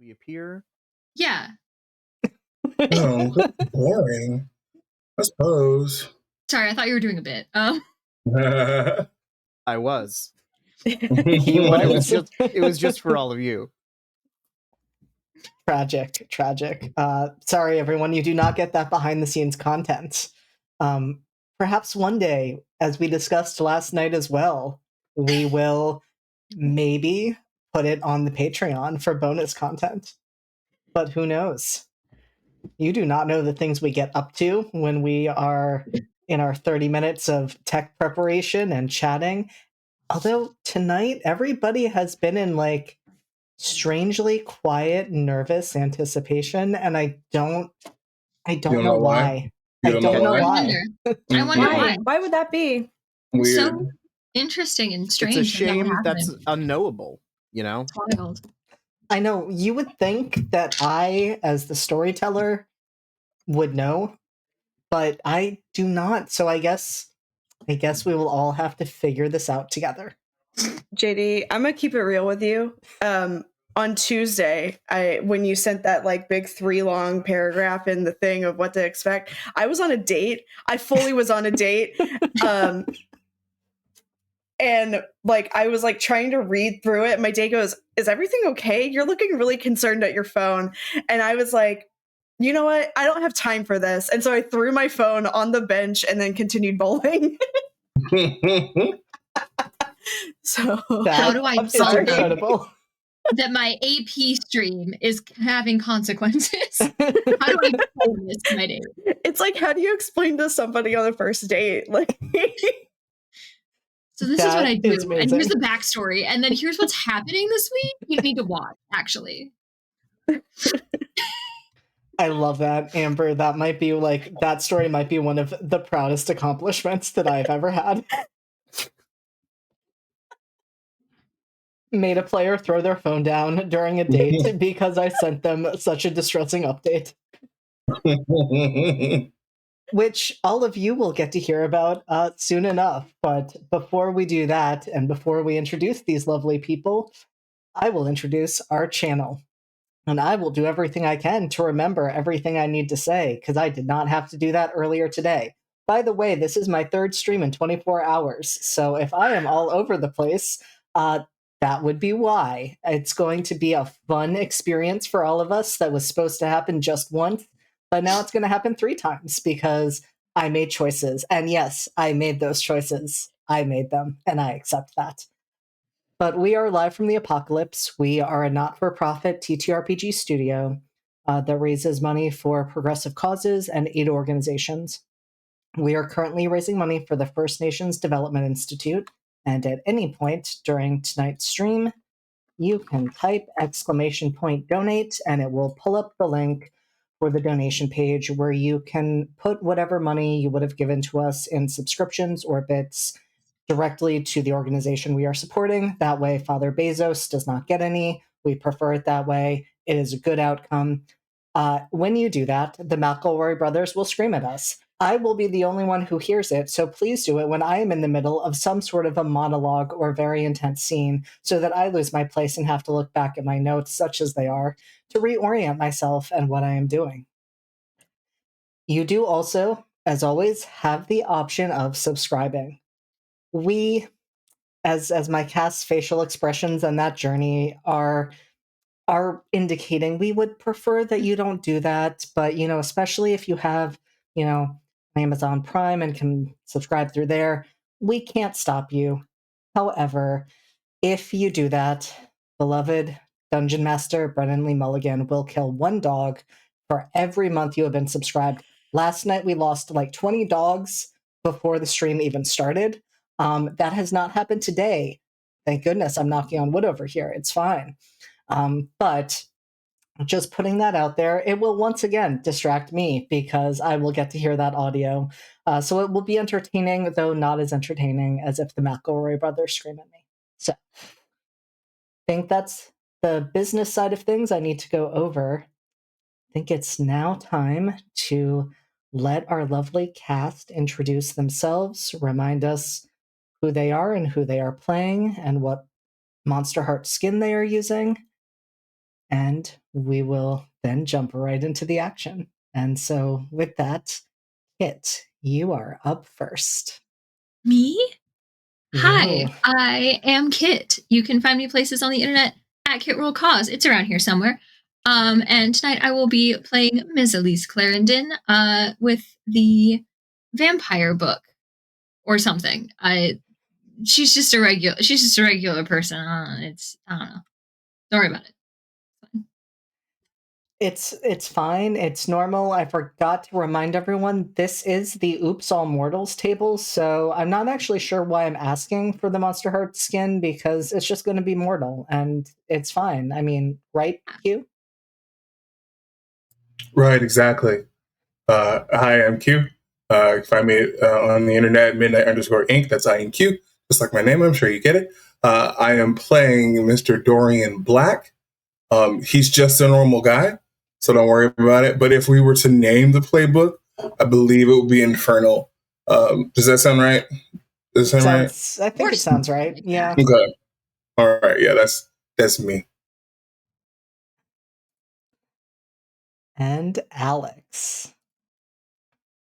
magically appear. Yeah. No, that's boring. I suppose. Sorry, I thought you were doing a bit. I was. He But was. it was just for all of you. Tragic. Sorry, everyone, you do not get that behind-the-scenes content. Perhaps one day, as we discussed last night as well, we will maybe put it on the Patreon for bonus content. But who knows? You do not know the things we get up to when we are in our 30 minutes of tech preparation and chatting. Although tonight, everybody has been in like strangely quiet, nervous anticipation, and I don't know why. You don't know why? I wonder why. Why would that be? Weird. So interesting and strange. It's a shame that's unknowable, you know? It's wild. I know, you would think that I, as the storyteller, would know, but I do not, so I guess we will all have to figure this out together. JD, I'm gonna keep it real with you. On Tuesday, when you sent that like big 3-long paragraph in the thing of what to expect, I was on a date. I fully was on a date. And like I was like trying to read through it. My date goes, "Is everything okay? You're looking really concerned at your phone." And I was like, you know what? I don't have time for this. And so I threw my phone on the bench and then continued bowling. So how do I tell them that my AP stream is having consequences? How do I tell this to my date? It's like, how do you explain to somebody on the first date? Like, so this is what I do, and here's the backstory, and then here's what's happening this week. You need to watch, actually. I love that, Amber. That might be like, that story might be one of the proudest accomplishments that I've ever had. Made a player throw their phone down during a date because I sent them such a distressing update. Which all of you will get to hear about soon enough. But before we do that, and before we introduce these lovely people, I will introduce our channel. And I will do everything I can to remember everything I need to say, because I did not have to do that earlier today. By the way, this is my 3rd stream in 24 hours, so if I am all over the place, that would be why. It's going to be a fun experience for all of us that was supposed to happen just once, but now it's going to happen 3 times because I made choices. And yes, I made those choices. I made them, and I accept that. But we are live from the apocalypse. We are a not-for-profit TTRPG studio that raises money for progressive causes and aid organizations. We are currently raising money for the First Nations Development Institute, and at any point during tonight's stream, you can type !donate, and it will pull up the link for the donation page where you can put whatever money you would have given to us in subscriptions or bits directly to the organization we are supporting. That way, Father Bezos does not get any. We prefer it that way. It is a good outcome. When you do that, the McElroy brothers will scream at us. I will be the only one who hears it, so please do it when I am in the middle of some sort of a monologue or very intense scene, so that I lose my place and have to look back at my notes, such as they are, to reorient myself and what I am doing. You do also, as always, have the option of subscribing. We, as my cast's facial expressions on that journey are indicating, we would prefer that you don't do that, but, you know, especially if you have, you know, Amazon Prime and can subscribe through there, we can't stop you. However, if you do that, beloved Dungeon Master Brennan Lee Mulligan will kill 1 dog for every month you have been subscribed. Last night we lost like 20 dogs before the stream even started. That has not happened today. Thank goodness. I'm knocking on wood over here. It's fine. But just putting that out there, it will once again distract me because I will get to hear that audio. So it will be entertaining, though not as entertaining as if the McElroy brothers scream at me. So I think that's the business side of things I need to go over. I think it's now time to let our lovely cast introduce themselves, remind us who they are and who they are playing, and what Monsterheart skin they are using. And we will then jump right into the action. And so, with that, Kit, you are up first. Me? Hi, You. I am Kit. You can find me places on the internet at Kit Roll Cause. It's around here somewhere. And tonight I will be playing Ms. Elise Clarendon with the vampire book or something. She's just a regular person. I don't know. Don't worry about it. It's fine. It's normal. I forgot to remind everyone this is the Oops All Mortals table, so I'm not actually sure why I'm asking for the Monsterheart skin because it's just going to be mortal and it's fine. I mean, right, Q? Right, exactly. Hi, I'm Q. You can find me on the internet, midnight_inc. That's INQ. Just like my name, I'm sure you get it. I am playing Mr. Dorian Black. He's just a normal guy, so don't worry about it. But if we were to name the playbook, I believe it would be Infernal. Does that sound right? Does that sound right? I think it sounds right. Yeah. Okay. All right. Yeah, that's me. And Alex.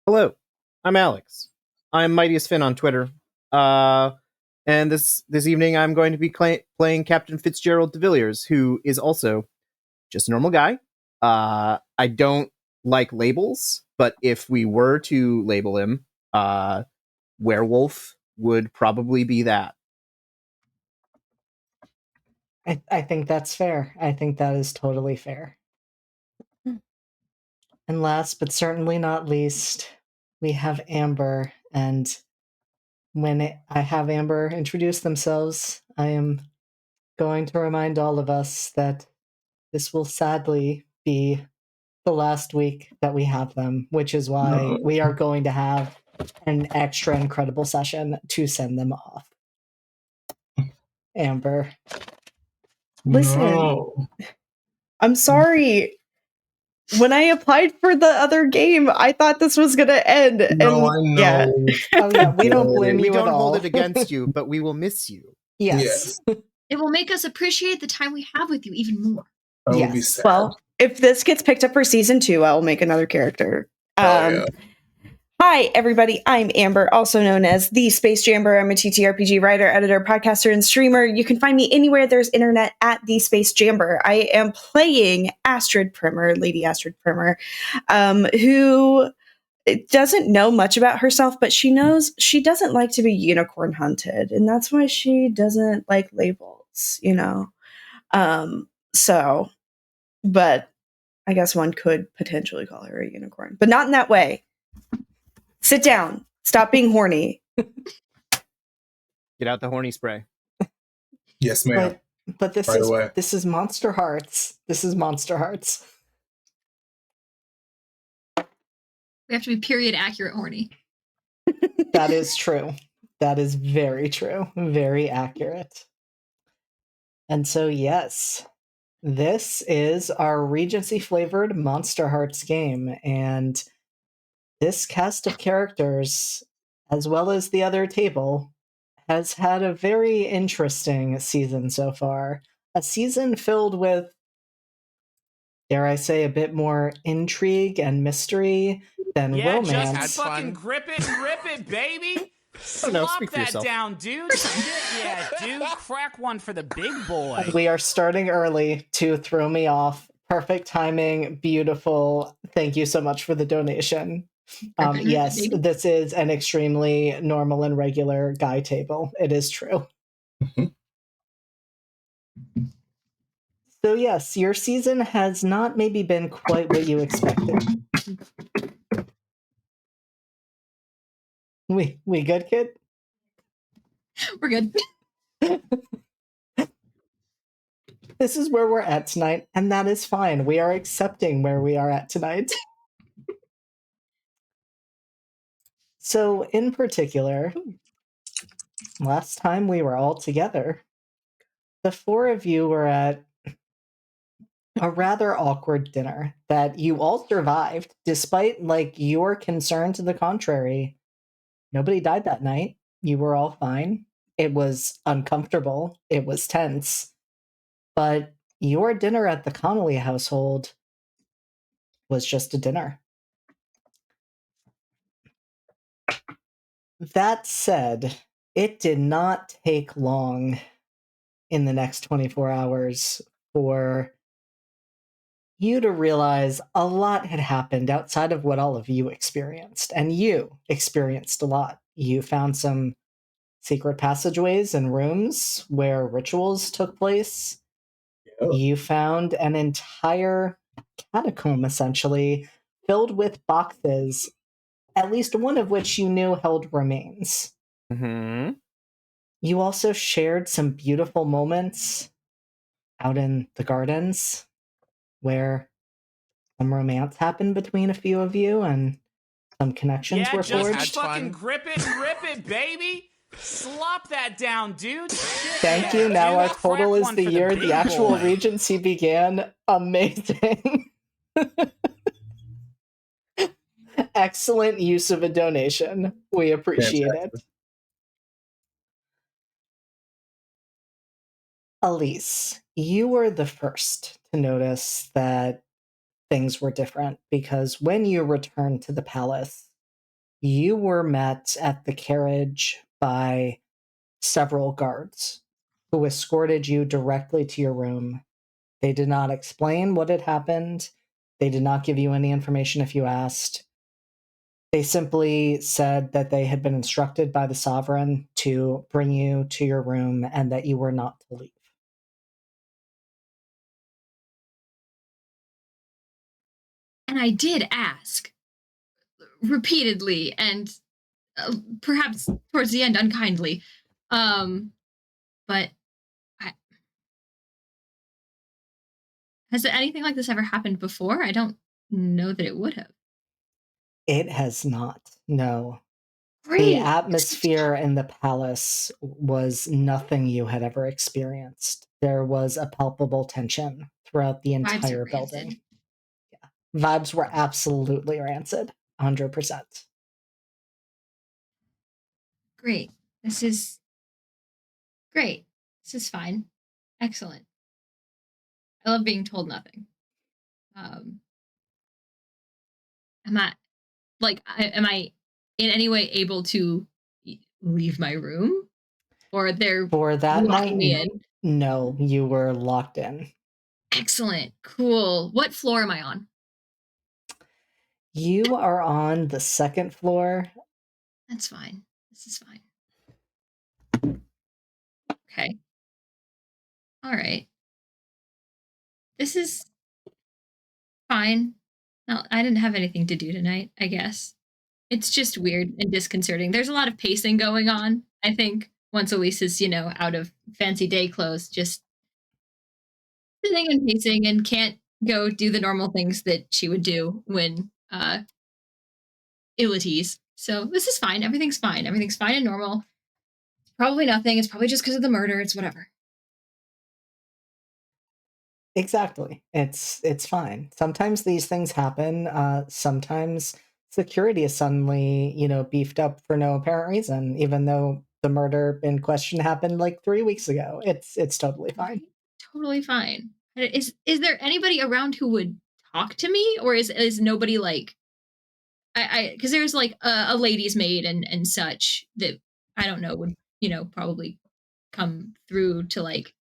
Hello, I'm Alex. I'm Mightiest Finn on Twitter. And this evening I'm going to be playing Captain Fitzgerald de Villiers, who is also just a normal guy. I don't like labels, but if we were to label him, werewolf would probably be that. I think that's fair. I think that is totally fair. And last but certainly not least, we have Amber. And when I have Amber introduce themselves, I am going to remind all of us that this will sadly be the last week that we have them, which is why we are going to have an extra incredible session to send them off. Amber. Listen, I'm sorry. When I applied for the other game, I thought this was going to end. No, I know. Yeah. Oh yeah, we don't blame you We don't at all. hold it against you, but we will miss you. Yes. It will make us appreciate the time we have with you even more. That would be sad. Well, if this gets picked up for season 2, I will make another character. Yeah. Hi, everybody. I'm Amber, also known as the Space Jamber. I'm a TTRPG writer, editor, podcaster, and streamer. You can find me anywhere there's internet at the Space Jamber. I am playing Astrid Primer, Lady Astrid Primer, who doesn't know much about herself, but she knows she doesn't like to be unicorn hunted, and that's why she doesn't like labels, you know? But I guess one could potentially call her a unicorn, but not in that way. Sit down. Stop being horny. Get out the horny spray. Yes, ma'am. But this is Monsterhearts. This is Monsterhearts. We have to be period accurate horny. That is true. That is very true. Very accurate. And so, yes, this is our Regency-flavored Monsterhearts game. And this cast of characters, as well as the other table, has had a very interesting season so far. A season filled with, dare I say, a bit more intrigue and mystery than romance. Just fucking grip it and rip it, baby. Slop that down, dude. Yeah, dude. Crack one for the big boy. We are starting early to throw me off. Perfect timing. Beautiful. Thank you so much for the donation. Yes, this is an extremely normal and regular guy table. It is true. So yes, your season has not maybe been quite what you expected. We good, kid? We're good. This is where we're at tonight, and that is fine. We are accepting where we are at tonight. So, in particular, last time we were all together, the four of you were at a rather awkward dinner that you all survived, despite, like, your concern to the contrary. Nobody died that night. You were all fine. It was uncomfortable. It was tense. But your dinner at the Connolly household was just a dinner. That said, it did not take long in the next 24 hours for you to realize a lot had happened outside of what all of you experienced. And you experienced a lot. You found some secret passageways and rooms where rituals took place. Yeah. You found an entire catacomb, essentially, filled with boxes, at least one of which you knew held remains. Mm-hmm. You also shared some beautiful moments out in the gardens where some romance happened between a few of you and some connections Yeah, were just forged. fucking grip it and rip it, baby. Slop that down, dude. Thank Yeah, you. Now dude. our Crack total is one the for year big the actual boy. Regency began. Amazing. Excellent use of a donation. We appreciate it. Elise, you were the first to notice that things were different because when you returned to the palace, you were met at the carriage by several guards who escorted you directly to your room. They did not explain what had happened. They did not give you any information if you asked. They simply said that they had been instructed by the sovereign to bring you to your room and that you were not to leave. And I did ask repeatedly and perhaps towards the end unkindly. But has anything like this ever happened before? I don't know that it would have. It has not, no. Great. The atmosphere in the palace was nothing you had ever experienced. There was a palpable tension throughout the entire building. Yeah. Vibes were absolutely rancid, 100%. Great. This is great. This is fine. Excellent. I love being told nothing. Am I am I in any way able to leave my room, or they're For that locking night, me in? no, you were locked in. Excellent. Cool. What floor am I on? You are on the second floor. That's fine. This is fine. Okay. All right. This is fine. No, I didn't have anything to do tonight, I guess. It's just weird and disconcerting. There's a lot of pacing going on, I think, once Elise is, out of fancy day clothes, just sitting and pacing and can't go do the normal things that she would do when ill at ease. So this is fine. Everything's fine. Everything's fine and normal. Probably nothing. It's probably just because of the murder. It's whatever. Exactly. It's fine. Sometimes these things happen. Sometimes security is suddenly, beefed up for no apparent reason, even though the murder in question happened like 3 weeks ago. It's totally fine. Totally fine. Is there anybody around who would talk to me, or is nobody like I because there's like a lady's maid and such that I don't know would probably come through to like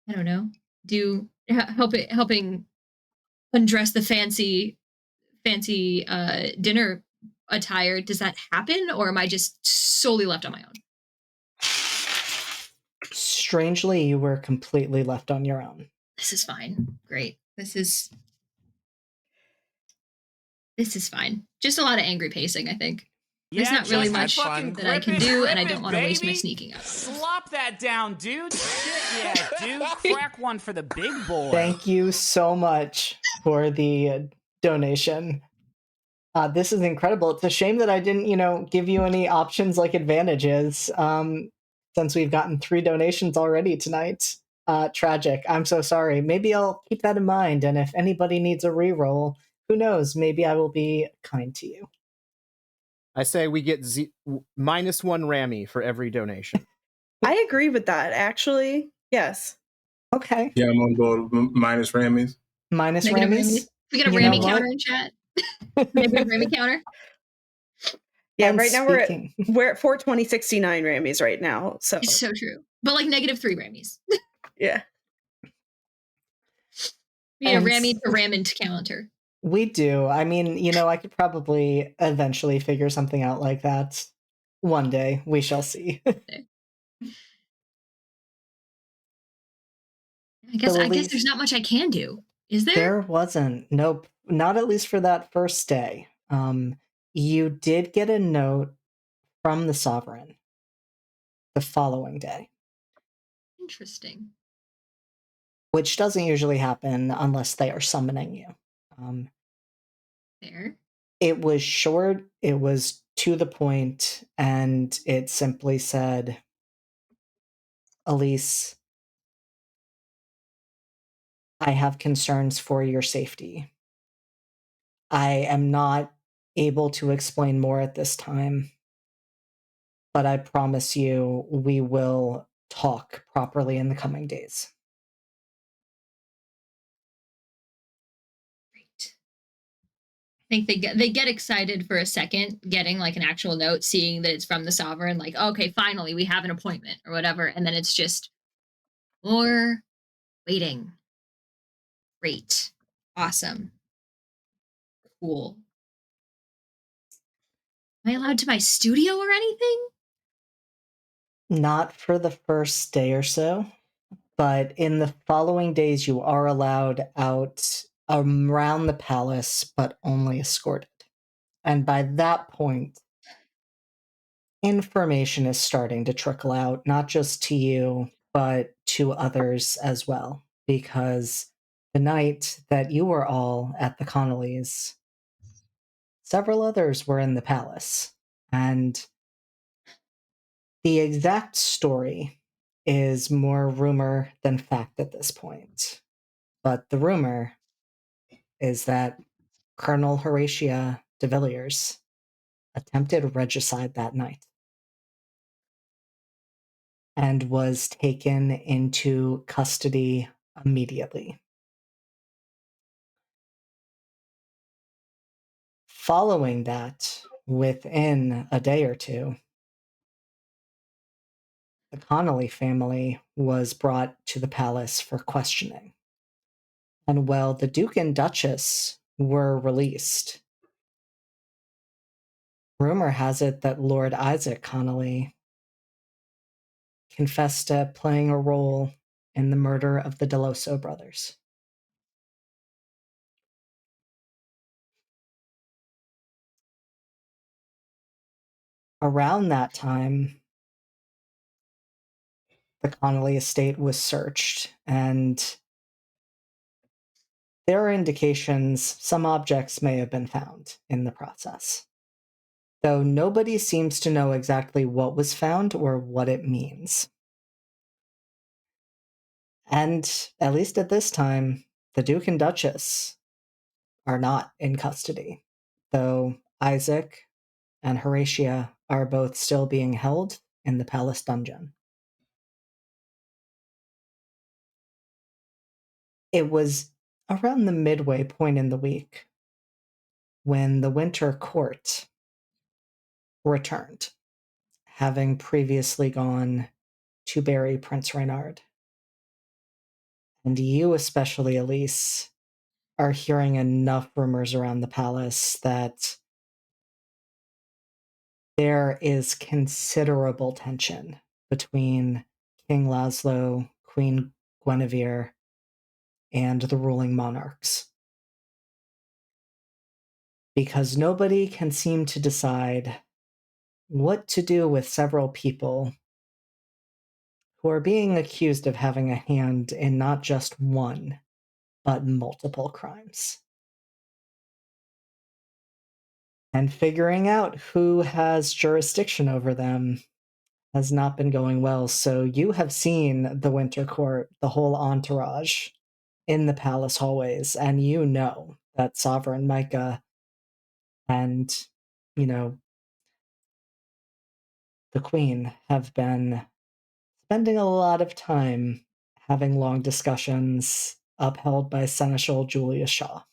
I don't know do helping undress the fancy dinner attire. Does that happen, or am I just solely left on my own? Strangely, you were completely left on your own. This is fine. Great. This is fine. Just a lot of angry pacing, I think. There's not really much that I can do, and I don't want to waste my sneaking out. Slop that down, dude. Yeah, dude. Crack one for the big boy. Thank you so much for the donation. This is incredible. It's a shame that I didn't, give you any options like advantages, since we've gotten 3 donations already tonight. Tragic. I'm so sorry. Maybe I'll keep that in mind, and if anybody needs a reroll, who knows? Maybe I will be kind to you. I say we get -1 Rammy for every donation. I agree with that, actually. Yes. Okay. Yeah, I'm on board with minus Rammies. Minus Negative Rammies? Rammies. We get a You Rammy know what? counter in chat. Negative Rammy counter. Yeah, And right now speaking- we're at 420.69 Rammies right now. So It's so true. But like -3 Rammies. yeah. We need a And- Rammy to Rammond counter. We do. I mean, you know, I could probably eventually figure something out like that. One day, we shall see. I guess Elise, there's not much I can do. Is there? There wasn't. Nope. Not at least for that first day. You did get a note from the Sovereign the following day, Interesting. which doesn't usually happen unless they are summoning you. There. It was short, it was to the point, and it simply said, Elise, I have concerns for your safety. I am not able to explain more at this time, but I promise you we will talk properly in the coming days. Great. I think they get excited for a second, getting like an actual note, seeing that it's from the Sovereign, like, okay, finally we have an appointment or whatever, and then it's just more waiting. Great. Awesome. Cool. Am I allowed to my studio or anything? Not for the first day or so, but in the following days you are allowed out around the palace, but only escorted. And by that point, information is starting to trickle out, not just to you, but to others as well. Because the night that you were all at the Connollys, several others were in the palace. And the exact story is more rumor than fact at this point. But the rumor is that Colonel Horatia de Villiers attempted regicide that night and was taken into custody immediately. Following that, within a day or two, the Connolly family was brought to the palace for questioning. And while the Duke and Duchess were released, rumor has it that Lord Isaac Connolly confessed to playing a role in the murder of the Deloso brothers. Around that time, the Connolly estate was searched, and there are indications some objects may have been found in the process. Though nobody seems to know exactly what was found or what it means. And at least at this time, the Duke and Duchess are not in custody, though Isaac and Horatia are both still being held in the palace dungeon. It was around the midway point in the week when the Winter Court returned, having previously gone to bury Prince Reynard. And you, especially, Elise, are hearing enough rumors around the palace that there is considerable tension between King Laszlo, Queen Guinevere, and the ruling monarchs. Because nobody can seem to decide what to do with several people who are being accused of having a hand in not just one, but multiple crimes. And figuring out who has jurisdiction over them has not been going well. So you have seen the Winter Court, the whole entourage, in the palace hallways, and you know that Sovereign Micah and, the Queen have been spending a lot of time having long discussions upheld by Seneschal Julius Shaw.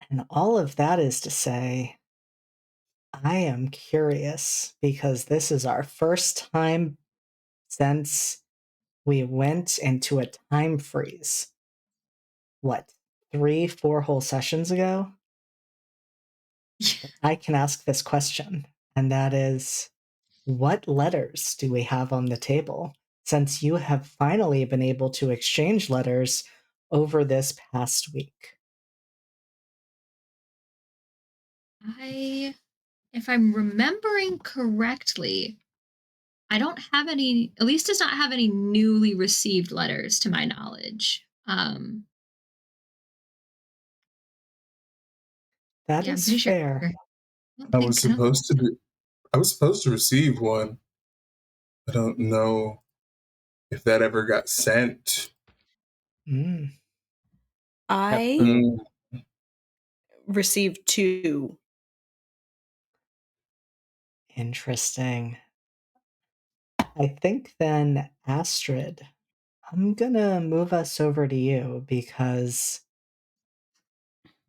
And all of that is to say, I am curious because this is our first time since we went into a time freeze. What, 3-4 whole sessions ago? I can ask this question, and that is, what letters do we have on the table? Since you have finally been able to exchange letters over this past week. If I'm remembering correctly, I don't have any, Elise does not have any newly received letters to my knowledge. That Yeah, I'm is pretty sure. fair. I was supposed to receive one. I don't know if that ever got sent. I received 2. Interesting. I think then, Astrid, I'm gonna move us over to you because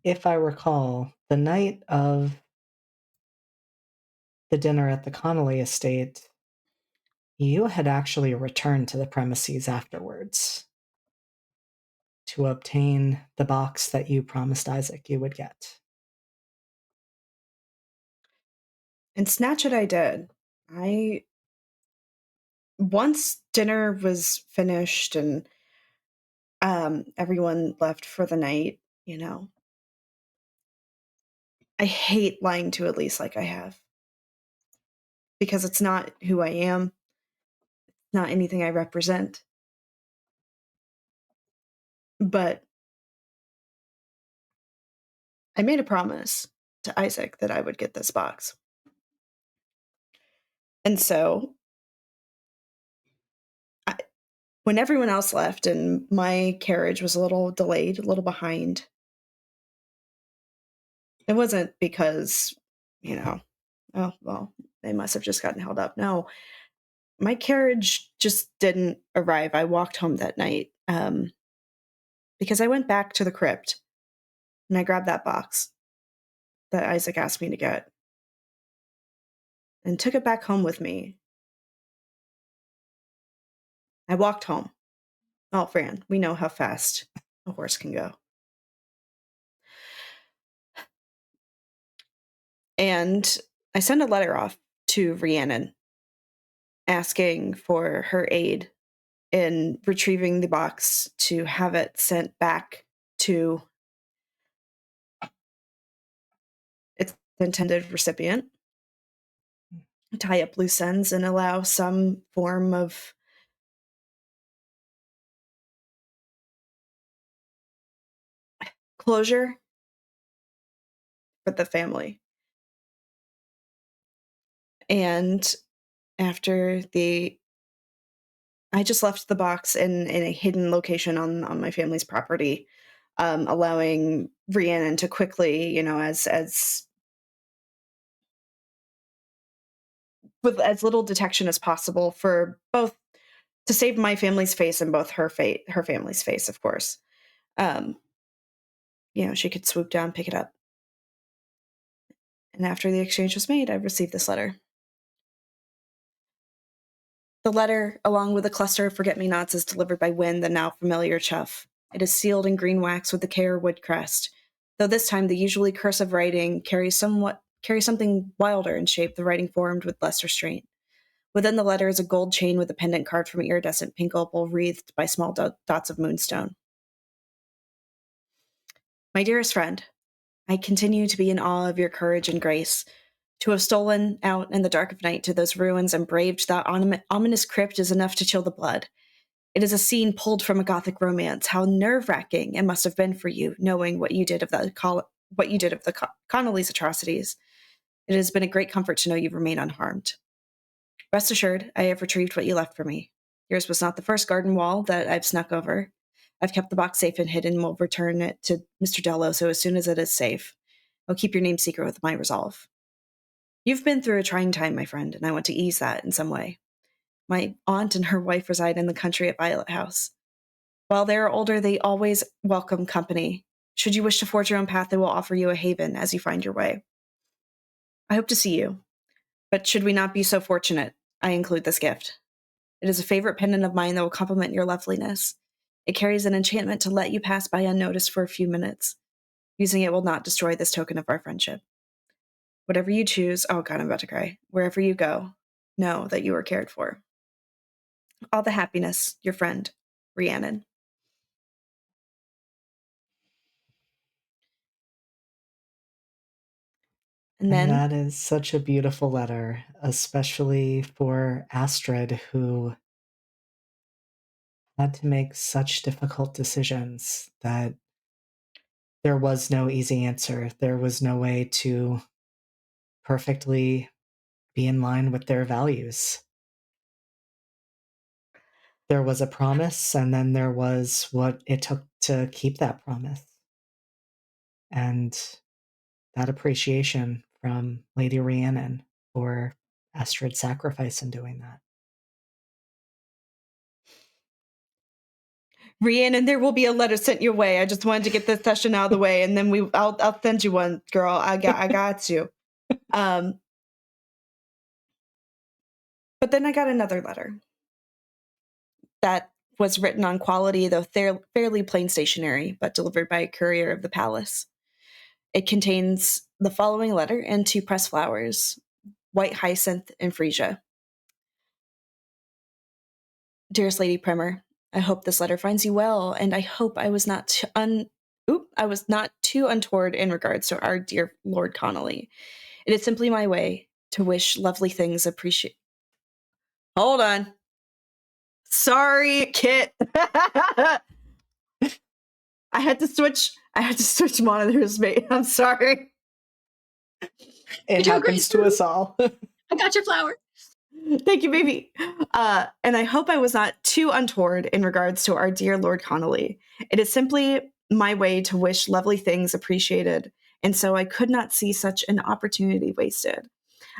if I recall, the night of the dinner at the Connolly estate, you had actually returned to the premises afterwards to obtain the box that you promised Isaac you would get. And snatch it I did. Once dinner was finished and everyone left for the night, I hate lying to Elise like I have. Because it's not who I am, not anything I represent. But I made a promise to Isaac that I would get this box. And so, when everyone else left and my carriage was a little delayed, a little behind, it wasn't because, oh, well, they must have just gotten held up. No, my carriage just didn't arrive. I walked home that night because I went back to the crypt and I grabbed that box that Isaac asked me to get and took it back home with me. I walked home. Oh, Fran, we know how fast a horse can go. And I sent a letter off to Rhiannon asking for her aid in retrieving the box to have it sent back to its intended recipient, tie up loose ends, and allow some form of closure for the family. And after I just left the box in a hidden location on my family's property, allowing Rhiannon to quickly, as with as little detection as possible for both to save my family's face and both her family's face, of course. She could swoop down, pick it up. And after the exchange was made, I received this letter. The letter, along with a cluster of forget-me-nots, is delivered by Wynne, the now familiar Chuff. It is sealed in green wax with the Care wood crest, though this time the usually cursive writing carries something wilder in shape, the writing formed with less restraint. Within the letter is a gold chain with a pendant carved from iridescent pink opal wreathed by small dots of moonstone. My dearest friend, I continue to be in awe of your courage and grace. To have stolen out in the dark of night to those ruins and braved that ominous crypt is enough to chill the blood. It is a scene pulled from a Gothic romance. How nerve-wracking it must have been for you, knowing what you did of the Connolly's atrocities. It has been a great comfort to know you remain unharmed. Rest assured, I have retrieved what you left for me. Yours was not the first garden wall that I've snuck over. I've kept the box safe and hidden and will return it to Mr. Dello, so as soon as it is safe. I'll keep your name secret with my resolve. You've been through a trying time, my friend, and I want to ease that in some way. My aunt and her wife reside in the country at Violet House. While they are older, they always welcome company. Should you wish to forge your own path, they will offer you a haven as you find your way. I hope to see you, but should we not be so fortunate, I include this gift. It is a favorite pendant of mine that will complement your loveliness. It carries an enchantment to let you pass by unnoticed for a few minutes. Using it will not destroy this token of our friendship. Whatever you choose, oh God, I'm about to cry. Wherever you go, know that you are cared for. All the happiness, your friend, Rhiannon. And then that is such a beautiful letter, especially for Astrid, who had to make such difficult decisions that there was no easy answer. There was no way to perfectly be in line with their values. There was a promise, and then there was what it took to keep that promise. And that appreciation from Lady Rhiannon for Astrid's sacrifice in doing that. Rhiannon, there will be a letter sent your way. I just wanted to get this session out of the way, and then I'll send you one, girl. I got you. But then I got another letter that was written on quality, though fairly plain stationery, but delivered by a courier of the palace. It contains the following letter and 2 pressed flowers, white hyacinth and freesia. Dearest Lady Primer, I hope this letter finds you well, and I hope I was not too untoward in regards to our dear Lord Connolly. It is simply my way to wish lovely things appreciate. Hold on. Sorry, Kit. I had to switch monitors, mate. I'm sorry. It happens to us all. I got your flower. Thank you, baby. And I hope I was not too untoward in regards to our dear Lord Connolly. It is simply my way to wish lovely things appreciated, and so I could not see such an opportunity wasted.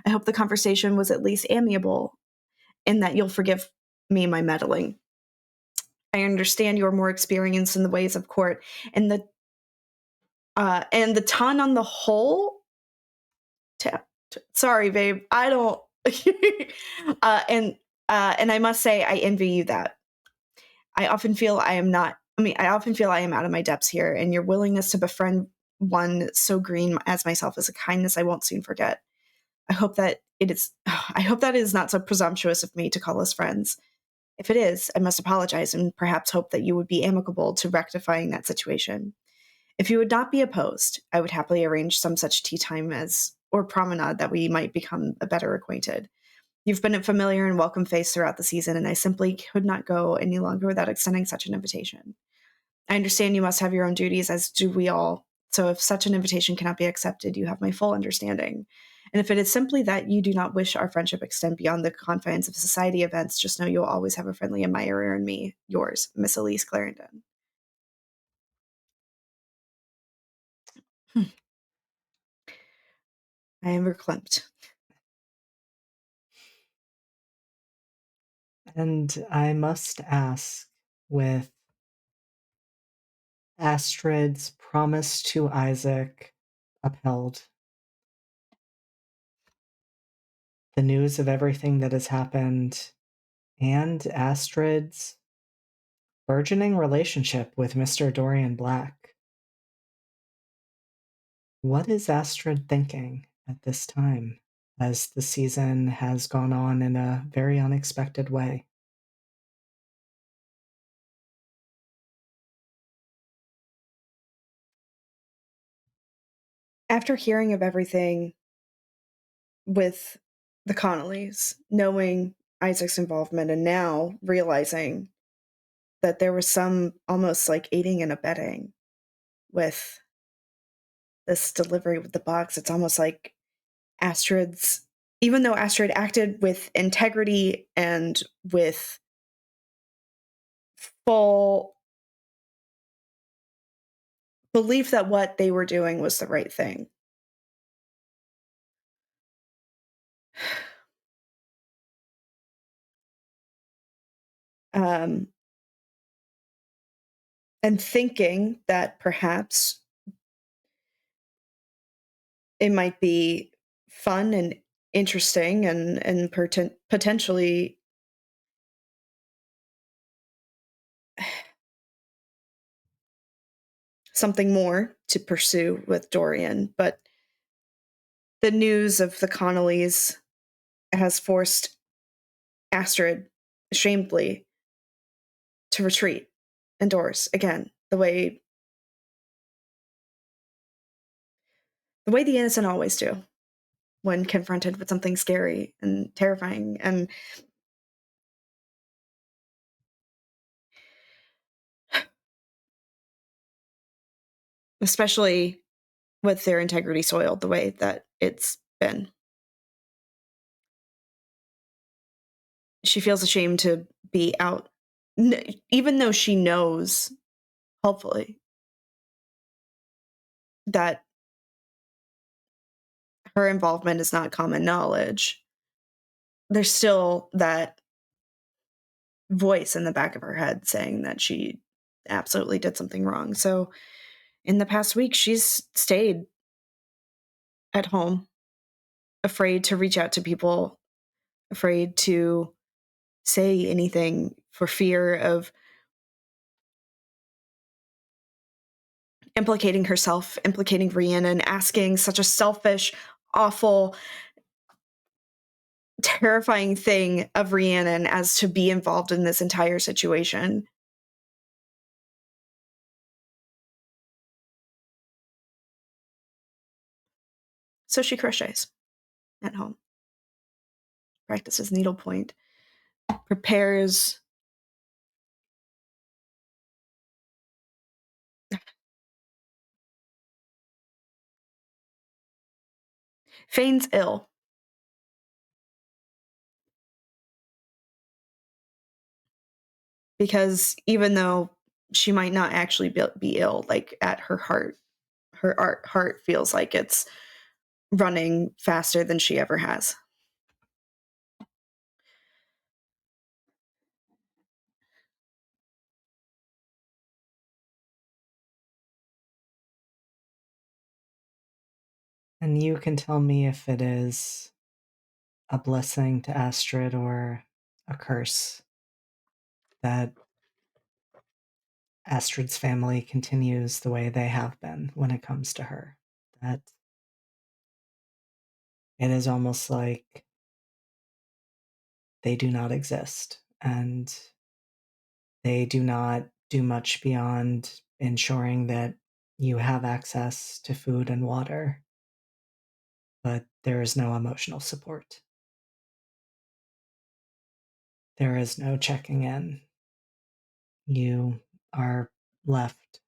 I hope the conversation was at least amiable, and that you'll forgive me my meddling. I understand you're more experienced in the ways of court, and the ton on the whole. Sorry, babe. I don't. And I must say, I envy you that. I often feel I am out of my depths here, and your willingness to befriend one so green as myself is a kindness I won't soon forget. I hope that it is not so presumptuous of me to call us friends. If it is, I must apologize and perhaps hope that you would be amicable to rectifying that situation. If you would not be opposed, I would happily arrange some such tea time or promenade that we might become better acquainted. You've been a familiar and welcome face throughout the season, and I simply could not go any longer without extending such an invitation. I understand you must have your own duties, as do we all, so if such an invitation cannot be accepted, you have my full understanding. And if it is simply that you do not wish our friendship extend beyond the confines of society events, just know you'll always have a friendly admirer in me, yours, Miss Elise Clarendon. I am verklempt. And I must ask, with Astrid's promise to Isaac upheld, the news of everything that has happened, and Astrid's burgeoning relationship with Mr. Dorian Black, what is Astrid thinking at this time, as the season has gone on in a very unexpected way? After hearing of everything with the Connollys, knowing Isaac's involvement, and now realizing that there was some almost like aiding and abetting with this delivery with the box, it's almost like even though Astrid acted with integrity and with full belief that what they were doing was the right thing, and thinking that perhaps it might be fun and interesting and potentially something more to pursue with Dorian, but the news of the Connollys has forced Astrid shamedly to retreat indoors again, the way the innocent always do when confronted with something scary and terrifying. And especially with their integrity soiled the way that it's been. She feels ashamed to be out, even though she knows, hopefully, that her involvement is not common knowledge. There's still that voice in the back of her head saying that she absolutely did something wrong. So in the past week, she's stayed at home, afraid to reach out to people, afraid to say anything for fear of implicating herself, implicating Rhiannon, asking such a selfish, awful, terrifying thing of Rhiannon as to be involved in this entire situation. So she crochets at home, practices needlepoint, prepares feigns ill. Because even though she might not actually be ill, like at her heart, heart feels like it's running faster than she ever has. And you can tell me if it is a blessing to Astrid or a curse that Astrid's family continues the way they have been when it comes to her. That it is almost like they do not exist and they do not do much beyond ensuring that you have access to food and water, but there is no emotional support. There is no checking in. You are left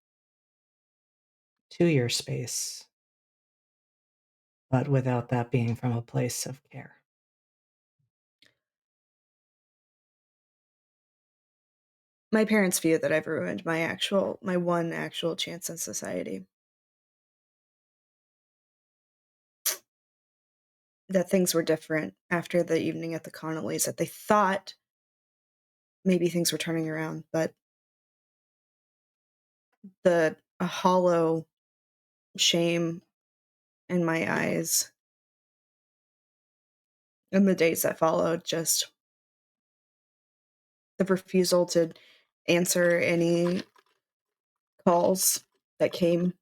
to your space, but without that being from a place of care. My parents view that I've ruined my one actual chance in society. That things were different after the evening at the Connollys, that they thought maybe things were turning around, but a hollow shame in my eyes in the days that followed, just the refusal to answer any calls that came.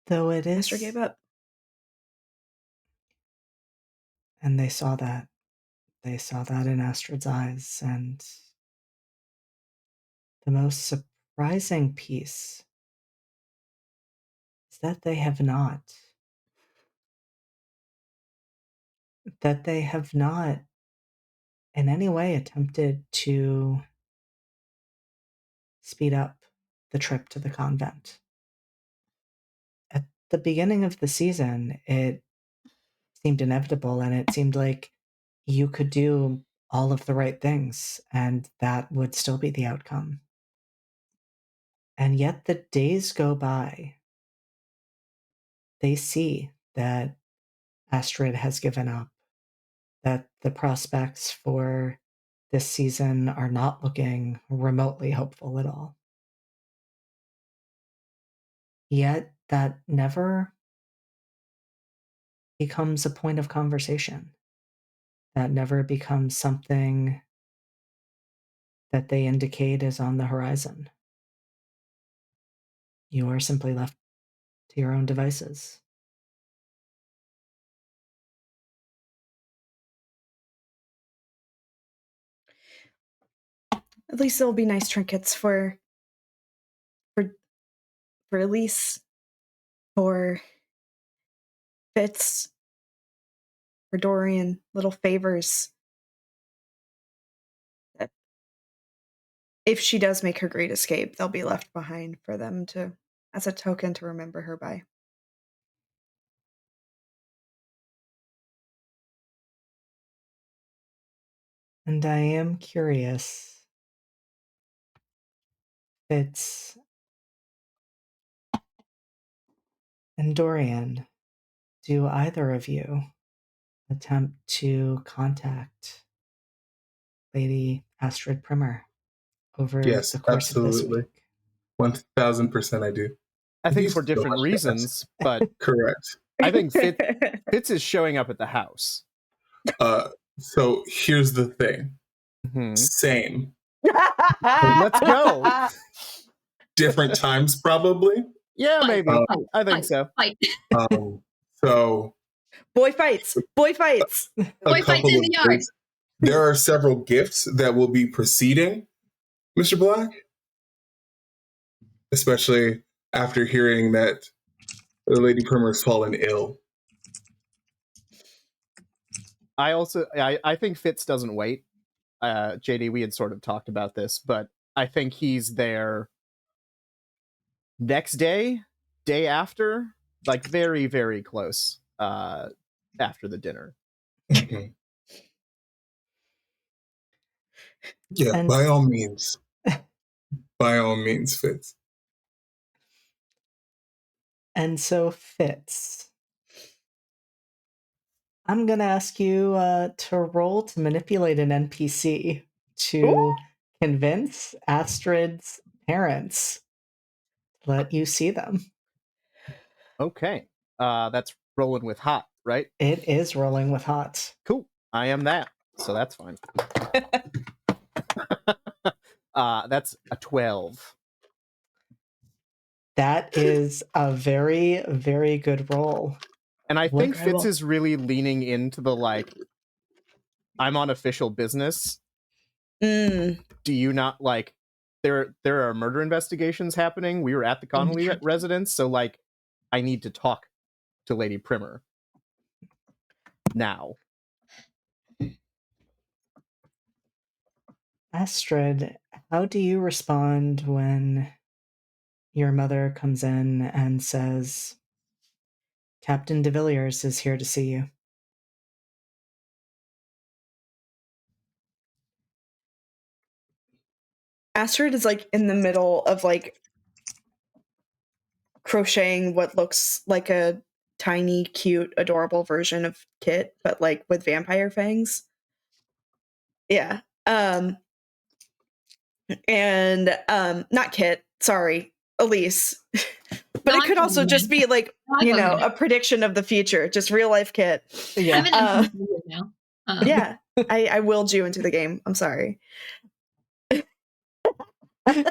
Though it is. Esther gave up. And they saw that. They saw that in Astrid's eyes. And the most surprising piece is that they have not. That they have not in any way attempted to speed up the trip to the convent. At the beginning of the season, it seemed inevitable and it seemed like you could do all of the right things and that would still be the outcome. And yet the days go by. They see that Astrid has given up, that the prospects for this season are not looking remotely hopeful at all. Yet that never becomes a point of conversation. That never becomes something that they indicate is on the horizon. You are simply left to your own devices. At least there'll be nice trinkets for Elise, for Fitz, for Dorian, little favors that if she does make her great escape, they'll be left behind for them to, as a token to remember her by. And I am curious, Fitz and Dorian, do either of you attempt to contact Lady Astrid Primer over Yes, the course of this absolutely. week? 1000% I do. I think You for so different much reasons, but Correct. I think Fitz is showing up at the house. So here's the thing. Mhm. Same. Let's go. Different times, probably. Yeah, maybe. I think Fight. so. Fight. So Boy fights. Boy fights in the yard. things. There are several gifts that will be preceding Mr. Black, especially after hearing that Lady Primer's fallen ill. I think Fitz doesn't wait. JD, we had sort of talked about this, but I think he's there next day after, like very, very close after the dinner. Yeah, And- by all means. By all means, Fitz. And so, Fitz, I'm going to ask you to roll to manipulate an NPC to convince Astrid's parents to let you see them. Okay. That's rolling with hot, right? It is rolling with hot. Cool. I am that, so that's fine. That's a 12. That is a very, very good roll. And I think Look, Fitz is really leaning into the, like, I'm on official business. Do you not, like, there are murder investigations happening. We were at the Connolly residence, so, like, I need to talk to Lady Primer now. Astrid, how do you respond when your mother comes in and says, Captain de Villiers is here to see you? Astrid is like in the middle of like crocheting what looks like a tiny, cute, adorable version of Kit, but like with vampire fangs. Yeah. And not Kit, sorry, Elise. But it could also just be like, you know, a prediction of the future, just real life Kit. Yeah. I'm in now. Yeah. I willed you into the game. I'm sorry. I'm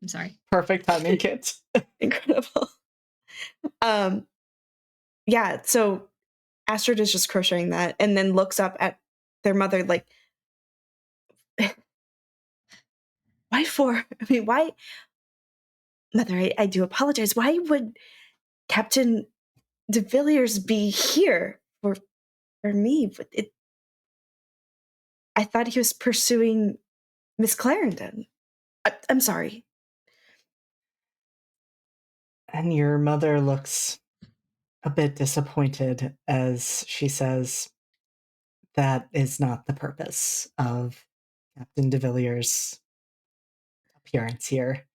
sorry. Perfect timing, Kit. Incredible. Yeah, so Astrid is just crocheting that and then looks up at their mother like, why? Mother, I do apologize. Why would Captain de Villiers be here for me? I thought he was pursuing Miss Clarendon. I'm sorry. And your mother looks a bit disappointed as she says, that is not the purpose of Captain de Villiers' appearance here.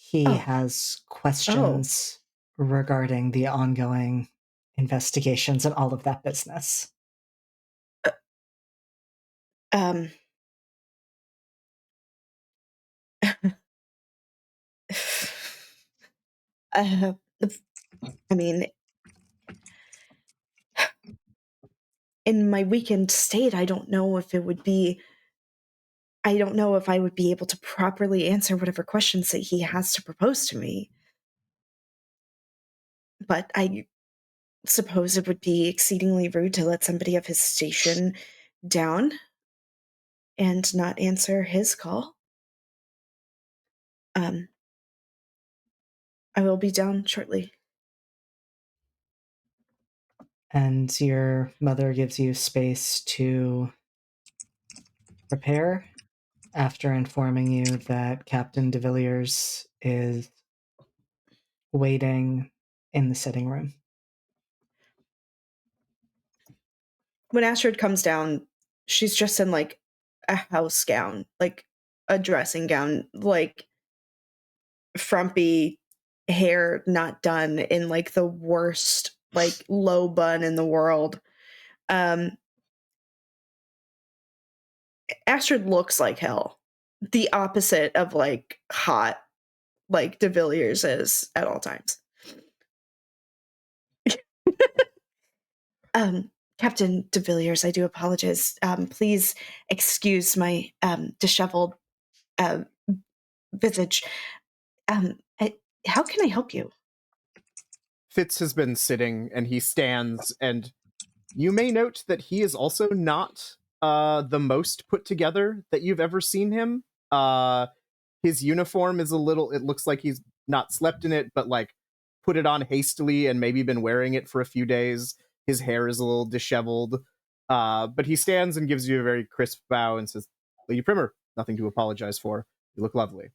He has questions regarding the ongoing investigations and all of that business. I mean, in my weakened state, I don't know if I would be able to properly answer whatever questions that he has to propose to me. But I suppose it would be exceedingly rude to let somebody of his station down and not answer his call. I will be down shortly. And your mother gives you space to prepare after informing you that Captain de Villiers is waiting in the sitting room. When Astrid comes down, she's just in like a house gown, like a dressing gown, like frumpy hair not done in like the worst like low bun in the world. Astrid looks like hell. The opposite of like hot like de Villiers is at all times. Captain de Villiers, I do apologize. Please excuse my disheveled visage. How can I help you? Fitz has been sitting, and he stands, and you may note that he is also not the most put together that you've ever seen him. His uniform is a little, it looks like he's not slept in it, but like put it on hastily and maybe been wearing it for a few days. His hair is a little disheveled. But he stands and gives you a very crisp bow and says, Lady Primer, nothing to apologize for. You look lovely.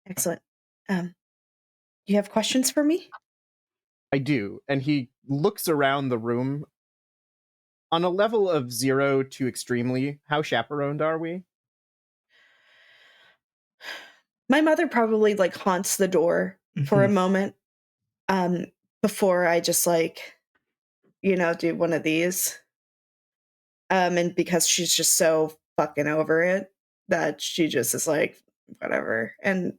Excellent. You have questions for me? I do. And he looks around the room. On a level of 0 to extremely, how chaperoned are we? My mother probably like haunts the door for a moment before I just like, do one of these. And because she's just so fucking over it that she just is like, whatever. And,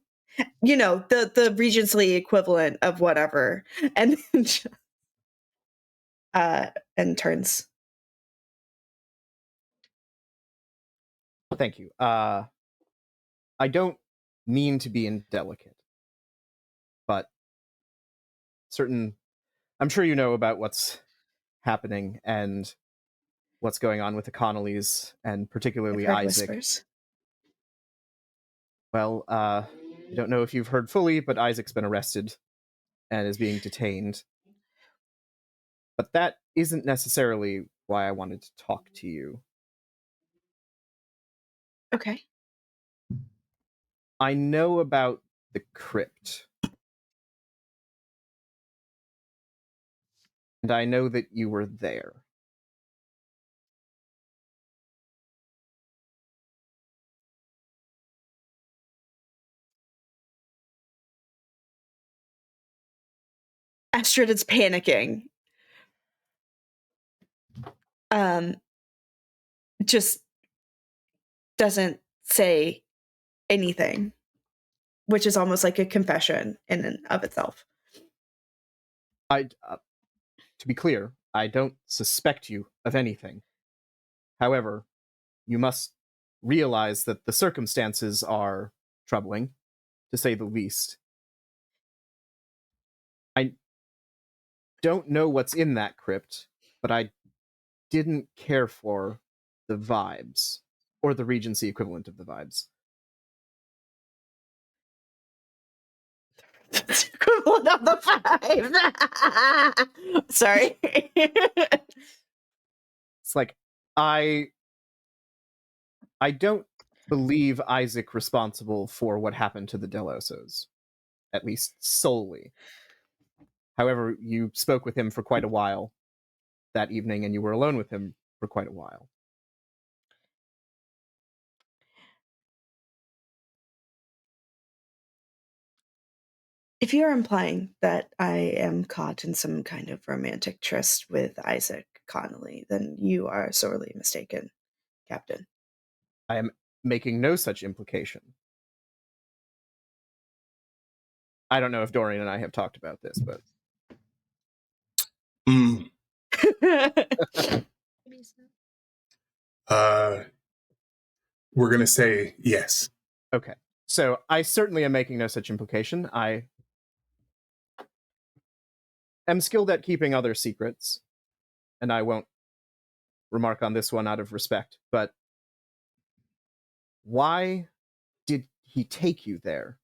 the Regency equivalent of whatever. And and turns. Thank you. I don't mean to be indelicate, but I'm sure you know about what's happening and what's going on with the Connollys, and particularly Isaac. Whispers. Well, I don't know if you've heard fully, but Isaac's been arrested and is being detained. But that isn't necessarily why I wanted to talk to you. Okay. I know about the crypt. And I know that you were there. Astrid is panicking. Just doesn't say anything, which is almost like a confession in and of itself. To be clear, I don't suspect you of anything. However, you must realize that the circumstances are troubling, to say the least. I don't know what's in that crypt, but I didn't care for the vibes, or the Regency equivalent of the vibes. It's equivalent of the 5. Sorry. It's like, I don't believe Isaac responsible for what happened to the Delosos, at least solely. However, you spoke with him for quite a while that evening, and you were alone with him for quite a while. If you're implying that I am caught in some kind of romantic tryst with Isaac Connolly, then you are sorely mistaken, Captain. I am making no such implication. I don't know if Dorian and I have talked about this, but We're gonna say yes. okay. So I certainly am making no such implication. I am skilled at keeping other secrets, and I won't remark on this one out of respect, but why did he take you there?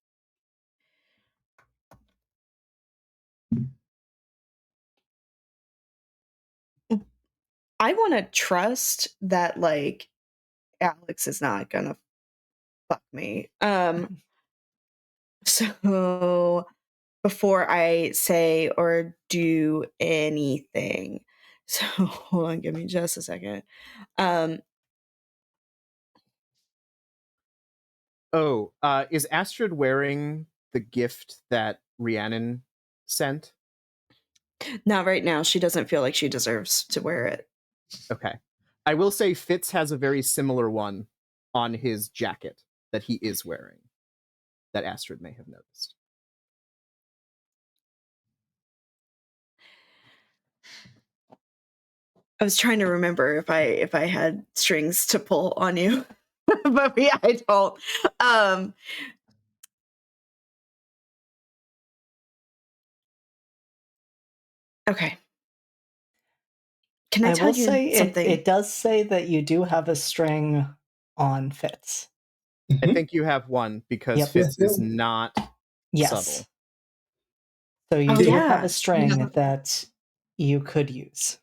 I want to trust that, like, Alex is not gonna fuck me. So before I say or do anything, so hold on, give me just a second. Is Astrid wearing the gift that Rhiannon sent? Not right now. She doesn't feel like she deserves to wear it. Okay. I will say Fitz has a very similar one on his jacket that he is wearing, that Astrid may have noticed. I was trying to remember if I had strings to pull on you, but I don't. Okay. Can I tell will you say something? it does say that you do have a string on Fitz. I think you have one because Yep. Fitz is not Yes. subtle. So you Oh, do yeah. have a string that you could use.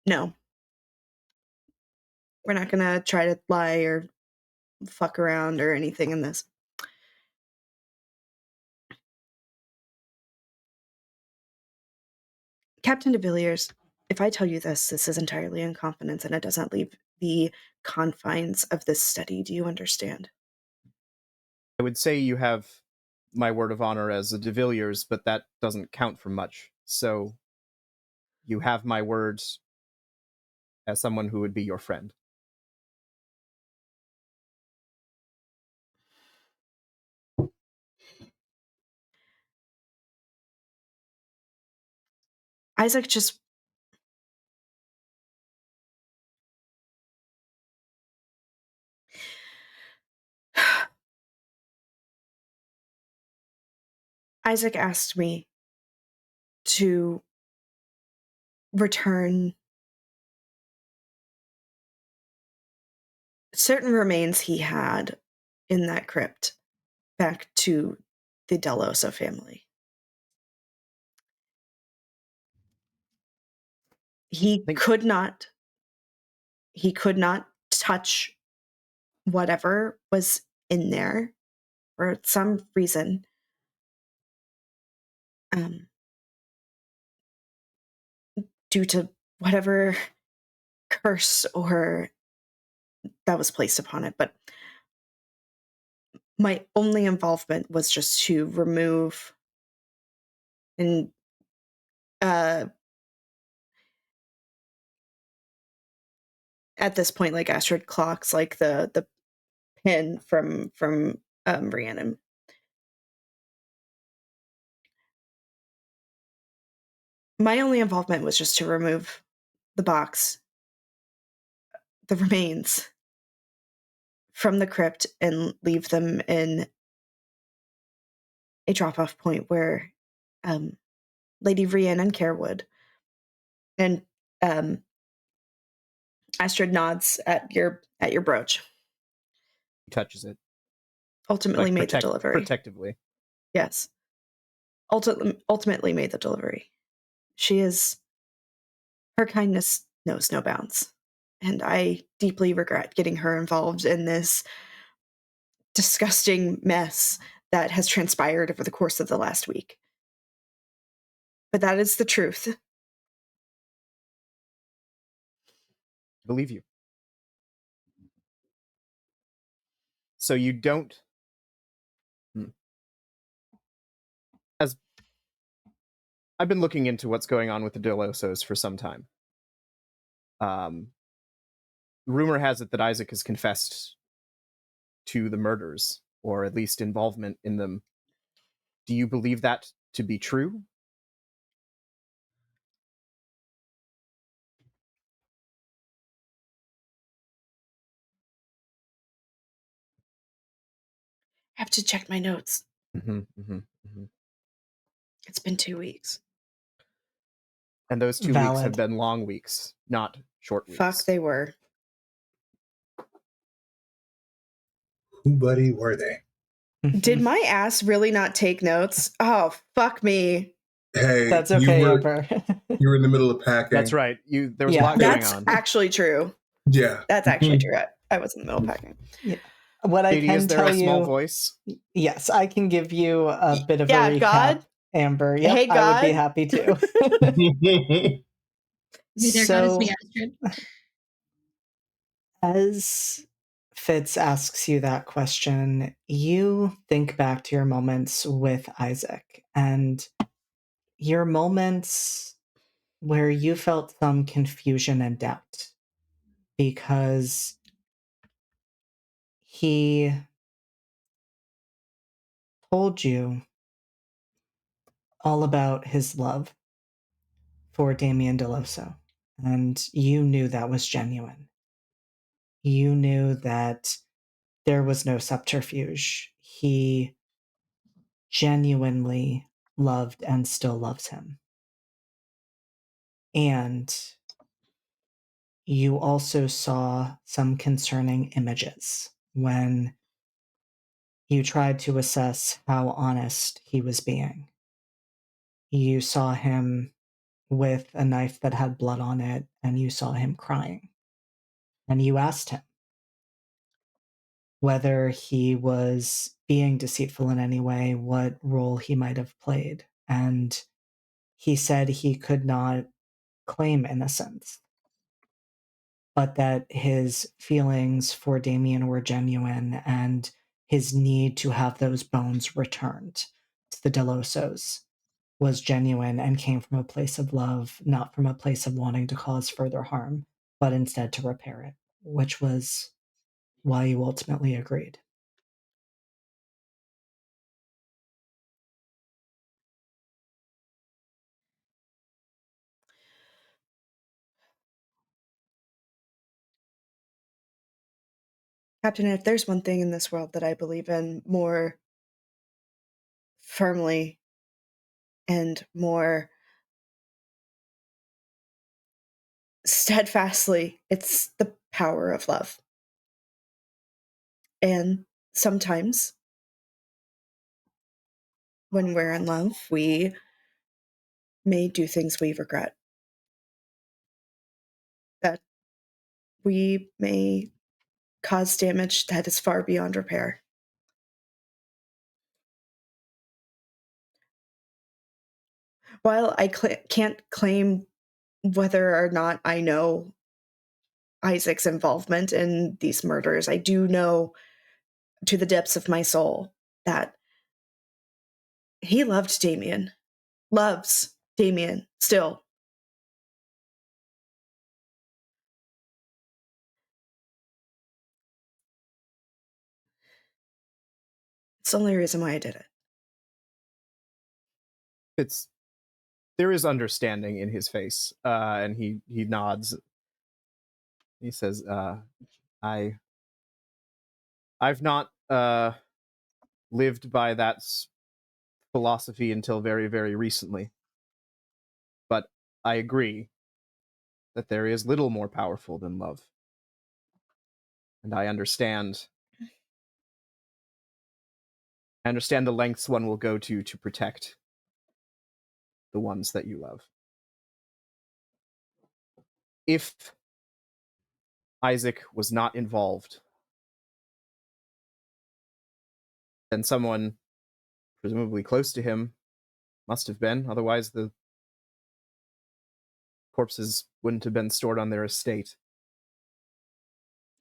No. We're not gonna try to lie or fuck around or anything in this. Captain de Villiers, if I tell you this is entirely in confidence and it doesn't leave the confines of this study. Do you understand? I would say you have my word of honor as a de Villiers, but that doesn't count for much. So you have my words as someone who would be your friend. Isaac just... Isaac asked me to return certain remains he had in that crypt back to the Deloso family. He could not touch whatever was in there for some reason. Due to whatever curse or that was placed upon it. But my only involvement was just to remove and at this point, like, Astrid clocks like the pin from Rhiannon. My only involvement was just to remove the box, the remains from the crypt and leave them in a drop-off point where Lady Rhiannon Carewood and Astrid nods at your brooch. He touches it. Ultimately made the delivery. Protectively. Yes. Ultimately made the delivery. Her kindness knows no bounds. And I deeply regret getting her involved in this disgusting mess that has transpired over the course of the last week. But that is the truth. I believe you. So you don't... As I've been looking into what's going on with the Delosos for some time. Rumor has it that Isaac has confessed to the murders, or at least involvement in them. Do you believe that to be true? I have to check my notes. It's been 2 weeks. And those 2 weeks Valid. have been long weeks, not short weeks. Fuck, they were. Who, buddy, were they? Did my ass really not take notes? Oh, fuck me. Hey, That's okay, Amber. You were in the middle of packing. That's right. There was a lot going on. That's actually true. Yeah. That's actually true. I was in the middle of packing. Yeah. What I Katie, can is there tell a small you, voice? yes, I can give you a bit of a recap, God. Amber. Yep, Hey, I would be God. happy to. Hey there, God, it's So, me, Astrid. as Fitz asks you that question, you think back to your moments with Isaac and your moments where you felt some confusion and doubt because he told you all about his love for Damien Deloso, and you knew that was genuine. You knew that there was no subterfuge. He genuinely loved and still loves him. And you also saw some concerning images when you tried to assess how honest he was being. You saw him with a knife that had blood on it, and you saw him crying. And you asked him whether he was being deceitful in any way, what role he might have played. And he said he could not claim innocence, but that his feelings for Damien were genuine and his need to have those bones returned to the Delosos was genuine and came from a place of love, not from a place of wanting to cause further harm, but instead to repair it, which was why you ultimately agreed. Captain, if there's one thing in this world that I believe in more firmly and more steadfastly, it's the power of love. And sometimes when we're in love, we may do things we regret. That we may cause damage that is far beyond repair. While I can't claim whether or not I know Isaac's involvement in these murders, I do know to the depths of my soul that he loved Damien, loves Damien still. It's the only reason why I did it. There is understanding in his face, and he nods. He says, I've not lived by that philosophy until very, very recently. But I agree that there is little more powerful than love. And I understand the lengths one will go to protect the ones that you love. If Isaac was not involved, then someone presumably close to him must have been, otherwise the corpses wouldn't have been stored on their estate.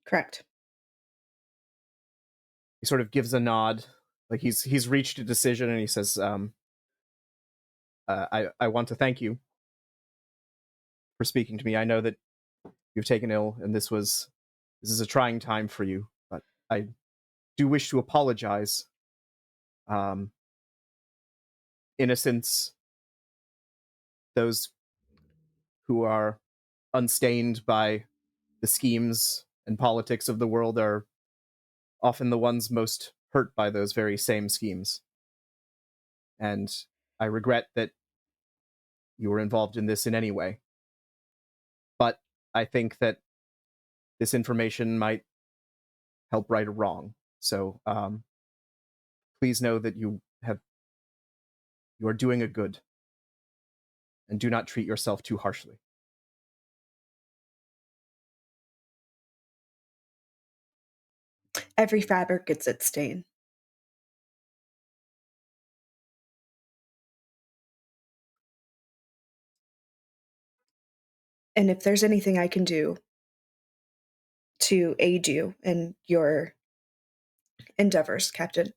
Correct. he sort of gives a nod, like he's reached a decision, and he says, I want to thank you for speaking to me. I know that you've taken ill, and this is a trying time for you, but I do wish to apologize. Innocents, those who are unstained by the schemes and politics of the world, are often the ones most hurt by those very same schemes. And I regret that you were involved in this in any way. But I think that this information might help right a wrong. So please know that you are doing a good, and do not treat yourself too harshly. Every fabric gets its stain. And if there's anything I can do to aid you in your endeavors, Captain,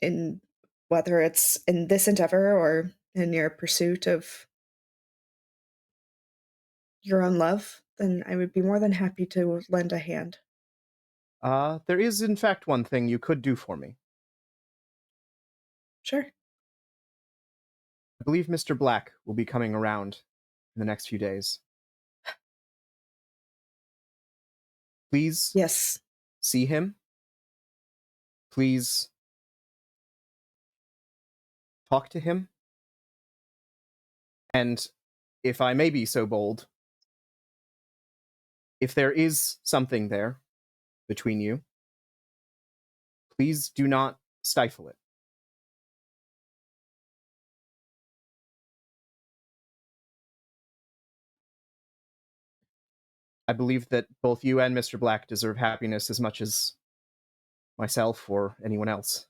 in whether it's in this endeavor or in your pursuit of your own love, then I would be more than happy to lend a hand. There is, in fact, one thing you could do for me. Sure. I believe Mr. Black will be coming around in the next few days. Please Yes. see him. Please talk to him. And if I may be so bold, if there is something there between you, please do not stifle it. I believe that both you and Mr. Black deserve happiness as much as myself or anyone else.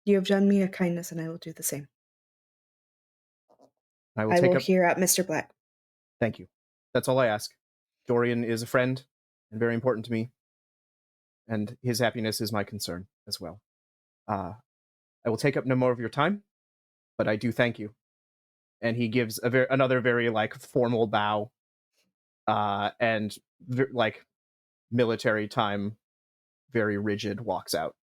You have done me a kindness, and I will do the same. I will I take will up. hear out Mr. Black. Thank you. That's all I ask. Dorian is a friend and very important to me, and his happiness is my concern as well. I will take up no more of your time, but I do thank you. And he gives another very like formal bow, and like military time, very rigid, walks out.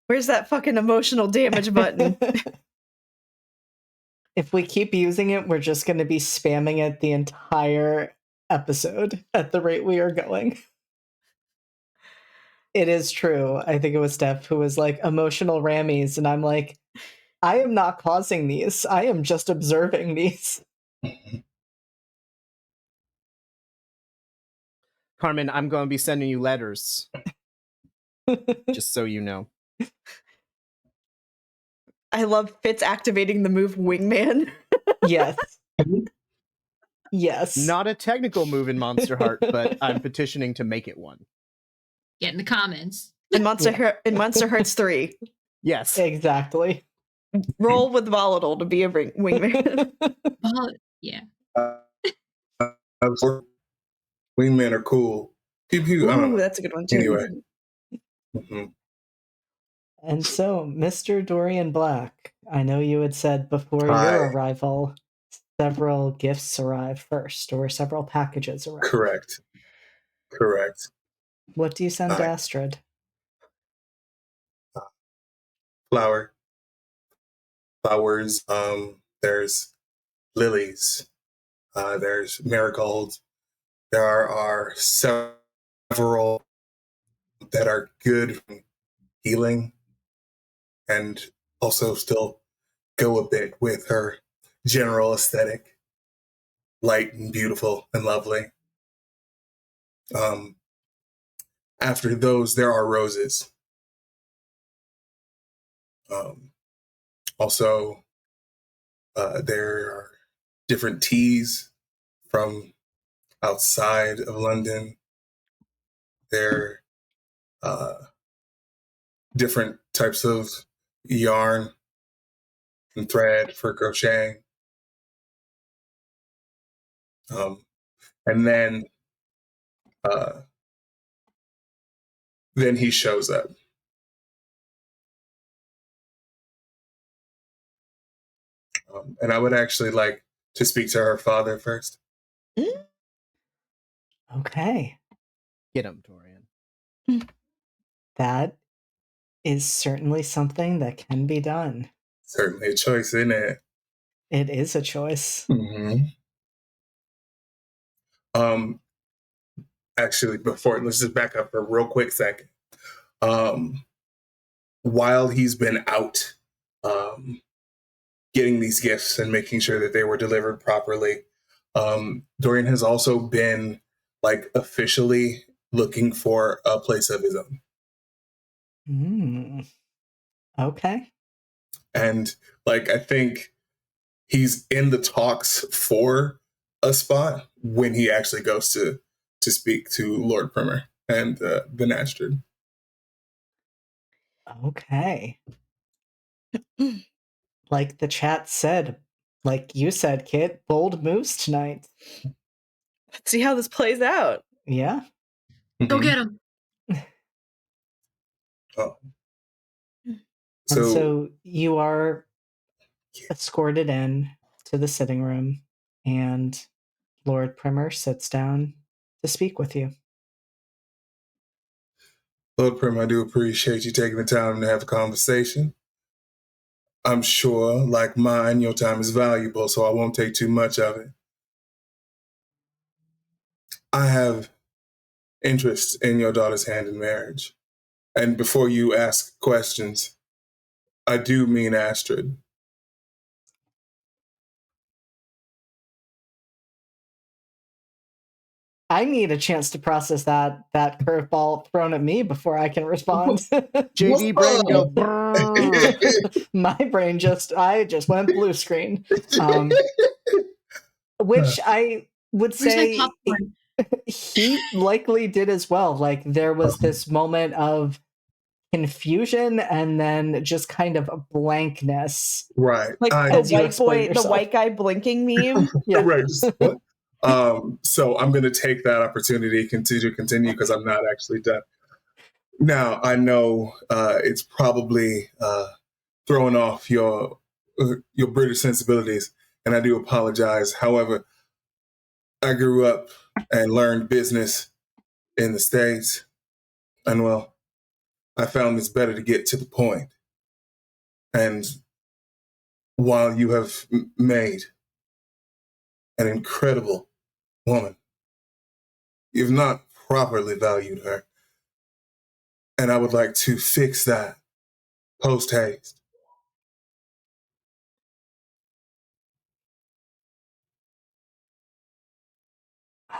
Where's that fucking emotional damage button? If we keep using it, we're just going to be spamming it the entire episode at the rate we are going. It is true. I think it was Steph who was like, emotional rammies, and I'm like, I am not causing these. I am just observing these. Carmen, I'm going to be sending you letters, just so you know. I love Fitz activating the move Wingman. Yes. Yes. Not a technical move in Monster Heart, but I'm petitioning to make it one. Get in the comments. In Monster Hearts 3. Yes. Exactly. Roll with Volatile to be a Wingman. Yeah. Wingmen are cool. Pew pew. I don't Ooh, know. that's a good one too. Anyway. Mm-hmm. And so, Mr. Dorian Black, I know you had said before your arrival, several gifts arrived first, or several packages arrived. Correct. What do you send to Astrid? Flowers. There's lilies. There's marigolds. There are several that are good for healing, and also still go a bit with her general aesthetic, light and beautiful and lovely. after those, there are roses. Also, there are different teas from outside of London. There are different types of yarn and thread for crocheting. And then he shows up. And I would actually like to speak to her father first. Okay. Get him, Torian. That is certainly something that can be done. Certainly a choice, isn't it? It is a choice. Mm-hmm. Actually, let's just back up for a real quick second. While he's been out getting these gifts and making sure that they were delivered properly, Dorian has also been like officially looking for a place of his own. Okay. And like, I think he's in the talks for a spot when he actually goes to speak to Lord Primer and the Astrid. Okay. Like the chat said, like you said, Kit, bold moves tonight. Let's see how this plays out. Yeah. Go get him. Oh. So you are escorted in to the sitting room, and Lord Primer sits down to speak with you. Lord Prim, I do appreciate you taking the time to have a conversation. I'm sure, like mine, your time is valuable, so I won't take too much of it. I have interest in your daughter's hand in marriage. And before you ask questions, I do mean Astrid. I need a chance to process that curveball thrown at me before I can respond. JD brain go brrrr. My brain I just went blue screen. Which I would say he likely did as well. Like there was this moment of confusion and then just kind of a blankness. Right. Like the white guy blinking meme. Yeah. Right. So I'm going to take that opportunity to continue because I'm not actually done. Now, I know it's probably throwing off your British sensibilities, and I do apologize. However, I grew up and learned business in the States, and well, I found it's better to get to the point. And while you have made an incredible woman, you've not properly valued her. And I would like to fix that post haste.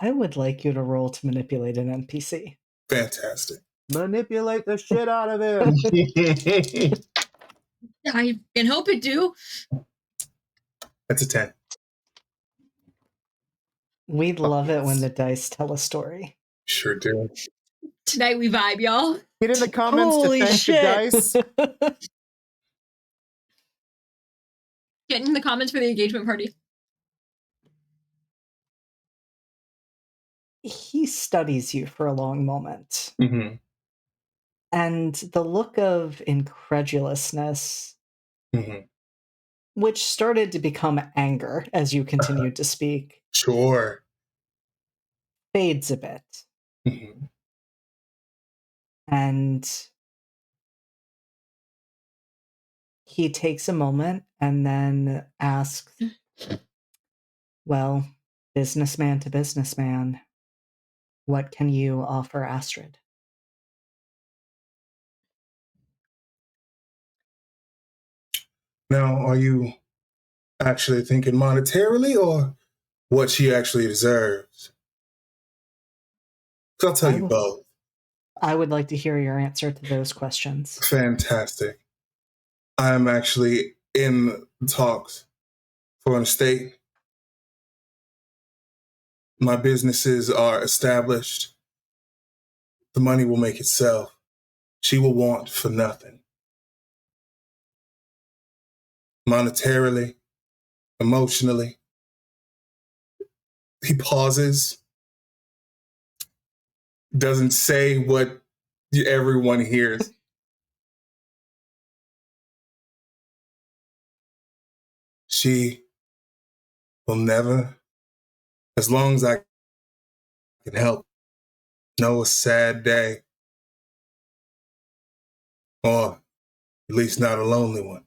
I would like you to roll to manipulate an NPC. Fantastic. Manipulate the shit out of him. I can hope it do. That's a 10. We love it when the dice tell a story. Sure do. Tonight we vibe, y'all. Get in the comments Holy to thank shit. the dice. Get in the comments for the engagement party. He studies you for a long moment. Mm-hmm. And the look of incredulousness, which started to become anger as you continued to speak, sure, fades a bit. And he takes a moment and then asks, well, businessman to businessman, what can you offer Astrid? Now, are you actually thinking monetarily or what she actually deserves? 'Cause I'll tell you both. I would like to hear your answer to those questions. Fantastic. I'm actually in talks for an estate. My businesses are established. The money will make itself. She will want for nothing. Monetarily, emotionally. He pauses, doesn't say what everyone hears. She will never, as long as I can help, know a sad day, or at least not a lonely one.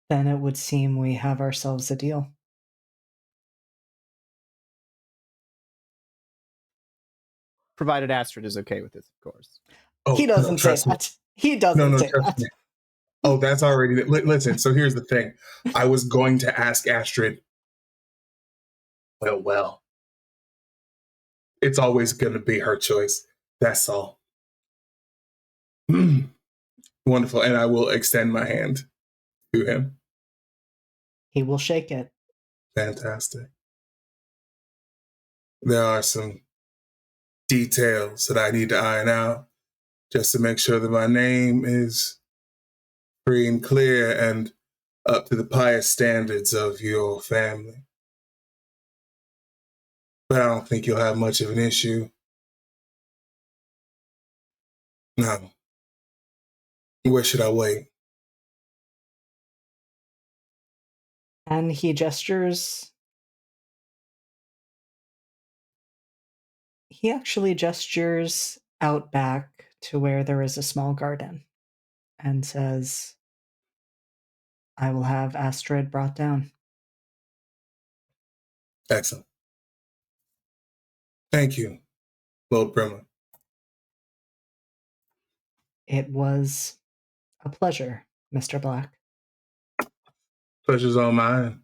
Then it would seem we have ourselves a deal. Provided Astrid is okay with this, of course. Oh, He doesn't say trust me. that. He doesn't say Trust that. me. Oh, that's already. Listen, so here's the thing. I was going to ask Astrid, well. It's always going to be her choice. That's all. Wonderful. And I will extend my hand to him. He will shake it. Fantastic. There are some details that I need to iron out just to make sure that my name is free and clear and up to the pious standards of your family. But I don't think you'll have much of an issue. No. Where should I wait? And he gestures. He actually gestures out back to where there is a small garden and says, I will have Astrid brought down. Excellent. Thank you, Lord Brimmer. It was a pleasure, Mr. Black. Pleasure's all mine.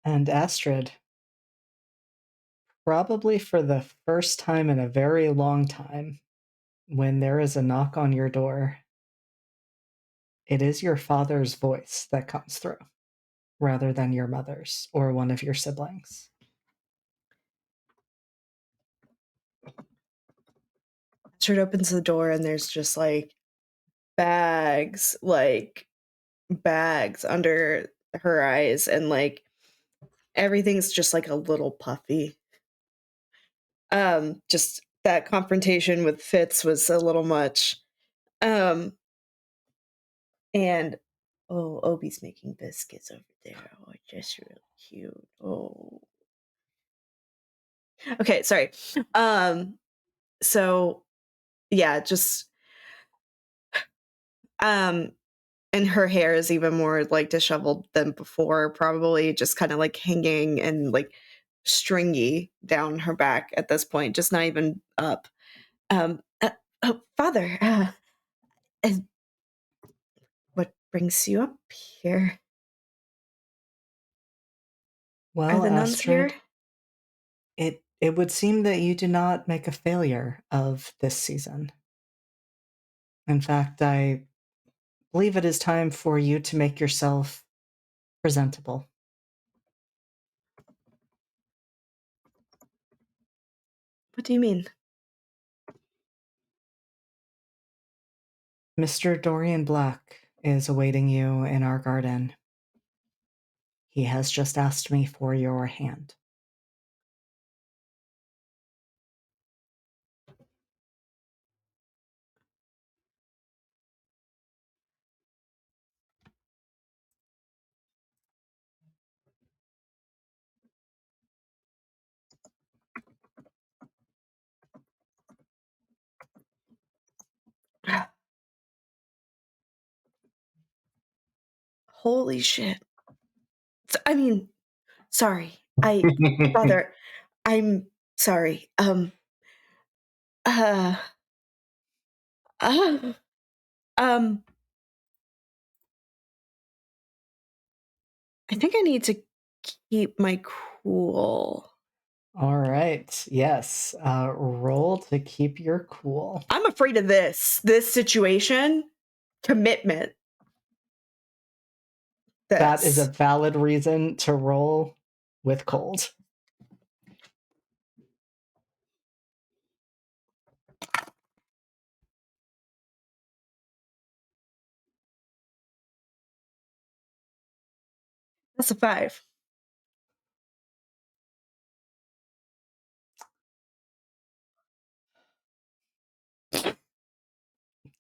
And Astrid, probably for the first time in a very long time, when there is a knock on your door, it is your father's voice that comes through, rather than your mother's or one of your siblings. Astrid opens the door and there's just like bags under her eyes, and like everything's just like a little puffy. Just that confrontation with Fitz was a little much. And Obi's making biscuits over there. Oh, just really cute. Oh. Okay, sorry. So yeah, just and her hair is even more like disheveled than before, probably just kind of like hanging and like stringy down her back at this point, just not even up. Oh, father, what brings you up here? Well, Are the nuns Astrid, here? it would seem that you do not make a failure of this season. In fact, I believe it is time for you to make yourself presentable. What do you mean? Mr. Dorian Black is awaiting you in our garden. He has just asked me for your hand. Holy shit. I mean, sorry. Father, I'm sorry. Uh, uh, um, I think I need to keep my cool. All right. Yes. Roll to keep your cool. I'm afraid of this situation. Commitment. That is a valid reason to roll with cold. That's a 5.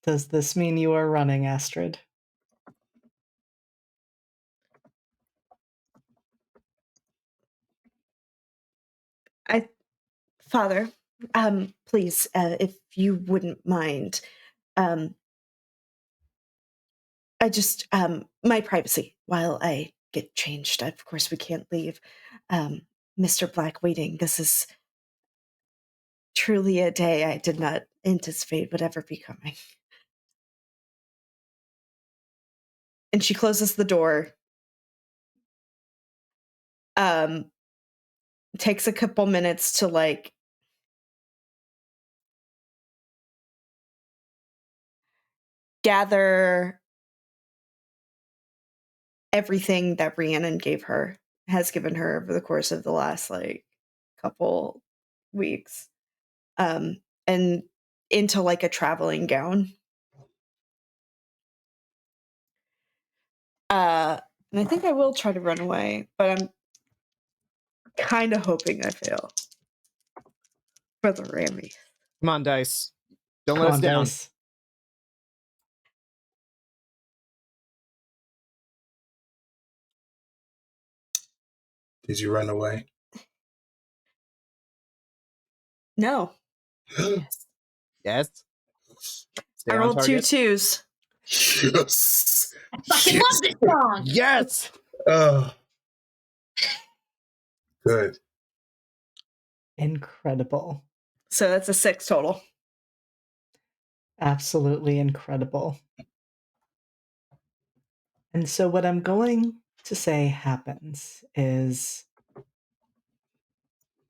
Does this mean you are running, Astrid? Father, please, if you wouldn't mind, I just, my privacy while I get changed. Of course, we can't leave Mr. Black waiting. This is truly a day I did not anticipate would ever be coming. And she closes the door. Takes a couple minutes to like gather everything that Rhiannon has given her over the course of the last like couple weeks, and into like a traveling gown. And I think I will try to run away, but I'm kind of hoping I fail for the Rammy. Come on, dice. Don't let us down. Dice. Did you run away? No. Yes. Yes. Stay I on rolled 2 target. 2s. Yes. I fucking love this song. Yes. Oh. Good. Incredible. So that's a 6 total. Absolutely incredible. And so what I'm going to say happens is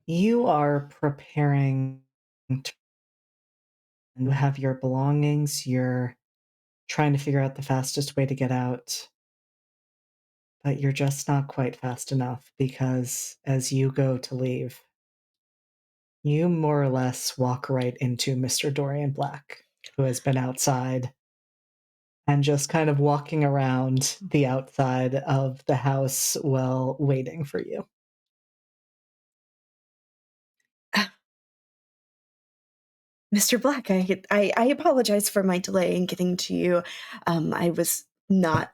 you are preparing to you have your belongings, you're trying to figure out the fastest way to get out, but you're just not quite fast enough because as you go to leave, you more or less walk right into Mr. Dorian Black, who has been outside and just kind of walking around the outside of the house while waiting for you. Mr. Black, I apologize for my delay in getting to you. I was not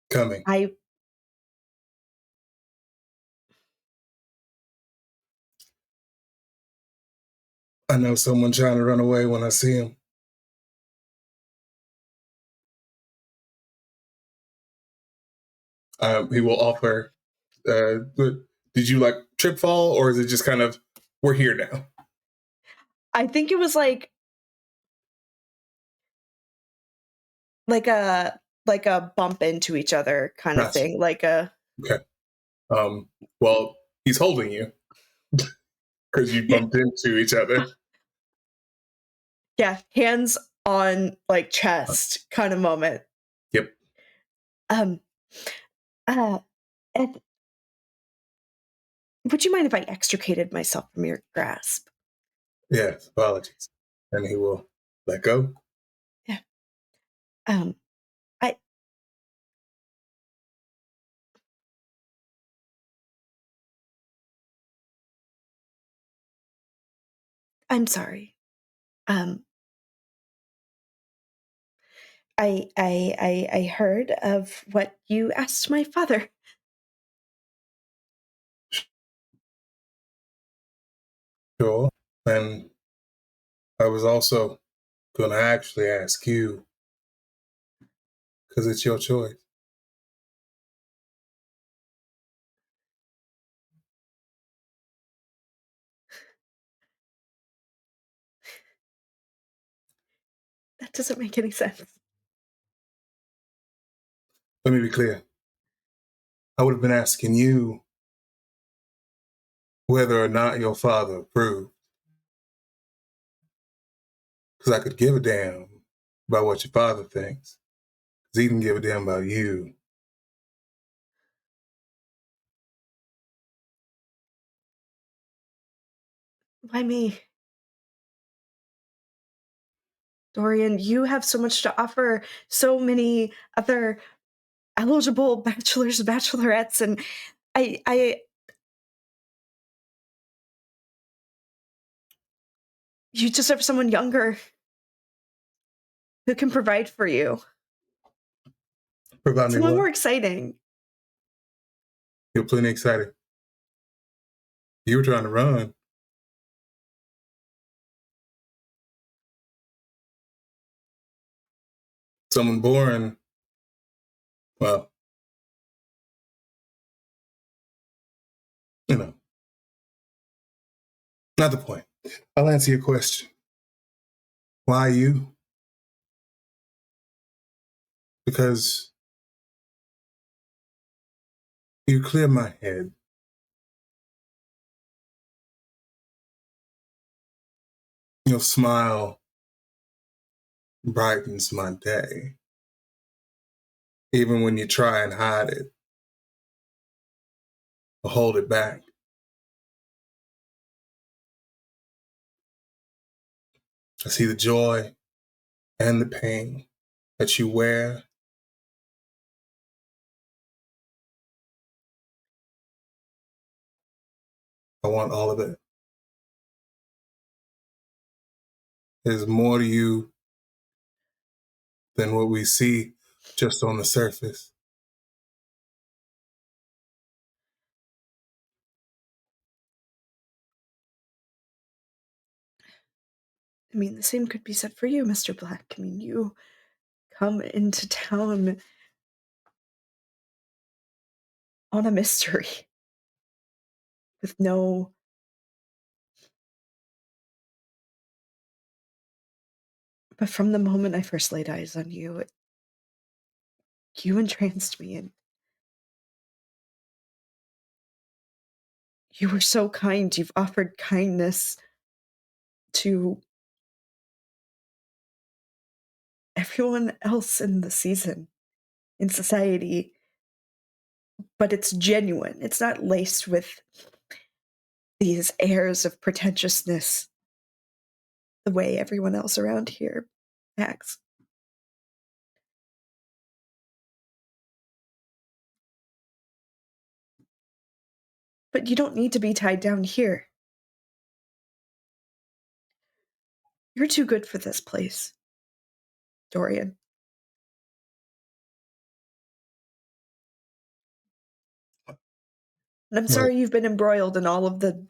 Coming. I know someone trying to run away when I see him. He will offer. Did you like trip fall, or is it just kind of we're here now? I think it was like a bump into each other kind of thing. Like a okay. Well, he's holding you because you bumped into each other. Yeah, hands on like chest kind of moment. Yep. And would you mind if I extricated myself from your grasp? Yes, apologies. And he will let go. Yeah. I'm sorry. I heard of what you asked my father. Sure. And I was also going to actually ask you because it's your choice. That doesn't make any sense. Let me be clear. I would have been asking you whether or not your father approved. Because I could give a damn about what your father thinks. Because he can give a damn about you. Why me? Dorian, you have so much to offer. So many other eligible bachelors and bachelorettes, and you just have someone younger who can provide for you. Provide me Someone what? more exciting. You're plenty excited. You were trying to run. Someone boring. Well, you know, not the point. I'll answer your question. Why you? Because you clear my head. Your smile brightens my day. Even when you try and hide it or hold it back. I see the joy and the pain that you wear. I want all of it. There's more to you than what we see just on the surface. I mean, the same could be said for you, Mr. Black. I mean, you come into town on a mystery with no... But from the moment I first laid eyes on you, you entranced me, and you were so kind. You've offered kindness to everyone else in the season, in society, but it's genuine. It's not laced with these airs of pretentiousness the way everyone else around here acts. But you don't need to be tied down here. You're too good for this place, Dorian. And I'm sorry you've been embroiled in all of the...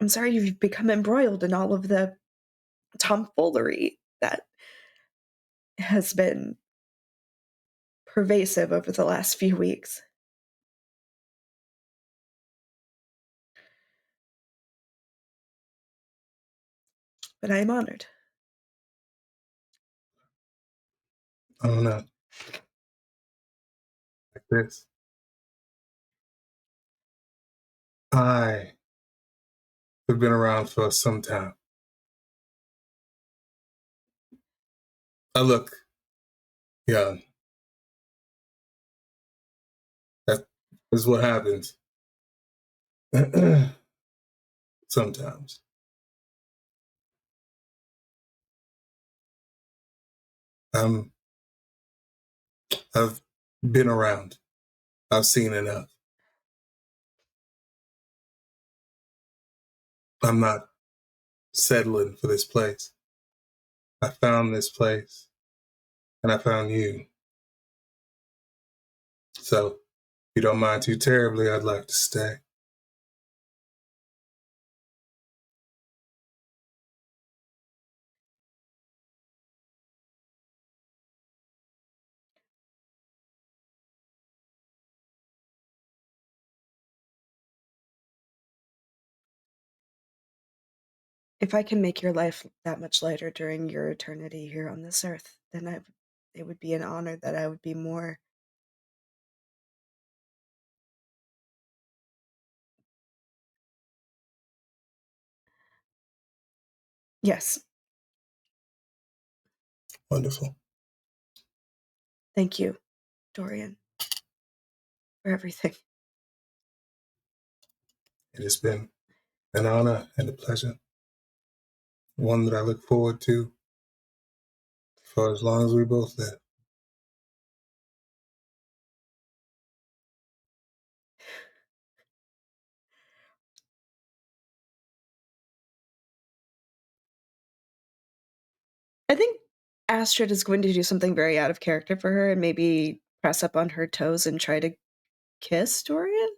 I'm sorry you've become embroiled in all of the tomfoolery that has been pervasive over the last few weeks. But I am honored. I don't know. Like this. I have been around for some time. I look young. That is what happens. Sometimes. I've been around. I've seen enough. I'm not settling for this place. I found this place, and I found you. So, if you don't mind too terribly, I'd like to stay. If I can make your life that much lighter during your eternity here on this earth, then it would be an honor that I would be more. Yes. Wonderful. Thank you, Dorian, for everything. It has been an honor and a pleasure. One that I look forward to for as long as we both live. I think Astrid is going to do something very out of character for her and maybe press up on her toes and try to kiss Dorian.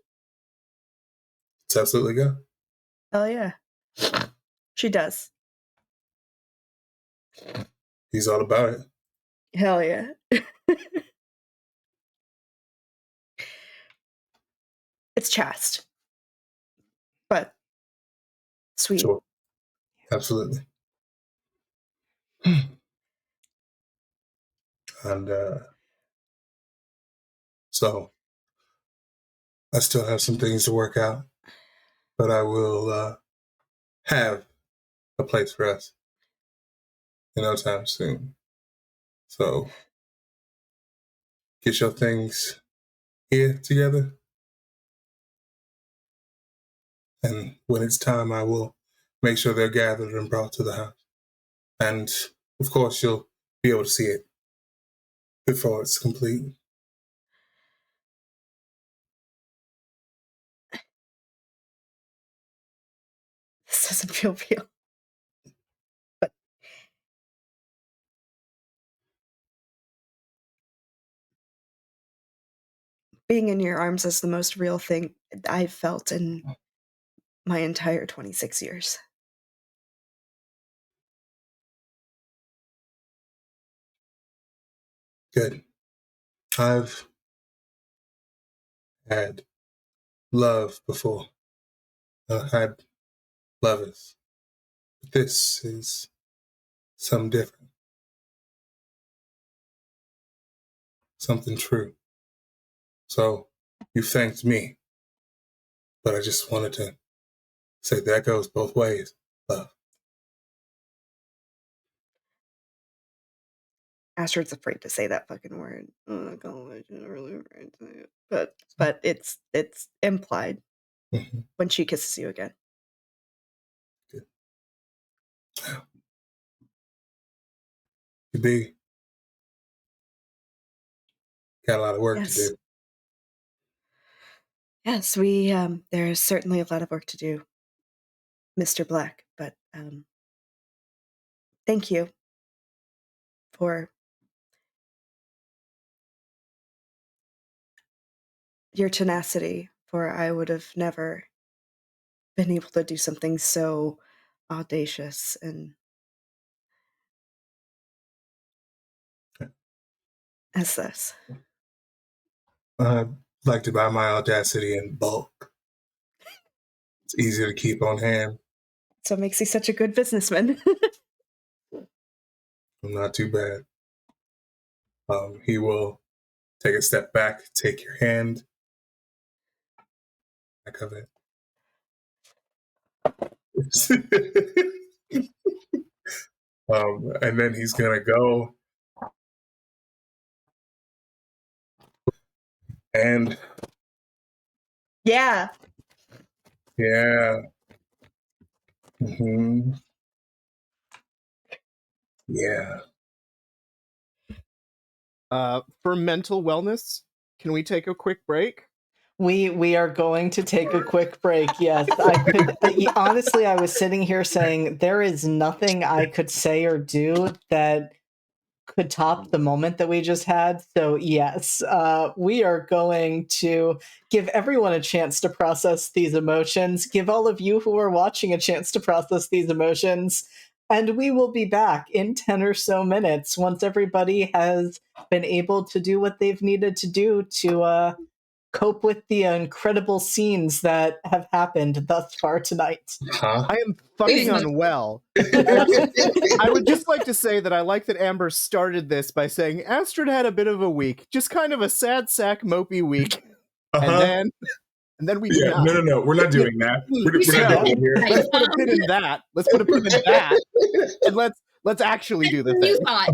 Let's absolutely go. Hell yeah. She does. He's all about it. Hell yeah. It's chaste, but sweet. Sure. Absolutely. And so I still have some things to work out, but I will have a place for us in no time soon. So get your things here together. And when it's time, I will make sure they're gathered and brought to the house. And of course, you'll be able to see it before it's complete. This doesn't feel real. But being in your arms is the most real thing I've felt in my entire 26 years. Good. I've had love before. I've had lovers. But this is something different. Something true. So you thanked me, but I just wanted to say that goes both ways. Love. Astrid's afraid to say that fucking word. Oh god, she's really afraid to say it. But it's implied when she kisses you again. Good. You be got a lot of work to do. Yes, we there's certainly a lot of work to do, Mr. Black, but thank you for your tenacity, for I would have never been able to do something so audacious and as this. I like to buy my audacity in bulk. It's easier to keep on hand. So it makes you such a good businessman. I'm not too bad. He will take a step back, take your hand, back of it. And then he's gonna go and yeah. Mm-hmm. Yeah. For mental wellness, can we take a quick break? We are going to take a quick break. Yes, I could. Honestly, I was sitting here saying there is nothing I could say or do that could top the moment that we just had. So yes, we are going to give everyone a chance to process these emotions. Give all of you who are watching a chance to process these emotions. And we will be back in 10 or so minutes once everybody has been able to do what they've needed to do to cope with the incredible scenes that have happened thus far tonight? Huh? I am fucking unwell. I would just like to say that I like that Amber started this by saying Astrid had a bit of a week, just kind of a sad sack, mopey week, and then we did not. No, we're not doing that. We're not doing it here. Let's put a pin in that. Let's put a pin in that, and let's actually do the You thing. thought.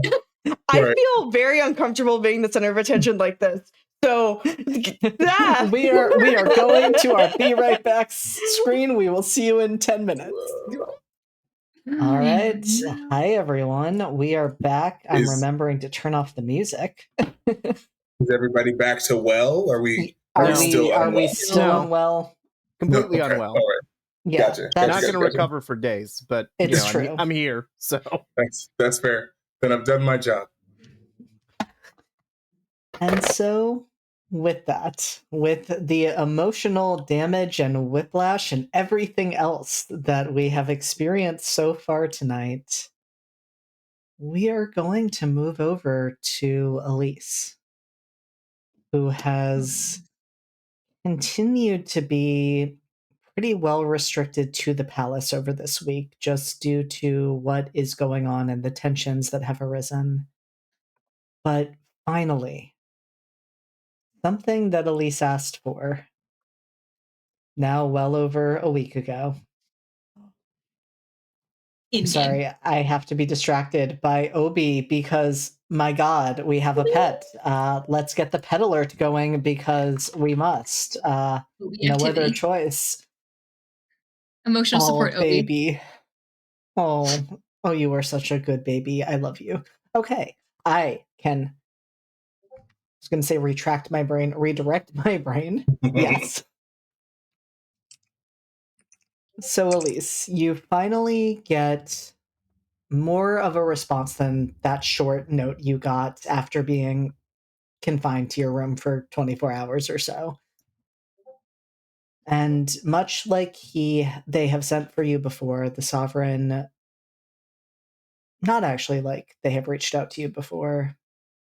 I feel very uncomfortable being the center of attention like this. So we are going to our Be Right Back screen. We will see you in 10 minutes. All right. Hi, everyone. We are back. I'm remembering to turn off the music. Is everybody back to well? Are we still unwell? Completely unwell. All right. Yeah, gotcha. Not going to recover for days, but it's true. I'm here, so that's fair. Then I've done my job. And so, with that, with the emotional damage and whiplash and everything else that we have experienced so far tonight, we are going to move over to Elise, who has continued to be pretty well restricted to the palace over this week, just due to what is going on and the tensions that have arisen. But finally, something that Elise asked for, now well over a week ago. Sorry, I have to be distracted by Obi because, my God, we have a pet. Let's get the pet alert going because we must. No other choice. Emotional support, Obi. Baby. Oh, you are such a good baby. I love you. Okay, I was going to say redirect my brain. Yes. So, Elise, you finally get more of a response than that short note you got after being confined to your room for 24 hours or so. And much like they have sent for you before, the Sovereign, not actually like they have reached out to you before.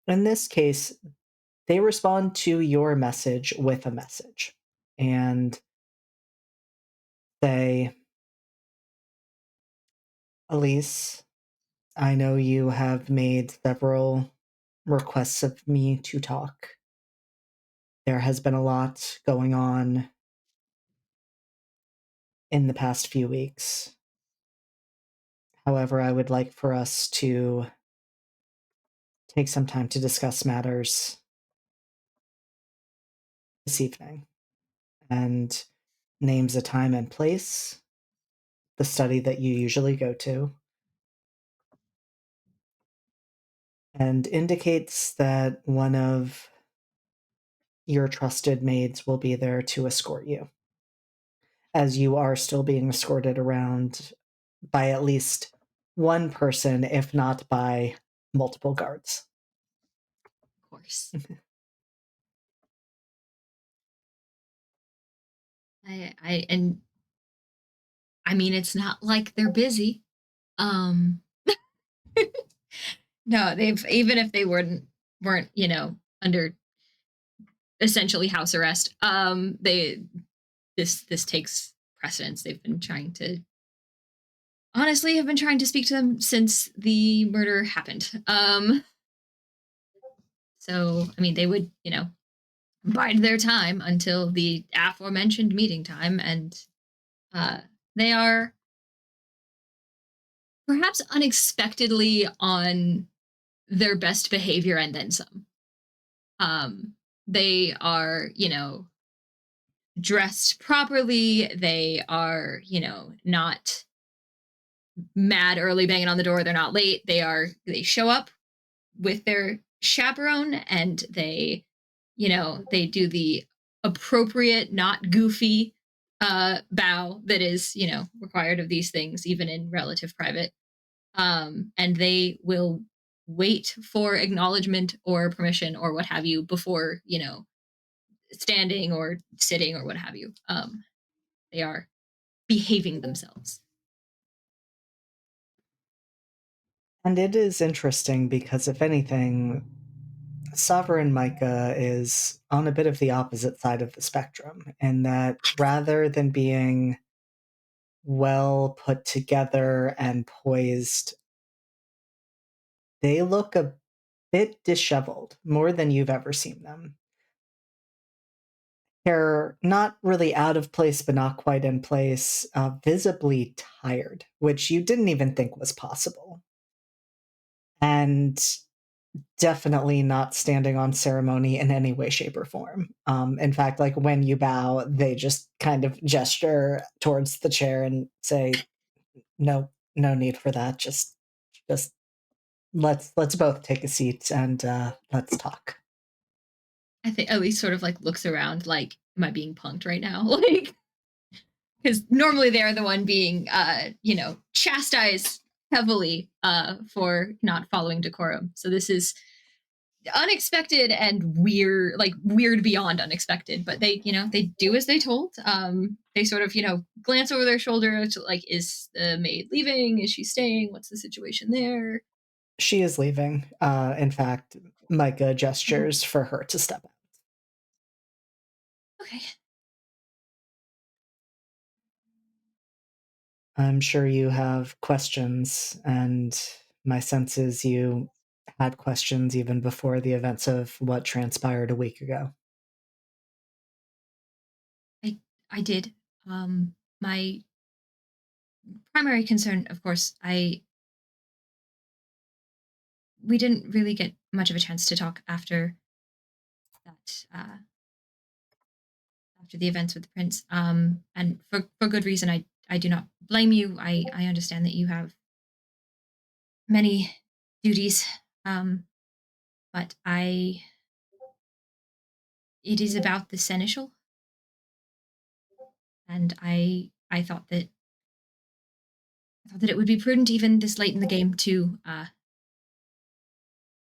In this case, they respond to your message with a message and say, Elise, I know you have made several requests of me to talk. There has been a lot going on in the past few weeks. However, I would like for us to take some time to discuss matters this evening, and names a time and place, the study that you usually go to, and indicates that one of your trusted maids will be there to escort you, as you are still being escorted around by at least one person, if not by multiple guards. Of course. I mean, it's not like they're busy. No, even if they weren't, under essentially house arrest, this takes precedence. They've been trying to speak to them since the murder happened. So I mean, they would, bide their time until the aforementioned meeting time, and they are perhaps unexpectedly on their best behavior and then some. They are, dressed properly. They are, not mad early banging on the door. They're not late. They show up with their chaperone, and they do the appropriate, not goofy bow that is, required of these things, even in relative private. And they will wait for acknowledgement or permission or what have you before, standing or sitting or what have you. They are behaving themselves. And it is interesting because, if anything, Sovereign Micah is on a bit of the opposite side of the spectrum, in that rather than being well put together and poised, they look a bit disheveled, more than you've ever seen them. They're not really out of place, but not quite in place, visibly tired, which you didn't even think was possible. And definitely not standing on ceremony in any way, shape, or form. In fact, like when you bow, they just kind of gesture towards the chair and say, "No, no need for that. Just let's both take a seat and let's talk." I think Elise sort of like looks around like, am I being punked right now? Like, because normally they're the one being, chastised heavily for not following decorum. So this is unexpected and weird beyond unexpected. But they do as they told. They sort of, glance over their shoulder to like, is the maid leaving? Is she staying? What's the situation there? She is leaving. In fact, Micah gestures for her to step out. Okay. I'm sure you have questions, and my sense is you had questions even before the events of what transpired a week ago. I did. My primary concern, of course, we didn't really get much of a chance to talk after that, after the events with the prince, and for good reason. I do not blame you. I understand that you have many duties, but it is about the seneschal, and I thought that it would be prudent, even this late in the game, to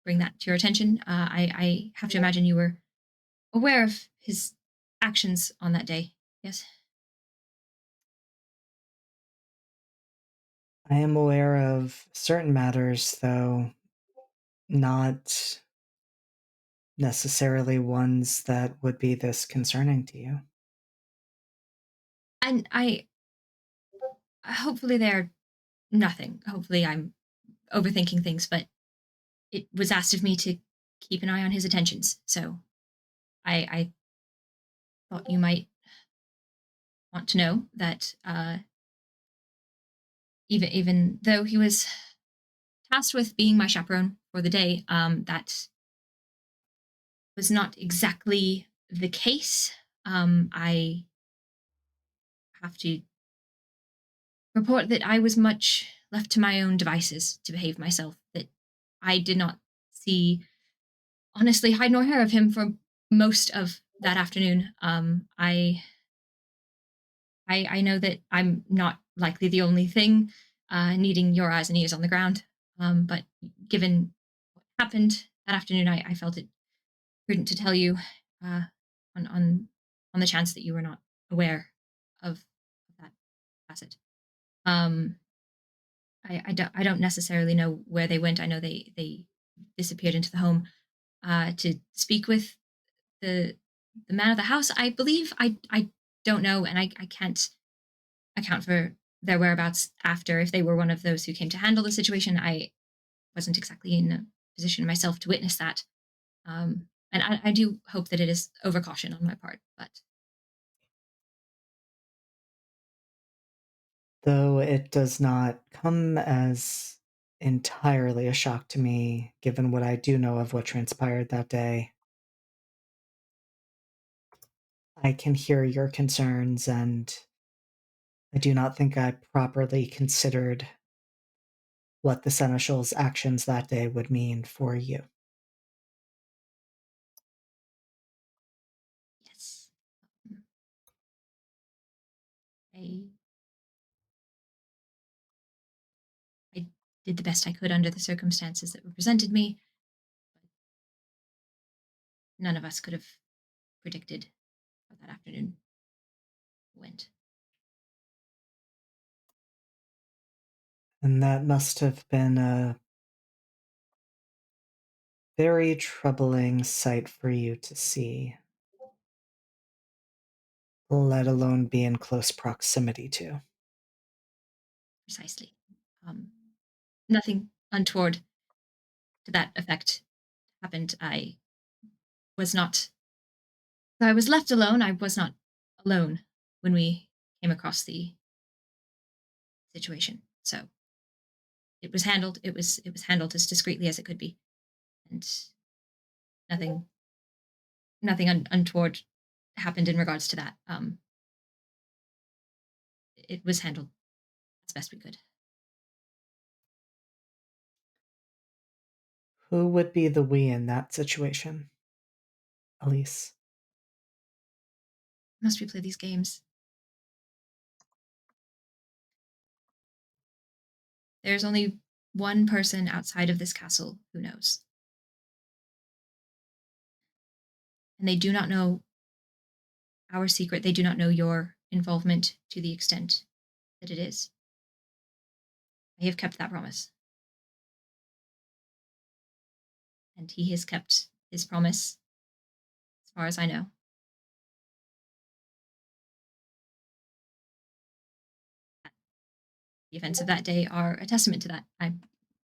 bring that to your attention. I have to imagine you were aware of his actions on that day. Yes. I am aware of certain matters, though not necessarily ones that would be this concerning to you. And hopefully they're nothing. Hopefully I'm overthinking things, but it was asked of me to keep an eye on his attentions. So I thought you might want to know that even though he was tasked with being my chaperone for the day, that was not exactly the case. I have to report that I was much left to my own devices to behave myself, that I did not see, honestly, hide nor hair of him for most of that afternoon. I know that I'm not likely the only thing needing your eyes and ears on the ground, but given what happened that afternoon, I felt it prudent to tell you uh, on the chance that you were not aware of that facet. I don't necessarily know where they went. I know they disappeared into the home to speak with the man of the house. I believe I don't know, and I can't account for their whereabouts after. If they were one of those who came to handle the situation, I wasn't exactly in a position myself to witness that. And I do hope that it is overcaution on my part, but Though it does not come as entirely a shock to me, given what I do know of what transpired that day. I can hear your concerns, and I do not think I properly considered what the Seneschal's actions that day would mean for you. yes, I I did the best I could under the circumstances that were presented me. None of us could have predicted how that afternoon went. And that must have been a very troubling sight for you to see, let alone be in close proximity to. Precisely. Nothing untoward to that effect happened. I was left alone. I was not alone when we came across the situation. So it was handled. It was handled as discreetly as it could be, and nothing untoward happened in regards to that. It was handled as best we could. Who would be the we in that situation? Elise. Must we play these games? There's only one person outside of this castle who knows. And they do not know our secret. They do not know your involvement to the extent that it is. I have kept that promise. And he has kept his promise, as far as I know. The events of that day are a testament to that, I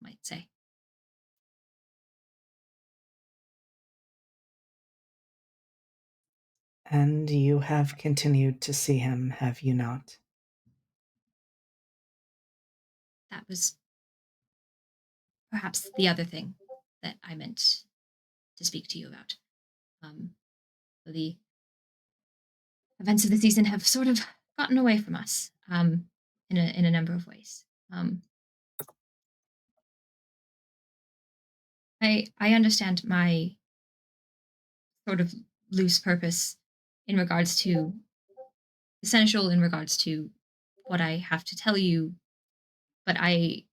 might say. And you have continued to see him, have you not? That was perhaps the other thing that I meant to speak to you about. The events of the season have sort of gotten away from us in a number of ways. I understand my sort of loose purpose in regards to the seneschal, in regards to what I have to tell you, but I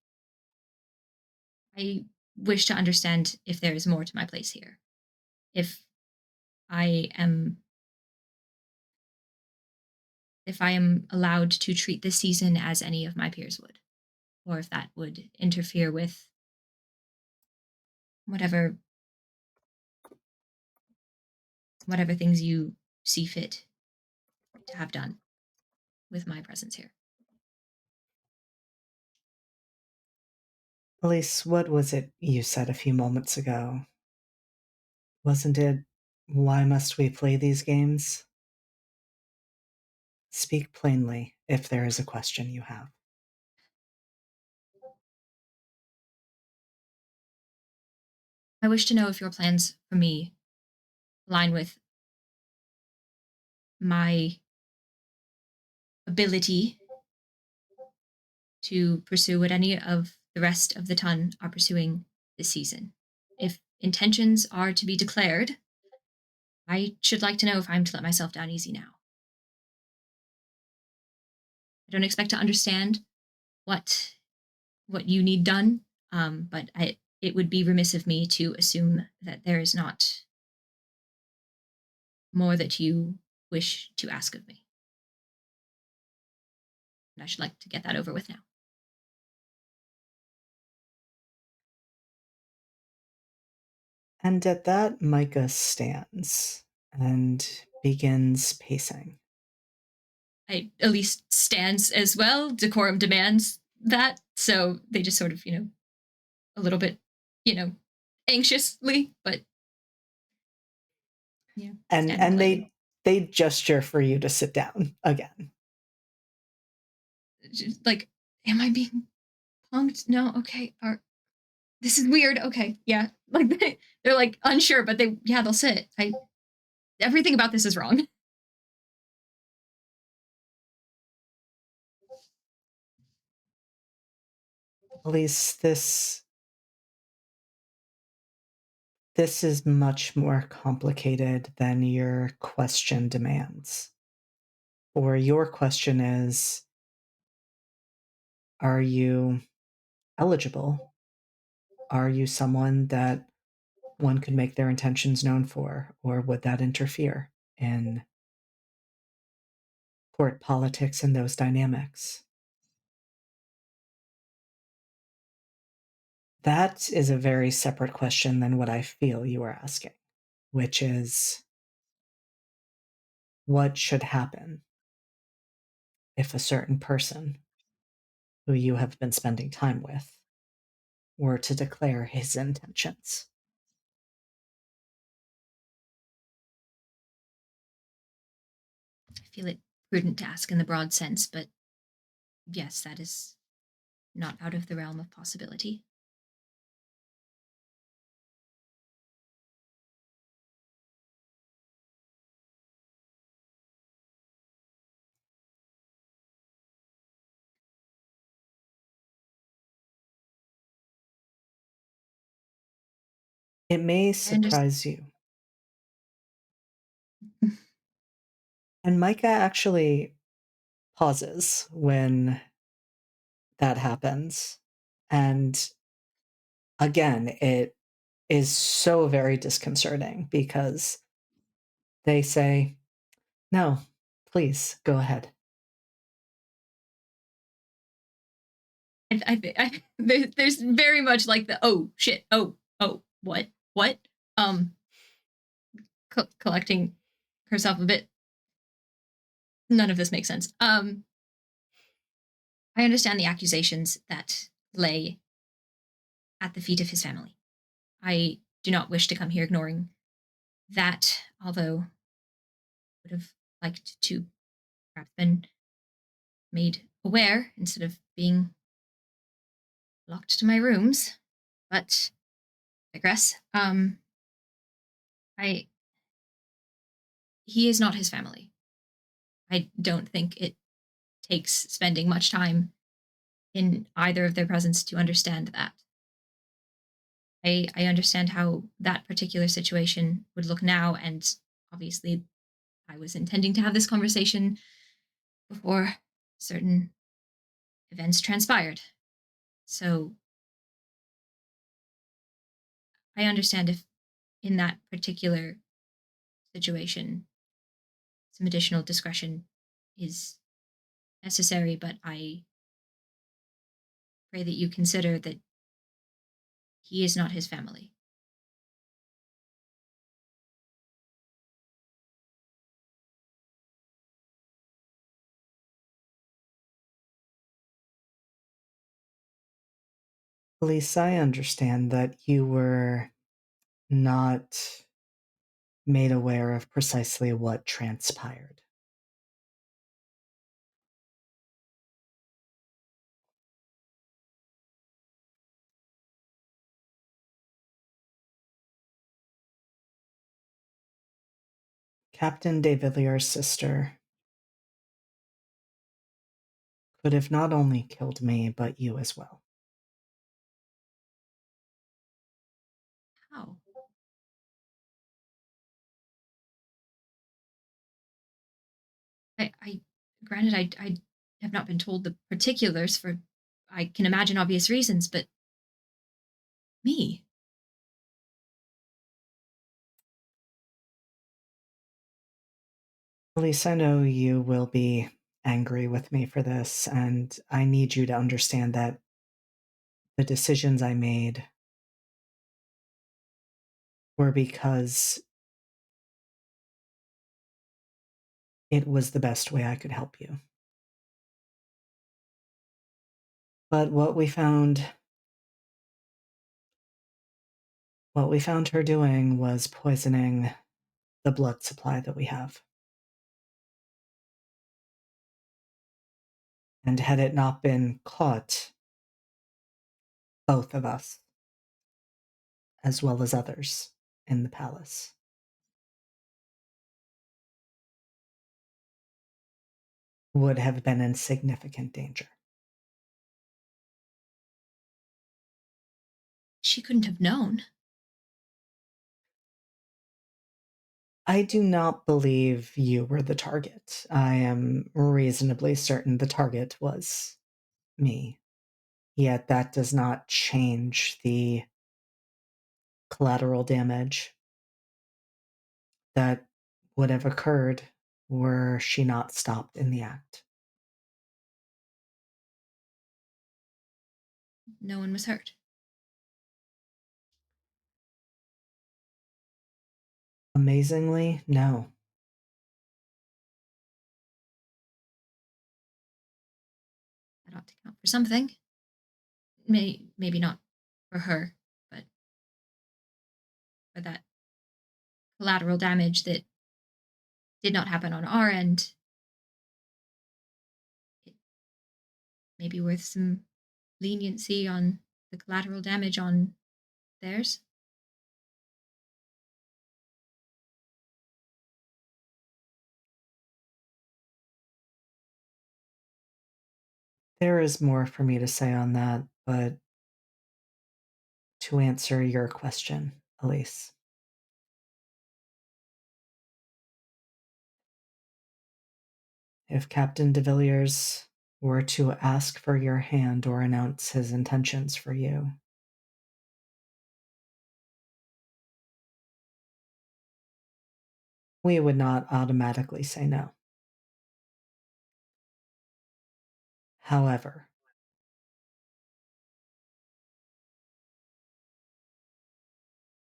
wish to understand if there is more to my place here. If I am allowed to treat this season as any of my peers would, or if that would interfere with whatever things you see fit to have done with my presence here. Elise, what was it you said a few moments ago? Wasn't it, why must we play these games? Speak plainly if there is a question you have. I wish to know if your plans for me align with my ability to pursue what any of the rest of the ton are pursuing this season. If intentions are to be declared, I should like to know if I'm to let myself down easy now. I don't expect to understand what you need done, but it would be remiss of me to assume that there is not more that you wish to ask of me. And I should like to get that over with now. And at that, Micah stands and begins pacing. At least stands as well. Decorum demands that. So they just sort of, a little bit, anxiously, but and they gesture for you to sit down again. Just like, am I being punked? No, okay. This is weird. Okay, yeah. Like they're like unsure, but they'll sit. Everything about this is wrong. Elise, this is much more complicated than your question demands. Or your question is, are you eligible? Are you someone that one could make their intentions known for? Or would that interfere in court politics and those dynamics? That is a very separate question than what I feel you are asking, which is what should happen if a certain person who you have been spending time with were to declare his intentions? I feel it prudent to ask in the broad sense, but yes, that is not out of the realm of possibility. It may surprise you. And Micah actually pauses when that happens. And again, it is so very disconcerting because they say, no, please go ahead. There's very much like the oh shit, oh what collecting herself a bit. None of this makes sense. I understand the accusations that lay at the feet of his family. I do not wish to come here ignoring that, although I would have liked to perhaps been made aware instead of being locked to my rooms. But I digress. He is not his family. I don't think it takes spending much time in either of their presence to understand that. I understand how that particular situation would look now, and obviously I was intending to have this conversation before certain events transpired. So I understand if in that particular situation some additional discretion is necessary, but I pray that you consider that he is not his family. Lisa, I understand that you were not made aware of precisely what transpired. Captain de Villiers' sister could have not only killed me, but you as well. How? I granted, I have not been told the particulars for, I can imagine obvious reasons, but me. Elise, I know you will be angry with me for this, and I need you to understand that the decisions I made were because it was the best way I could help you. But what we found her doing was poisoning the blood supply that we have. And had it not been caught, both of us, as well as others in the palace, would have been in significant danger. She couldn't have known. I do not believe you were the target. I am reasonably certain the target was me. Yet that does not change the collateral damage that would have occurred were she not stopped in the act. No one was hurt. Amazingly, no. That ought to count for something. Maybe not for her, but for that collateral damage that did not happen on our end. It may be worth some leniency on the collateral damage on theirs. There is more for me to say on that, but to answer your question, Elise. If Captain de Villiers were to ask for your hand or announce his intentions for you, we would not automatically say no. However,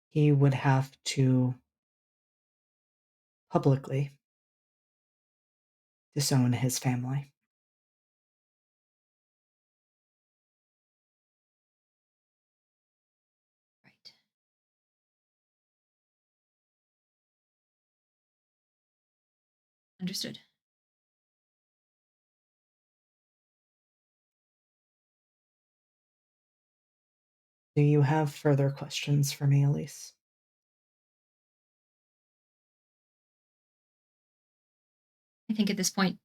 he would have to publicly disown his family. Right. Understood. Do you have further questions for me, Elise? I think at this point,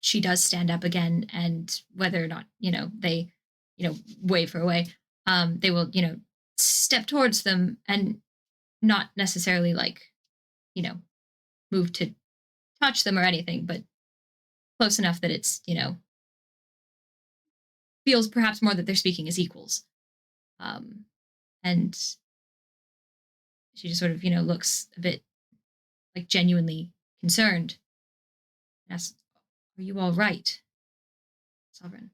she does stand up again, and whether or not, they, wave her away, they will, step towards them and not necessarily you know, move to touch them or anything, but close enough that it's, feels perhaps more that they're speaking as equals. And she just sort of, looks a bit like genuinely concerned. And asks, "Are you all right, Sovereign?"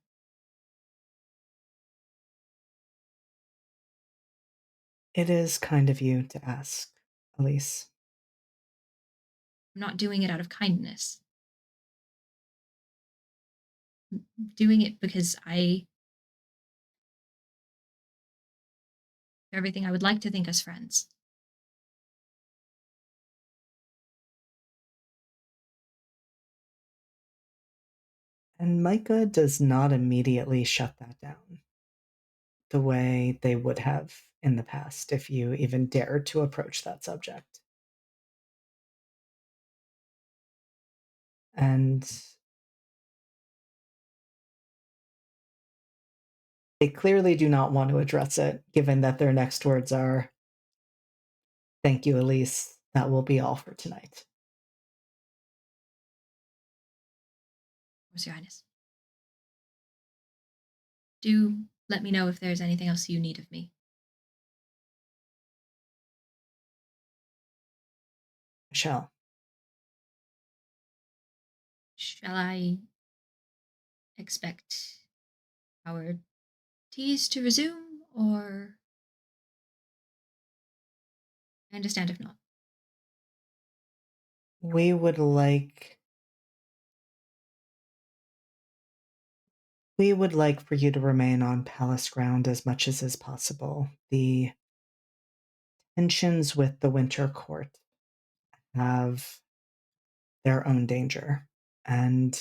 It is kind of you to ask, Elise. I'm not doing it out of kindness. I'm doing it because everything I would like to think us friends. And Micah does not immediately shut that down the way they would have in the past if you even dared to approach that subject. And they clearly do not want to address it, given that their next words are, "Thank you, Elise. That will be all for tonight." Of Your Highness. Do let me know if there's anything else you need of me. Michelle. Shall I expect our teas to resume, or I understand if not. We would like for you to remain on palace ground as much as is possible. The tensions with the Winter Court have their own danger, and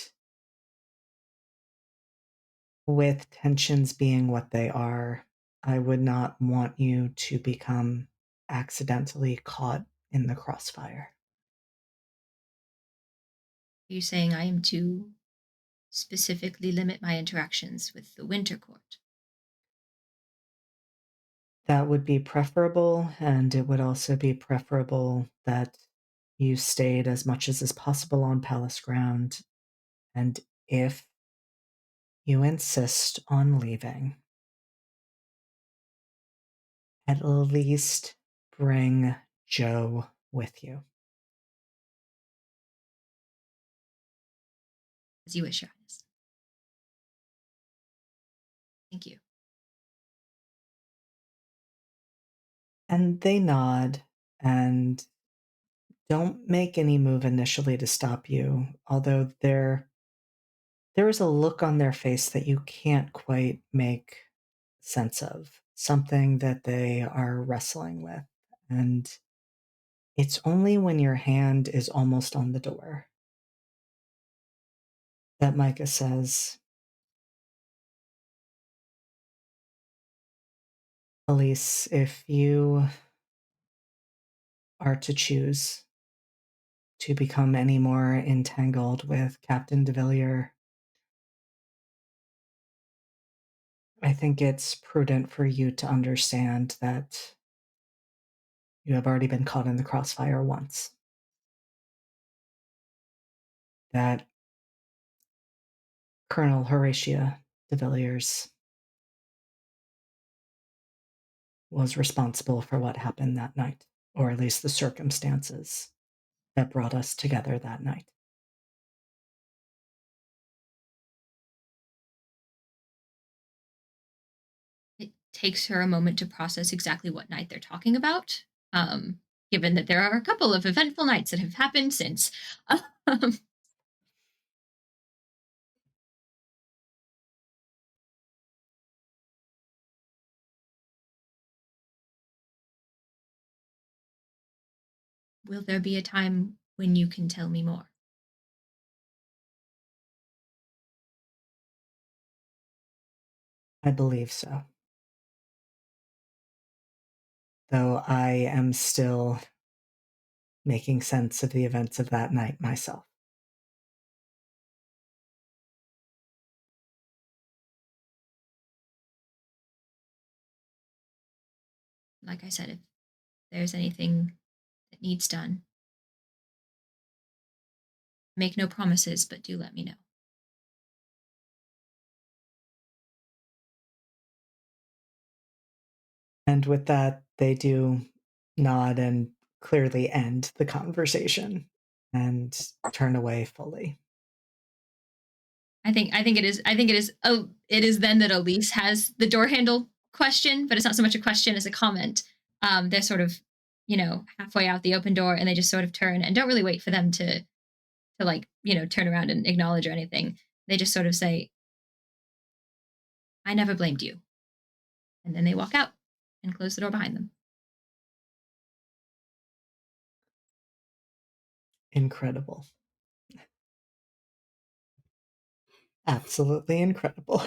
with tensions being what they are, I would not want you to become accidentally caught in the crossfire. Are you saying I am to specifically limit my interactions with the Winter Court? That would be preferable, and it would also be preferable that you stayed as much as is possible on palace ground. And if you insist on leaving, at least bring Joe with you. As you wish, Your Highness. Thank you. And they nod and don't make any move initially to stop you, although there is a look on their face that you can't quite make sense of, something that they are wrestling with. And it's only when your hand is almost on the door that Micah says, Elise, if you are to choose to become any more entangled with Captain de Villiers, I think it's prudent for you to understand that you have already been caught in the crossfire once. That Colonel Horatia de Villiers was responsible for what happened that night, or at least the circumstances that brought us together that night. It takes her a moment to process exactly what night they're talking about, given that there are a couple of eventful nights that have happened since. Will there be a time when you can tell me more? I believe so. Though I am still making sense of the events of that night myself. Like I said, if there's anything that needs done, make no promises, but do let me know. And with that, they do nod and clearly end the conversation and turn away fully. I think it is then that Elise has the door handle question, but it's not so much a question as a comment. They're sort of, halfway out the open door, and they just sort of turn and don't really wait for them to like, turn around and acknowledge or anything. They just sort of say, "I never blamed you," and then they walk out and close the door behind them. Incredible. Absolutely incredible.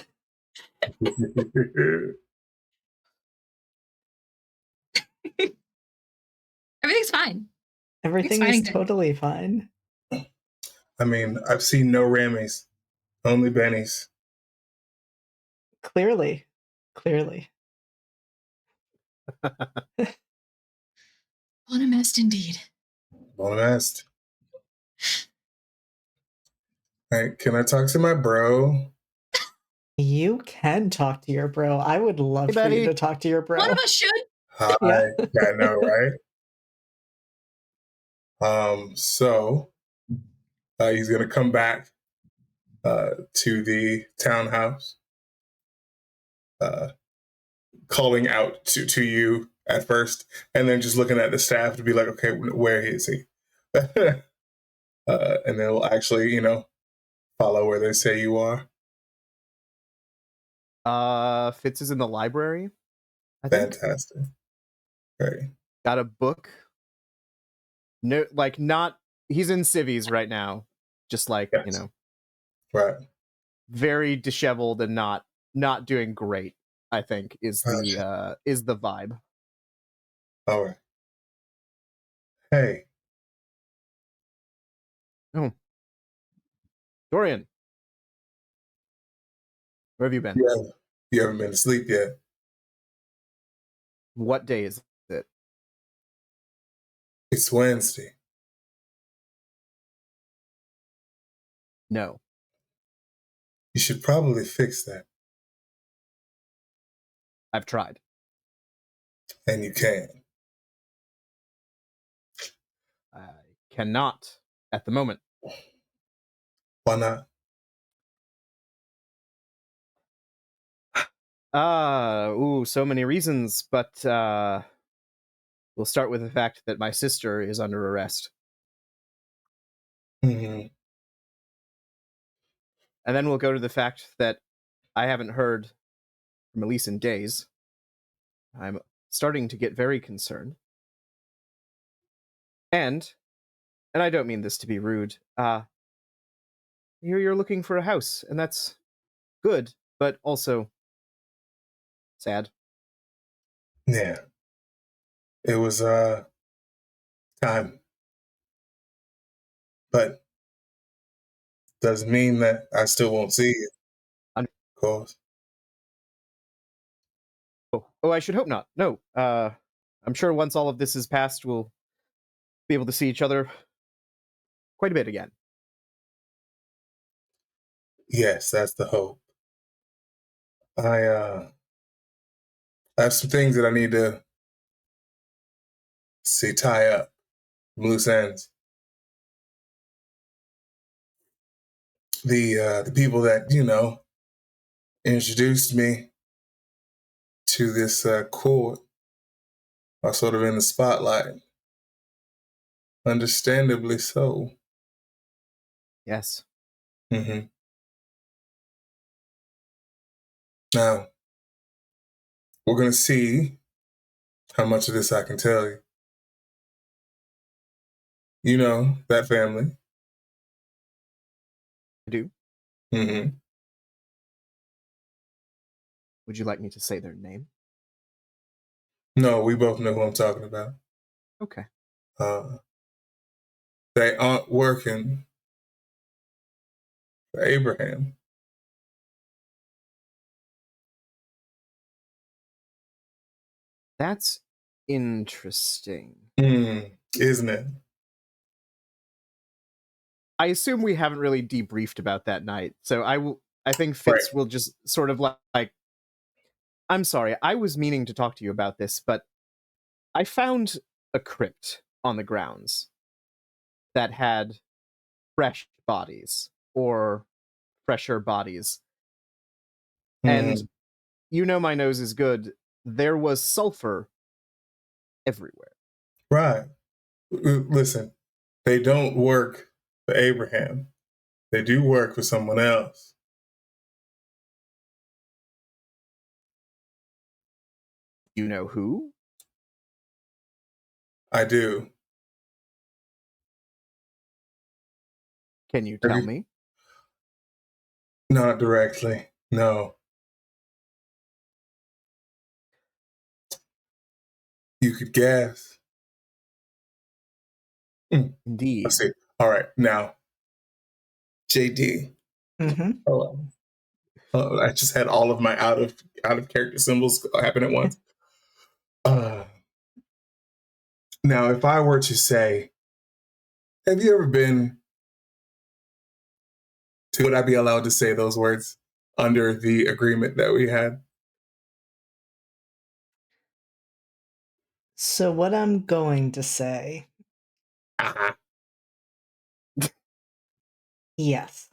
Everything's fine. Everything is totally fine. I mean, I've seen no Rammies, only Bennies. Clearly. Honest indeed. Honest. Hey, can I talk to my bro? You can talk to your bro. I would love for you to talk to your bro. One of us should. Hi. Yeah. I know, right? So he's gonna come back to the townhouse, calling out to you at first, and then just looking at the staff to be like, okay, where is he? And then we'll actually, follow where they say you are. Fitz is in the library, I think. Fantastic. Great. Got a book. No, like not. He's in civvies right now, just like Yes. Right. very disheveled and not doing great. I think is the vibe. All right. Hey. Oh, Dorian, where have you been? Yeah. You haven't been to sleep yet. What day is it? It's Wednesday. No. You should probably fix that. I've tried. And you can. I cannot at the moment. Why not? So many reasons, but we'll start with the fact that my sister is under arrest. Mm-hmm. And then we'll go to the fact that I haven't heard from Elise in days. I'm starting to get very concerned. And I don't mean this to be rude, you're looking for a house, and that's good, but also sad. Yeah. It was time. But doesn't mean that I still won't see you. Of course. Oh, I should hope not. No, I'm sure once all of this is past, we'll be able to see each other quite a bit again. Yes, that's the hope. I have some things that I need to tie up, loose ends. The people that introduced me to this court are sort of in the spotlight. Understandably so. Yes. Mm-hmm. Now, we're going to see how much of this I can tell you. You know that family. I do. Mm-hmm. Would you like me to say their name? No, we both know who I'm talking about. Okay. They aren't working for Abraham. That's interesting. Isn't it? I assume we haven't really debriefed about that night, so I think Fitz will just sort of like, I'm sorry, I was meaning to talk to you about this, but I found a crypt on the grounds that had fresh bodies, or fresher bodies. And you know my nose is good. There was sulfur everywhere. Right. Listen, they don't work for Abraham. They do work for someone else. You know who? I do. Can you tell me? Not directly. No. You could guess. Indeed. Let's see. All right. Now, JD. Mm-hmm. I just had all of my out of character symbols happen at once. Now, if I were to say, have you ever been to, would I be allowed to say those words under the agreement that we had? So what I'm going to say, yes.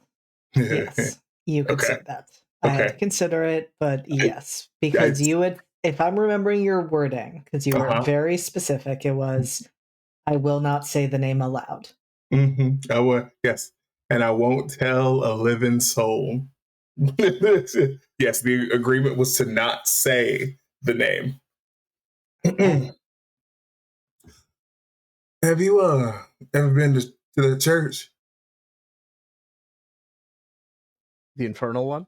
Yes, you could say that. I had to consider it, but yes, because you would, if I'm remembering your wording, because you were very specific, it was, I will not say the name aloud. Mm-hmm. I will, yes. And I won't tell a living soul. Yes, the agreement was to not say the name. Have you ever been to the church? The infernal one?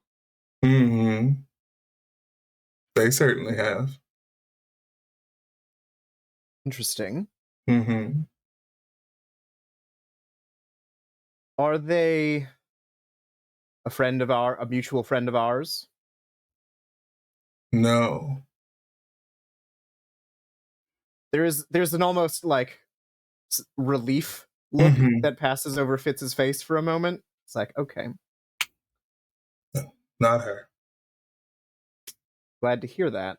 Mm-hmm. They certainly have. Interesting. Mm-hmm. Are they a mutual friend of ours? No. There's an almost like relief look that passes over Fitz's face for a moment. It's like, okay. No, not her. Glad to hear that.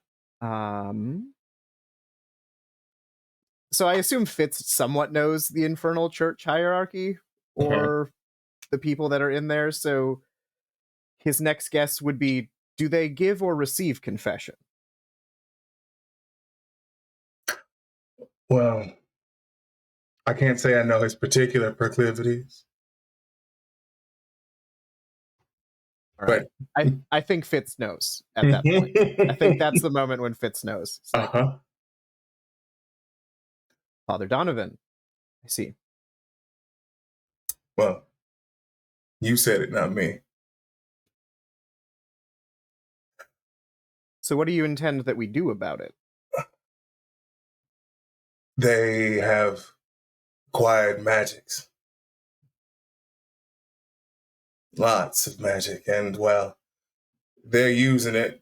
So I assume Fitz somewhat knows the infernal church hierarchy, or the people that are in there, so his next guess would be, do they give or receive confession? Well, I can't say I know his particular proclivities. All right. But I think Fitz knows at that point. I think that's the moment when Fitz knows. It's like, Father Donovan. I see. Well, you said it, not me. So what do you intend that we do about it? They have acquired magics. Lots of magic, and well, they're using it,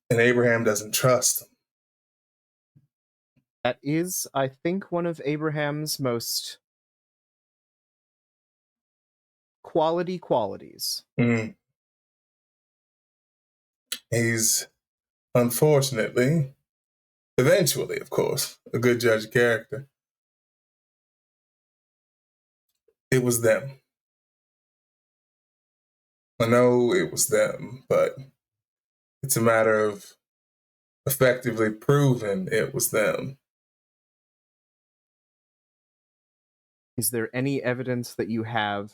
and Abraham doesn't trust them. That is, I think, one of Abraham's most qualities. Mm. He's, unfortunately, eventually, of course, a good judge of character. It was them. I know it was them, but it's a matter of effectively proving it was them. Is there any evidence that you have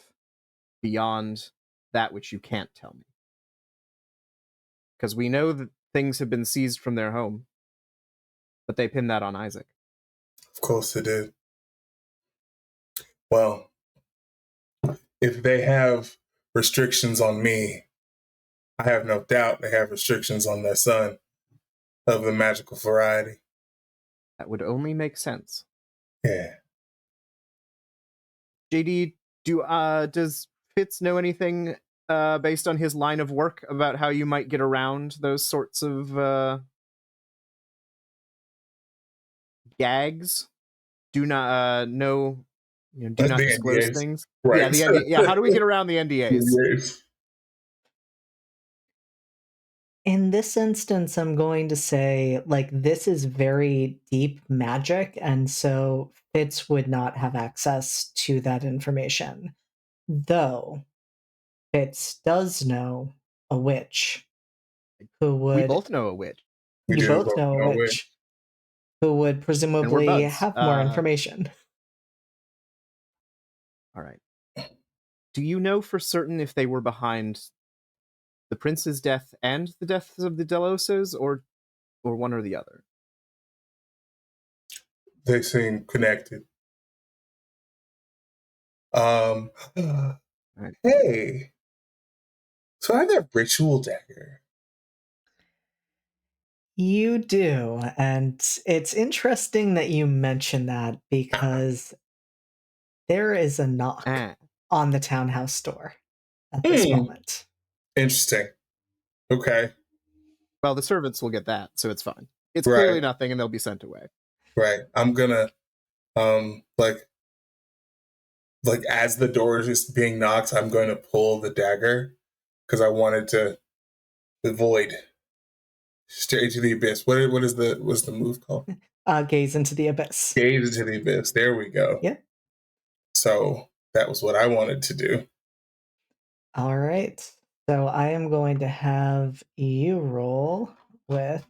beyond that which you can't tell me? Because we know that things have been seized from their home, but they pinned that on Isaac. Of course they did. Well, if they have restrictions on me, I have no doubt they have restrictions on their son of the magical variety. That would only make sense. Yeah. JD, does Fitz know anything based on his line of work about how you might get around those sorts of gags? Do not do not disclose NDAs. things. Right. Yeah, the NDA. Yeah, how do we get around the NDAs? NDAs. In this instance, I'm going to say, like, this is very deep magic, and so Fitz would not have access to that information. Though, Fitz does know a witch who would... We both know a witch. You both know a witch who would presumably have more information. All right. Do you know for certain if they were behind the prince's death and the deaths of the Delosos, or one or the other? They seem connected. Right. Hey, so I have that ritual dagger. You do, and it's interesting that you mention that because there is a knock on the townhouse door at this moment. Interesting. Okay. Well, the servants will get that, so it's fine. It's clearly nothing, and they'll be sent away. Right. I'm gonna, like as the door is just being knocked, I'm going to pull the dagger because I wanted to avoid straight to the abyss. What's the move called? Gaze into the abyss. Gaze into the abyss. There we go. Yeah. So that was what I wanted to do. All right. So I am going to have you roll with...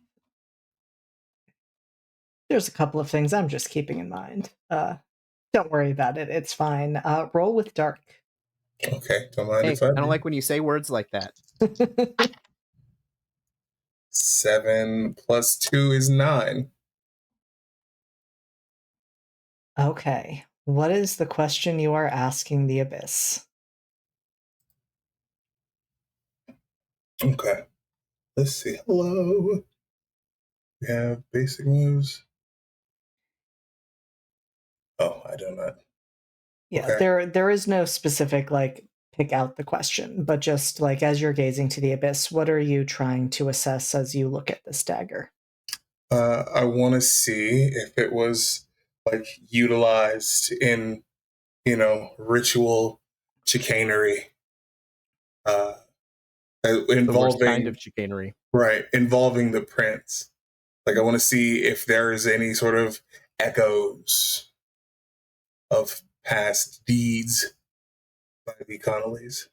There's a couple of things I'm just keeping in mind. Don't worry about it. It's fine. Roll with dark. Okay. Don't mind if I don't like when you say words like that. 7 plus 2 is 9. Okay. What is the question you are asking the abyss? Okay. Let's see. Hello. We have basic moves. Oh, I do not. Yeah, okay. There is no specific, like, pick out the question, but just, like, as you're gazing to the abyss, what are you trying to assess as you look at this dagger? I want to see if it was, like, utilized in, ritual chicanery. Involving the worst kind of chicanery. Right, involving the prince. Like, I want to see if there is any sort of echoes of past deeds by the Connollys.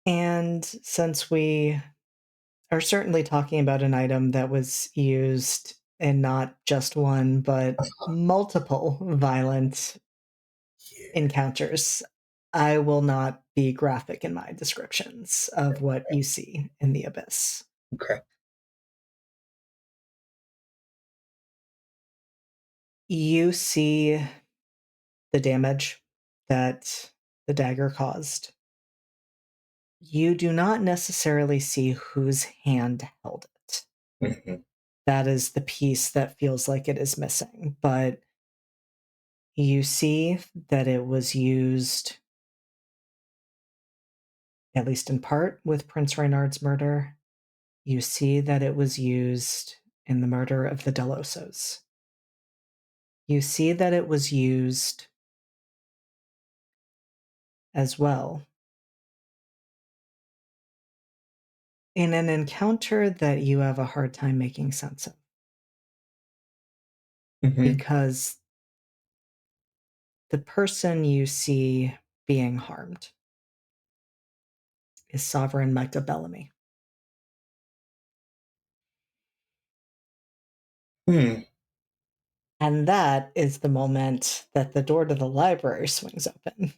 And since we are certainly talking about an item that was used and not just one, but multiple violent encounters. I will not be graphic in my descriptions of what you see in the abyss. Okay. You see the damage that the dagger caused. You do not necessarily see whose hand held it. Mm-hmm. That is the piece that feels like it is missing, but you see that it was used, at least in part, with Prince Reynard's murder. You see that it was used in the murder of the Delosos. You see that it was used as well in an encounter that you have a hard time making sense of. Mm-hmm. Because the person you see being harmed is Sovereign Micah Bellamy. And that is the moment that the door to the library swings open.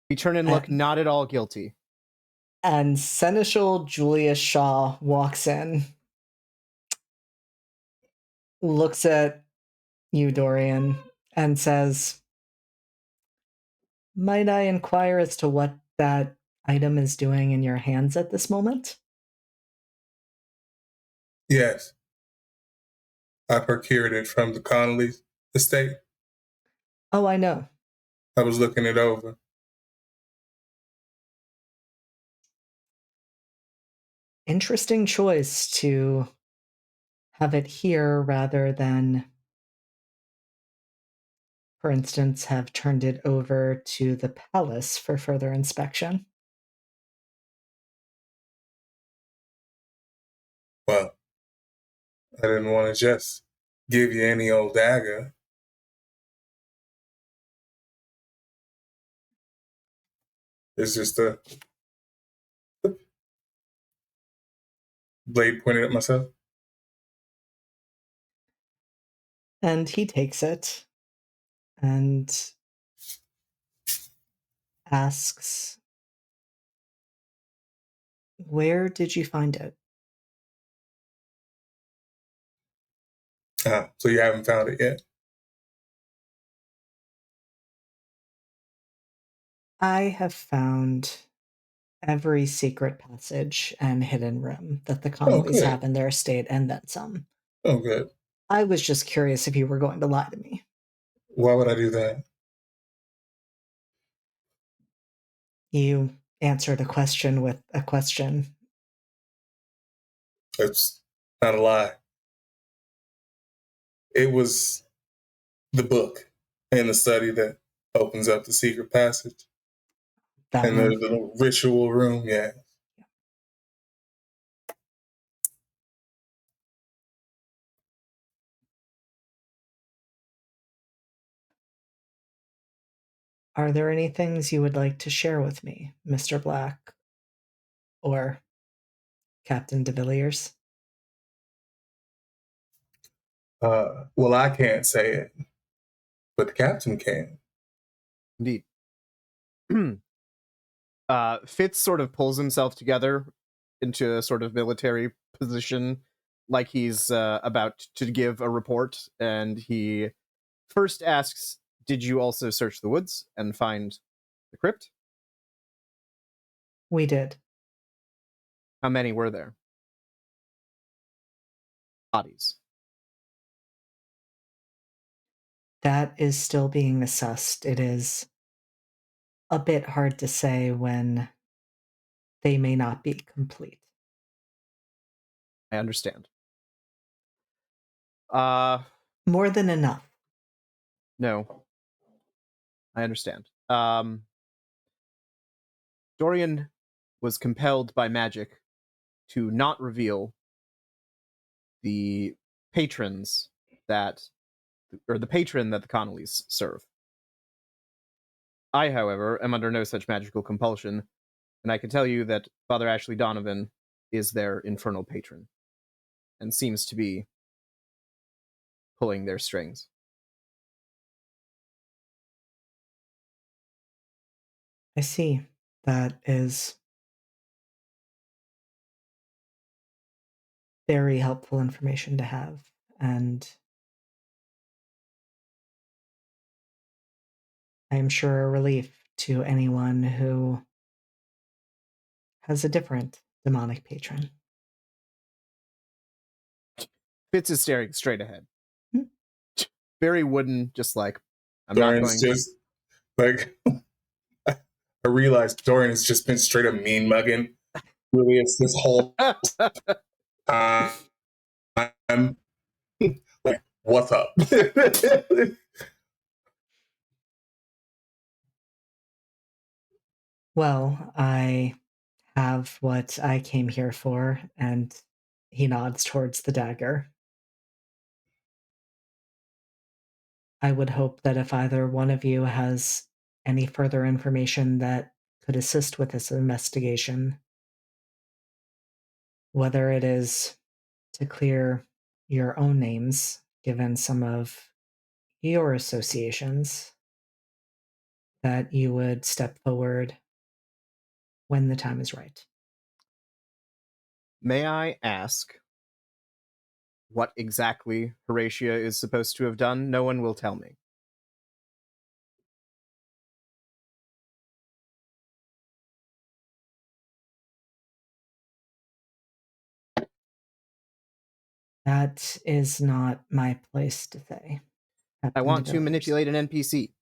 We turn and look not at all guilty. And Seneschal Julius Shaw walks in, looks at you, Dorian, and says, "Might I inquire as to what that item is doing in your hands at this moment?" Yes. I procured it from the Connolly estate. Oh, I know. I was looking it over. Interesting choice to have it here rather than, for instance, have turned it over to the palace for further inspection. Well, I didn't want to just give you any old dagger. It's just a blade pointed at myself. And he takes it and asks, "Where did you find it?" So you haven't found it yet? I have found every secret passage and hidden room that the Connollys have in their estate, and then some. Oh, good. I was just curious if you were going to lie to me. Why would I do that? You answered a question with a question. It's not a lie. It was the book and the study that opens up the secret passage. That and one. the little ritual room, yeah. Are there any things you would like to share with me, Mr. Black? Or Captain de Villiers? Well, I can't say it, but the captain can. Indeed. Fitz sort of pulls himself together into a sort of military position, like he's about to give a report, and he first asks, "Did you also search the woods and find the crypt?" We did. How many were there? Bodies. That is still being assessed. It is a bit hard to say when they may not be complete. I understand. More than enough. No. I understand. Dorian was compelled by magic to not reveal the patrons that, or the patron that the Connollys serve. I, however, am under no such magical compulsion, and I can tell you that Father Ashley Donovan is their infernal patron. and seems to be pulling their strings. I see. That is very helpful information to have, and I am sure a relief to anyone who has a different demonic patron. Fitz is staring straight ahead. Hmm. Very wooden, just like, I'm Dorian's not going just like I realized Dorian has just been straight up mean mugging. Really, it's this whole time. Like, what's up? Well, I have what I came here for, and he nods towards the dagger. I would hope that if either one of you has any further information that could assist with this investigation, whether it is to clear your own names, given some of your associations, that you would step forward when the time is right. May I ask what exactly Horatia is supposed to have done? No one will tell me. That is not my place to say. I Captain want to DeVilliers. manipulate an NPC.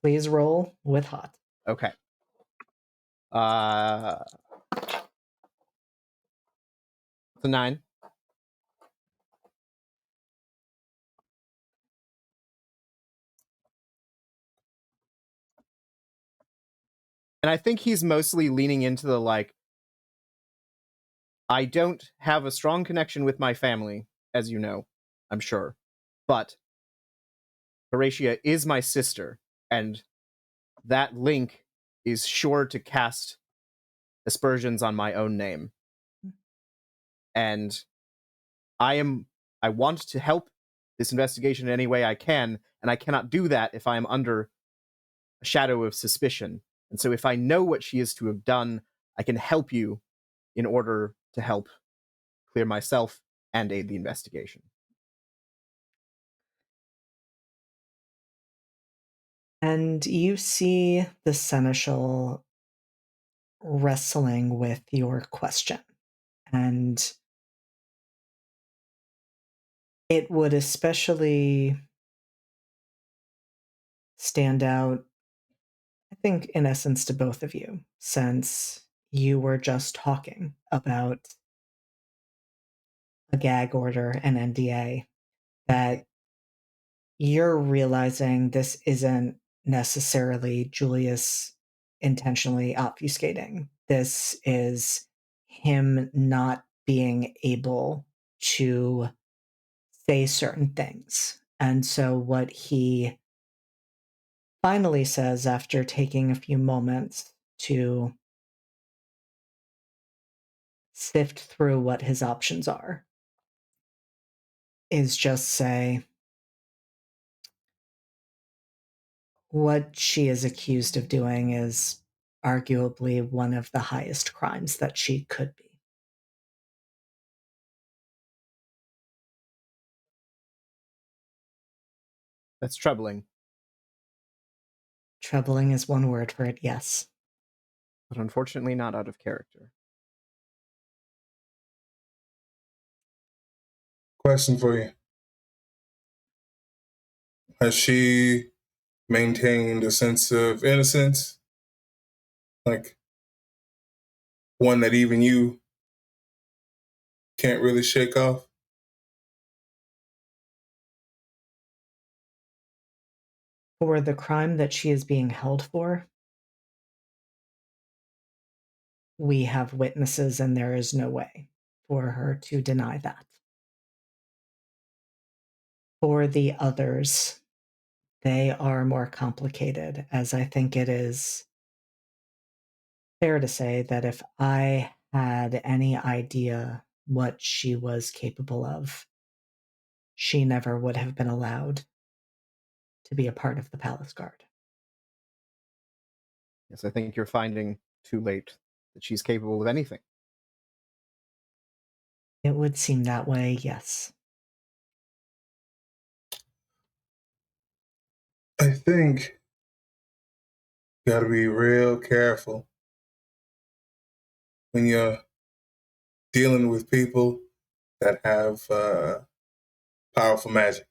Please roll with hot. Okay. It's a 9. And I think he's mostly leaning into the, like, I don't have a strong connection with my family, as you know, I'm sure. But Horatia is my sister, and that link is sure to cast aspersions on my own name. And I want to help this investigation in any way I can, and I cannot do that if I am under a shadow of suspicion. And so if I know what she is to have done, I can help you in order to help clear myself and aid the investigation. And you see the seneschal wrestling with your question. And it would especially stand out, I think, in essence, to both of you, since you were just talking about a gag order and NDA, that you're realizing this isn't necessarily Julius intentionally obfuscating. This is him not being able to say certain things. And so, what he finally says after taking a few moments to sift through what his options are is just say, what she is accused of doing is arguably one of the highest crimes that she could be. That's troubling, Troubling is one word for it, yes. but unfortunately not out of character. Question for you. Has she maintained a sense of innocence? Like one that even you can't really shake off? For the crime that she is being held for, we have witnesses and there is no way for her to deny that. For the others, they are more complicated, as I think it is fair to say that if I had any idea what she was capable of, she never would have been allowed to be a part of the Palace Guard. Yes, I think you're finding too late that she's capable of anything. It would seem that way, yes. I think you gotta be real careful when you're dealing with people that have powerful magic.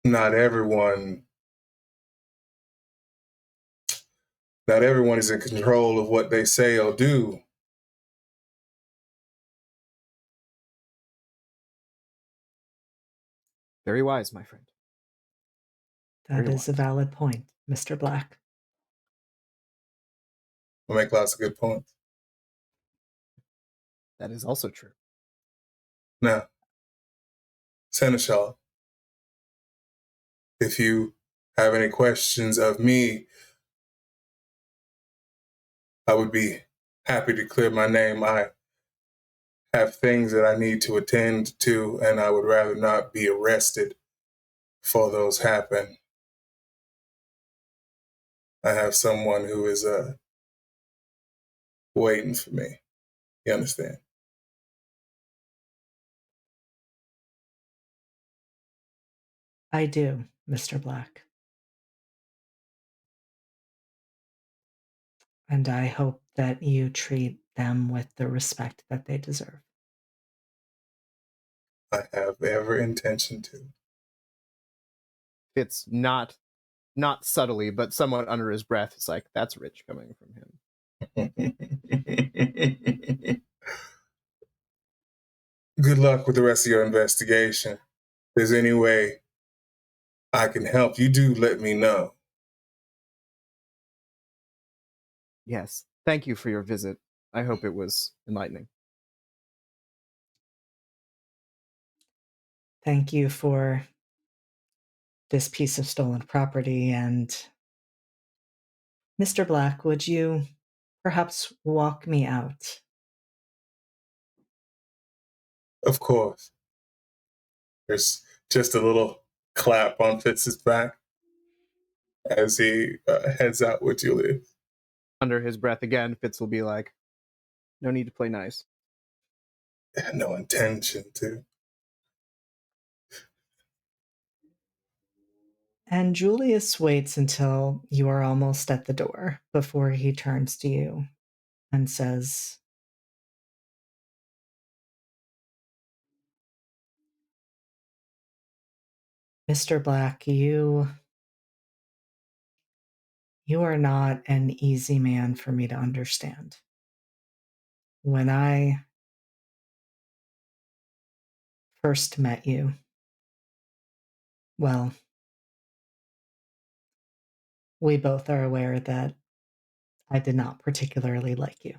Not everyone is in control of what they say or do. Very wise, my friend. That is a valid point, Mr. Black. I make lots of good points. That is also true. Now, Seneschal, if you have any questions of me, I would be happy to clear my name. I have things that I need to attend to, and I would rather not be arrested before those happen. I have someone who is waiting for me. You understand? I do, Mr. Black. And I hope that you treat them with the respect that they deserve. I have every intention to. It's not subtly, but somewhat under his breath. It's like, that's rich coming from him. Good luck with the rest of your investigation. If there's any way I can help, you do let me know. Yes. Thank you for your visit. I hope it was enlightening. Thank you for this piece of stolen property. And Mr. Black, would you perhaps walk me out? Of course. There's just a little clap on Fitz's back as he heads out with Julius. Under his breath again, Fitz will be like, no need to play nice. No intention to. And Julius waits until you are almost at the door before he turns to you and says, Mr. Black, you are not an easy man for me to understand. When I first met you, well, we both are aware that I did not particularly like you.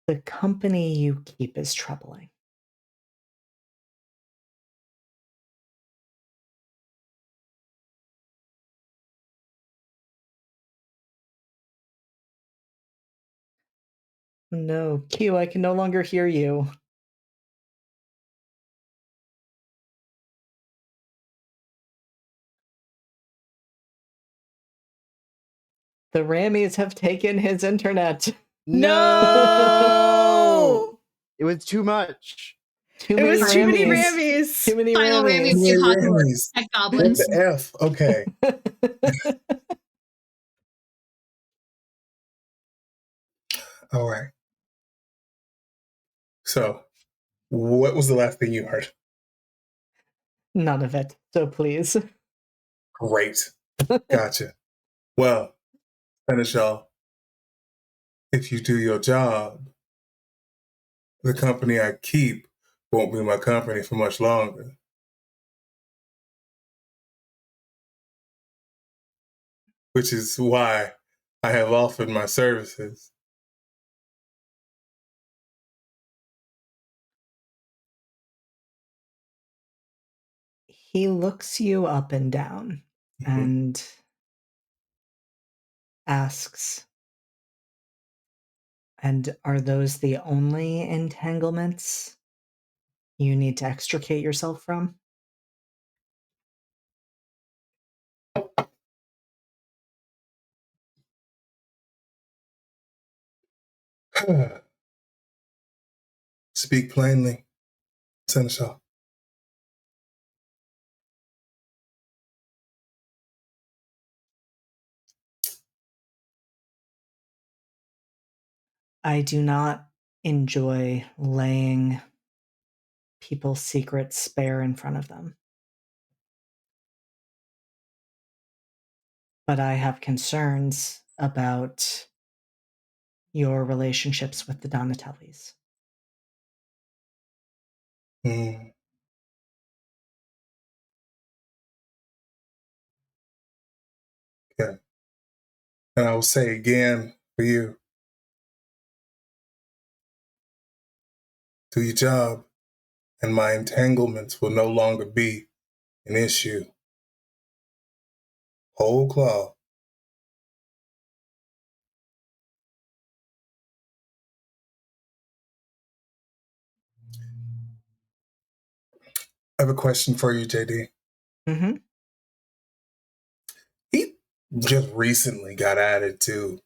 The company you keep is troubling. No, Q, I can no longer hear you. The Rammies have taken his internet. No! It was too much. Too many Rammies. Too many Final Rammies. Rammies. Too many Rammies. Tech What goblins. the F? Okay. All right. So, what was the last thing you heard? None of it. So please. Great. Gotcha. Well, Seneschal, if you do your job, the company I keep won't be my company for much longer. Which is why I have offered my services. He looks you up and down and asks, and are those the only entanglements you need to extricate yourself from? Speak plainly, Seneschal. I do not enjoy laying people's secrets bare in front of them. But I have concerns about your relationships with the Donatellis. Mm. Yeah. And I will say again for you, do your job, and my entanglements will no longer be an issue. Whole cloth. I have a question for you, JD. Mm-hmm. He just recently got added to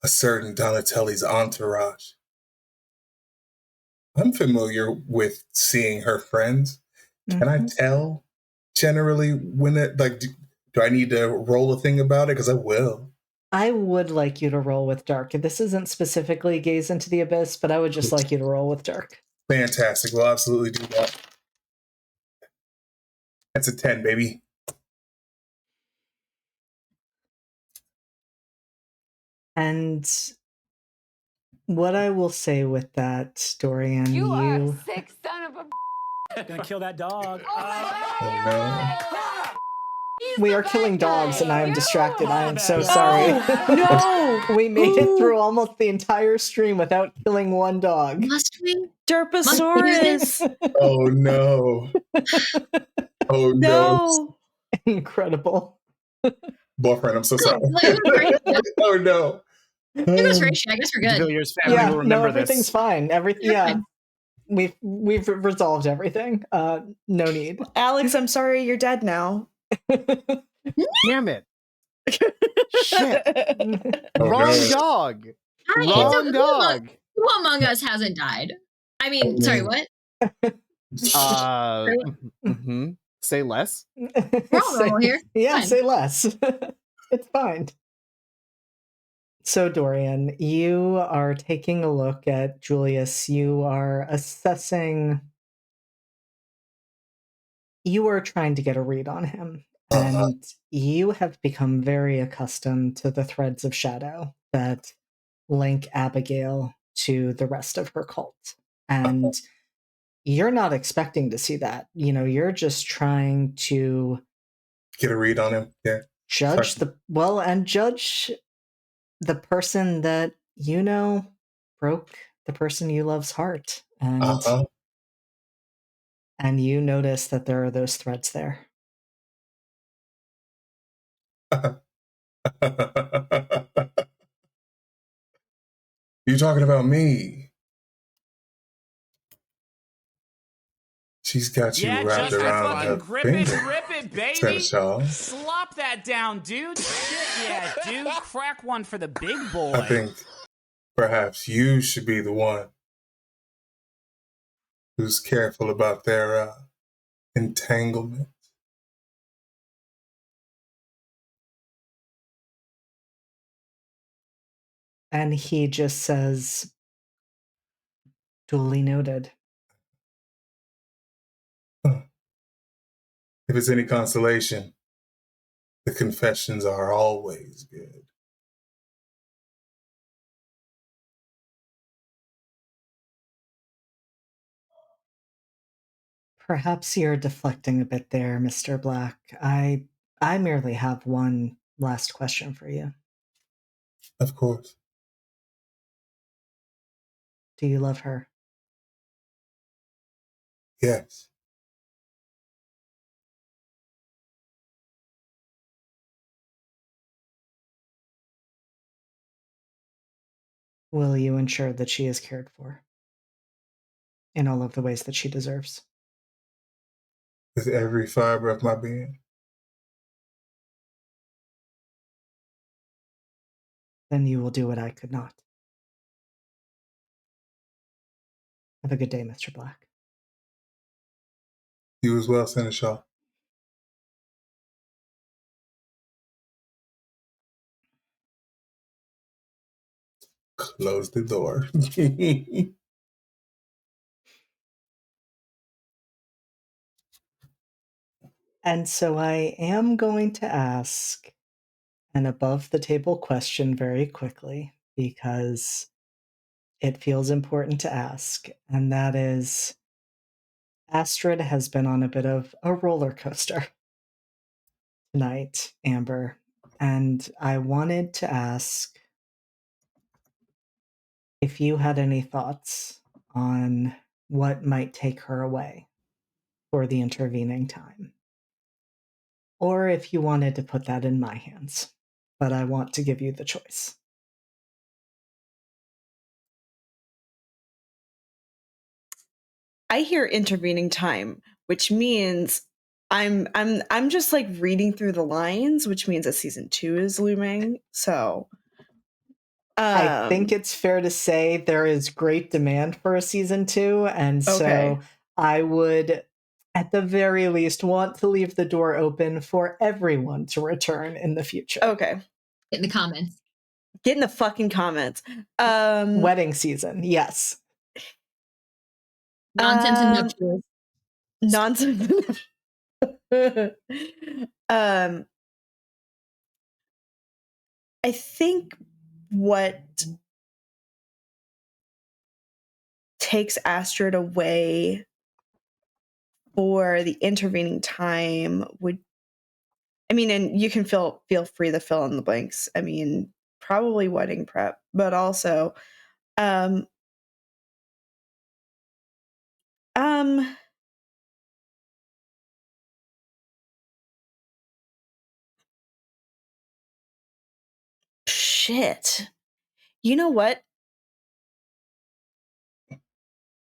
a certain Donatelli's entourage. I'm familiar with seeing her friends. Can I tell generally when it, like, do I need to roll a thing about it? Because I will. I would like you to roll with Dark. This isn't specifically Gaze into the Abyss, but I would just like you to roll with Dark. Fantastic. We'll absolutely do that. That's a 10, baby. And what I will say with that, Dorian, You are a sick son of a. Gonna kill that dog. Oh no. We are killing dogs, and I am distracted. I am so No. sorry. No! We made it through almost the entire stream without killing one dog. Must we? Derposaurus! Oh no. Oh no. No! Incredible. Boyfriend, I'm so sorry. Like, right, yeah. Oh no. It goes for issue. I guess we're good. Villiers family Yeah, will remember everything's this. fine. You're Yeah, fine. we've resolved everything. No need. Alex, I'm sorry you're dead now. Damn it. Shit. Oh, Wrong no. dog. It's Wrong okay. dog. Who among us hasn't died? I mean, sorry, what? Say less. We're all normal here. Yeah, Fine. say less. It's fine. So, Dorian, you are taking a look at Julius. You are assessing. You are trying to get a read on him. And you have become very accustomed to the threads of shadow that link Abigail to the rest of her cult. And you're not expecting to see that. You know, you're just trying to Get a read on him. Yeah. judge judge the person that you know broke the person you love's heart. And you notice that there are those threads there. You talking about me? She's got you wrapped just around her fucking finger. rip it, baby. Seneschal. Slop that down, dude. Shit, yeah, dude. Crack one for the big boy. I think perhaps you should be the one who's careful about their entanglement. And he just says, duly noted. If it's any consolation, the confessions are always good. Perhaps you're deflecting a bit there, Mr. Black. I merely have one last question for you. Of course. Do you love her? Yes. will you ensure that she is cared for in all of the ways that she deserves? With every fiber of my being. Then you will do what I could not. Have a good day, Mr. Black. You as well, Seneschal. Close the door. And so I am going to ask an above the table question very quickly because it feels important to ask. And that is Astrid has been on a bit of a roller coaster tonight, Amber. And I wanted to ask if you had any thoughts on what might take her away for the intervening time. Or if you wanted to put that in my hands. But I want to give you the choice. I hear intervening time, which means I'm just like reading through the lines, which means that season 2 is looming. So I think it's fair to say there is great demand for a season 2, and so I would at the very least want to leave the door open for everyone to return in the future. Okay. Get in the comments. Get in the fucking comments. Wedding season, yes. Nonsense and nuptials. Nonsense. I think what takes Astrid away for the intervening time would, I mean, and you can feel free to fill in the blanks. I mean, probably wedding prep, but also shit. You know what?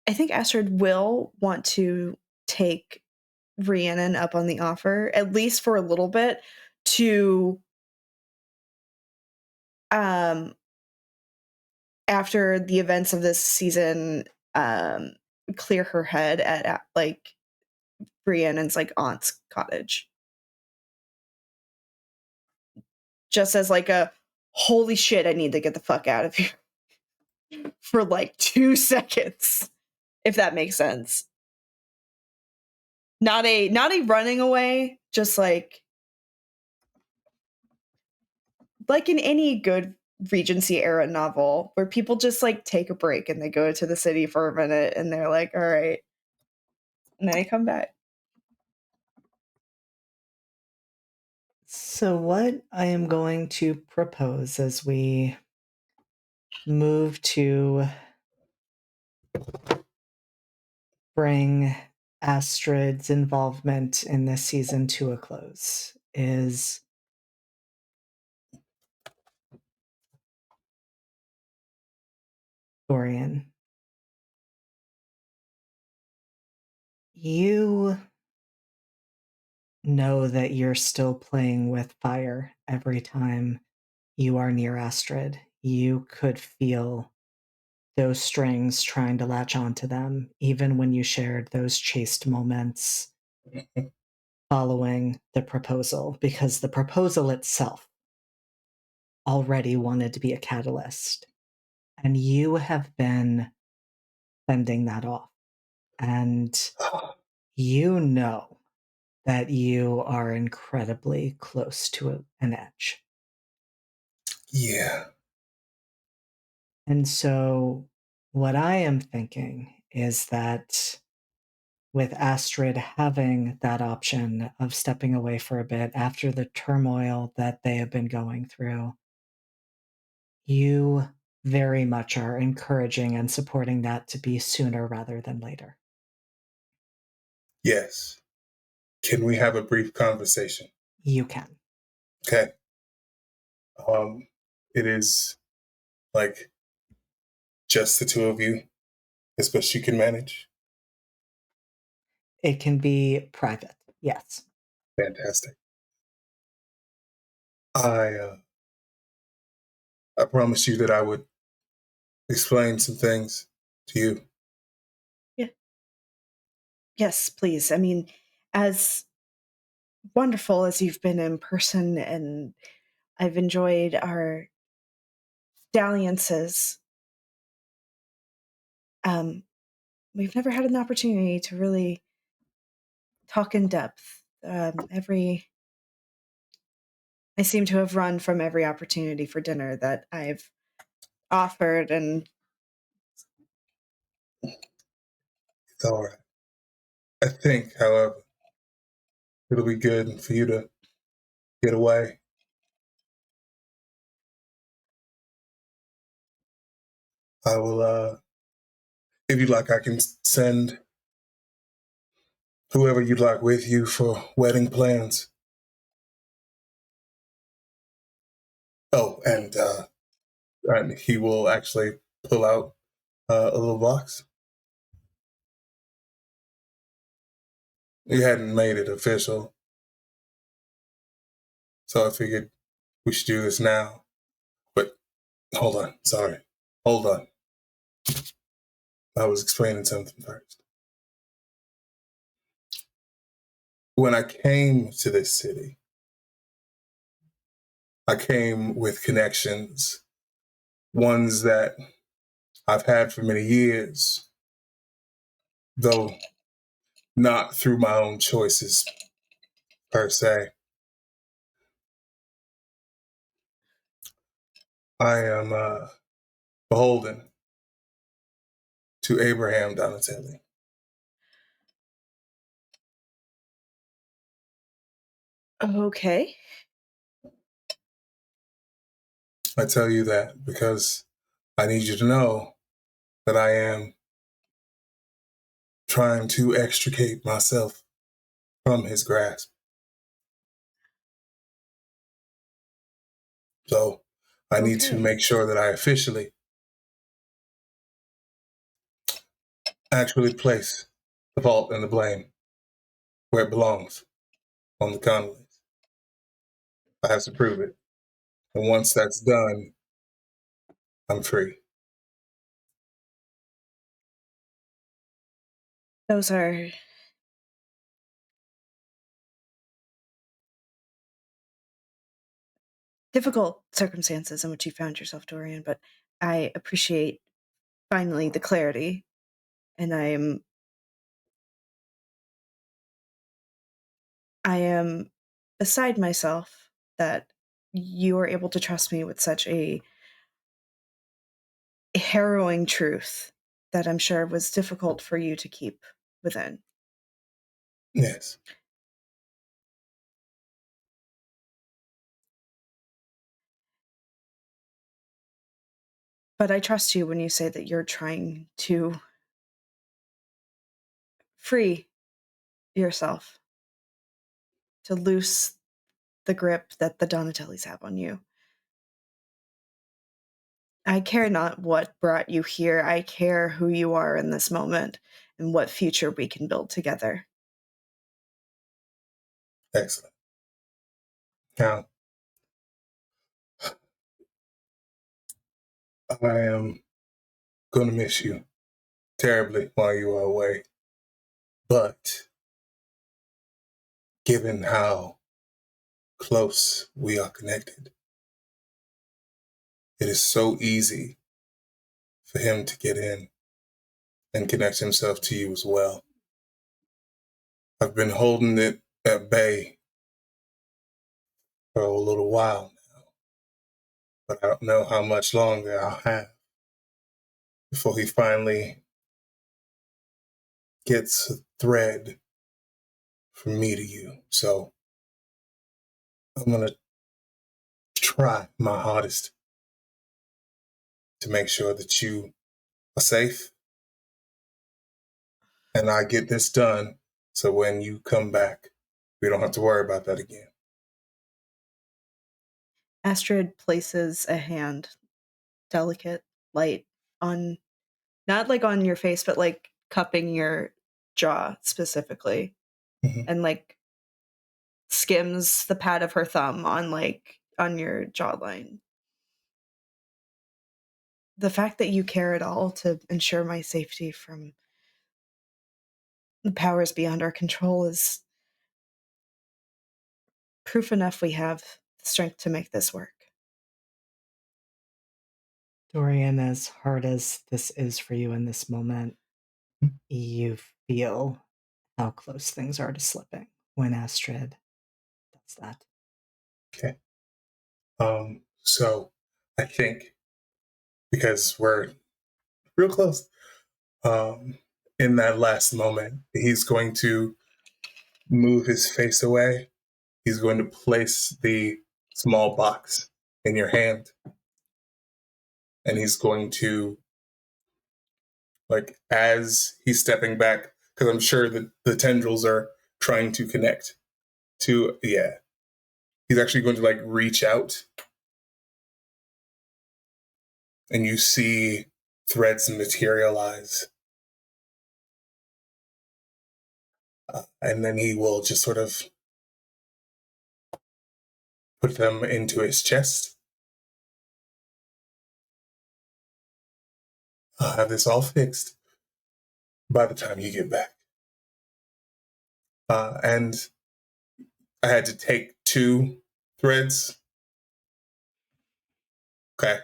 I think Astrid will want to take Rhiannon up on the offer, at least for a little bit, to after the events of this season, clear her head at like Rhiannon's like aunt's cottage. Just as like a holy shit, I need to get the fuck out of here for like 2 seconds, if that makes sense. Not a running away, just like in any good Regency era novel where people just like take a break and they go to the city for a minute and they're like, all right, and then they come back. So what I am going to propose as we move to bring Astrid's involvement in this season to a close is Dorian. You know that you're still playing with fire every time you are near Astrid. You could feel those strings trying to latch onto them, even when you shared those chaste moments following the proposal, because the proposal itself already wanted to be a catalyst. And you have been fending that off. And you know that you are incredibly close to an edge. Yeah. And so what I am thinking is that with Astrid having that option of stepping away for a bit after the turmoil that they have been going through, you very much are encouraging and supporting that to be sooner rather than later. Yes. Can we have a brief conversation? You can. Okay. It is like just the two of you as best you can manage? It can be private, yes. Fantastic. I promised you that I would explain some things to you. Yeah. Yes, please. I mean, as wonderful as you've been in person, and I've enjoyed our dalliances, we've never had an opportunity to really talk in depth. I seem to have run from every opportunity for dinner that I've offered, and It's all right. I think, however, it'll be good for you to get away. I will, if you'd like, I can send whoever you'd like with you for wedding plans. Oh, and he will actually pull out a little box. We hadn't made it official, so I figured we should do this now. But hold on, sorry. Hold on. I was explaining something first. When I came to this city, I came with connections, ones that I've had for many years, though not through my own choices per se. I am beholden to Abraham Donatelli. okay. I tell you that because I need you to know that I am trying to extricate myself from his grasp. So I need to make sure that I officially actually place the fault and the blame where it belongs, on the Connollys. I have to prove it. And once that's done, I'm free. Those are difficult circumstances in which you found yourself, Dorian, but I appreciate finally the clarity, and I am beside myself that you are able to trust me with such a harrowing truth that I'm sure was difficult for you to keep within. Yes. But I trust you when you say that you're trying to free yourself, to loose the grip that the Donatellis have on you. I care not what brought you here. I care who you are in this moment and what future we can build together. Excellent. Now, I am going to miss you terribly while you are away. But given how close we are connected, it is so easy for him to get in and connect himself to you as well. I've been holding it at bay for a little while now, but I don't know how much longer I'll have before he finally gets a thread from me to you. So I'm going to try my hardest to make sure that you are safe and I get this done so when you come back, we don't have to worry about that again. Astrid places a hand, delicate, light, on not like on your face, but like cupping your jaw specifically, and like skims the pad of her thumb on your jawline. The fact that you care at all to ensure my safety from the powers beyond our control is proof enough we have the strength to make this work. Dorian, as hard as this is for you in this moment, you feel how close things are to slipping when Astrid does that. Okay. So I think because we're real close, in that last moment, he's going to move his face away. He's going to place the small box in your hand. And he's going to, like, as he's stepping back, because I'm sure that the tendrils are trying to connect to, yeah. He's actually going to, like, reach out. And you see threads materialize. And then he will just sort of put them into his chest. I'll have this all fixed by the time you get back. And I had to take 2 threads. Okay.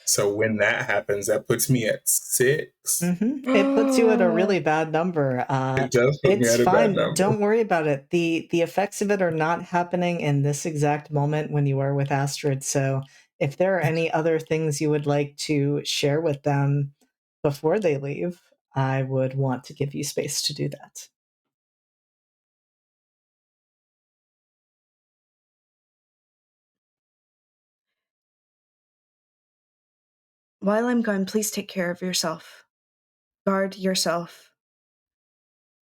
So when that happens, that puts me at 6. Mm-hmm. It puts you at a really bad number. It does put me at a fine. bad number. Don't worry about it. The effects of it are not happening in this exact moment when you are with Astrid. So if there are any other things you would like to share with them before they leave, I would want to give you space to do that. While I'm gone, please take care of yourself. Guard yourself.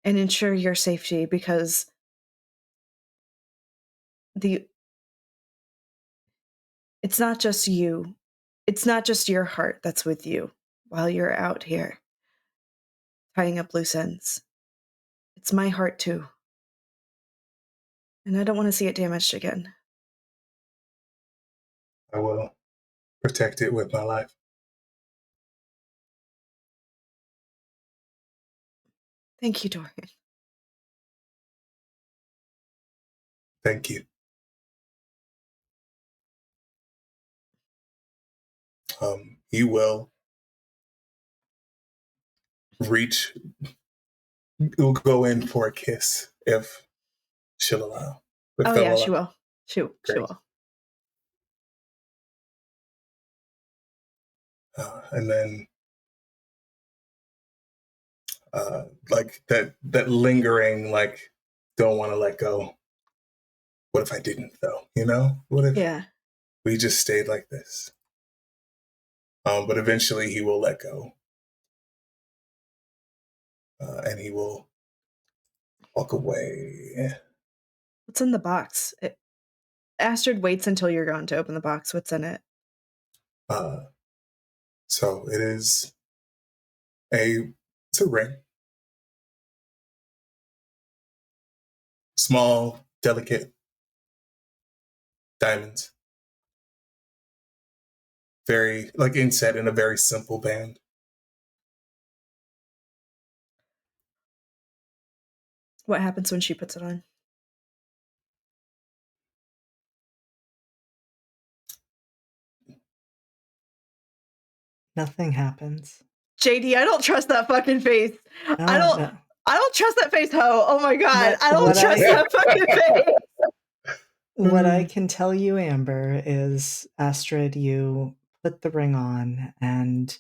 And ensure your safety, because it's not just you. It's not just your heart that's with you while you're out here tying up loose ends. It's my heart too. And I don't want to see it damaged again. I will protect it with my life. Thank you, Dorian. Thank you. He will reach, he'll go in for a kiss if she'll allow. Oh yeah, she will. She will. And then like that lingering, like, don't want to let go. What if I didn't though? You know? What if we just stayed like this? But eventually he will let go. And he will walk away. What's in the box? Astrid waits until you're gone to open the box. What's in it? So it is it's a ring. Small, delicate diamonds. Very, like, inset in a very simple band. What happens when she puts it on? Nothing happens. JD, I don't trust that fucking face. No. I don't trust that face, ho. Oh my god. I don't trust that fucking face. What I can tell you, Amber, is Astrid, you put the ring on, and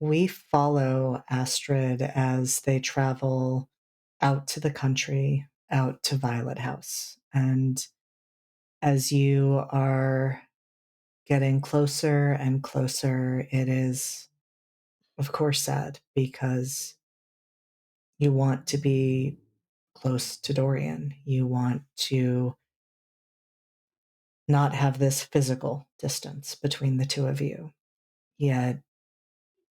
we follow Astrid as they travel out to the country, out to Violet House. And as you are getting closer and closer, it is, of course, sad because you want to be close to Dorian. You want to not have this physical distance between the two of you. Yet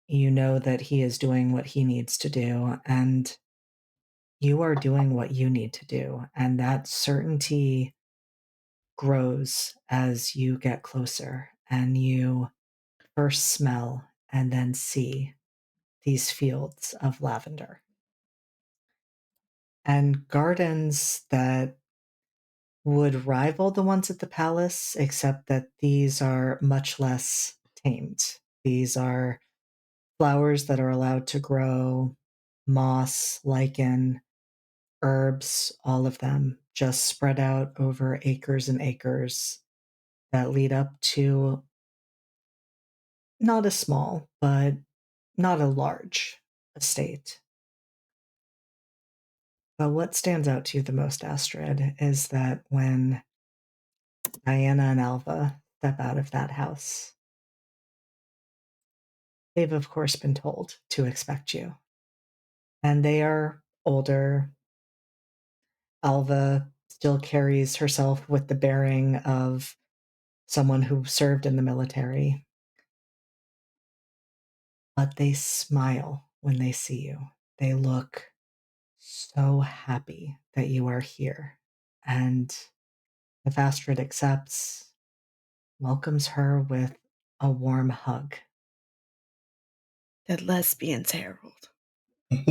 You know that he is doing what he needs to do, and you are doing what you need to do. And that certainty grows as you get closer and you first smell and then see these fields of lavender and gardens that would rival the ones at the palace, except that these are much less tamed. These are flowers that are allowed to grow, moss, lichen, herbs, all of them just spread out over acres and acres that lead up to not a small, but not a large estate. But what stands out to you the most, Astrid, is that when Diana and Alva step out of that house, they've of course been told to expect you. And they are older. Alva still carries herself with the bearing of someone who served in the military. But they smile when they see you. They look so happy that you are here. And if Astrid accepts, welcomes her with a warm hug. The lesbians, Harold. And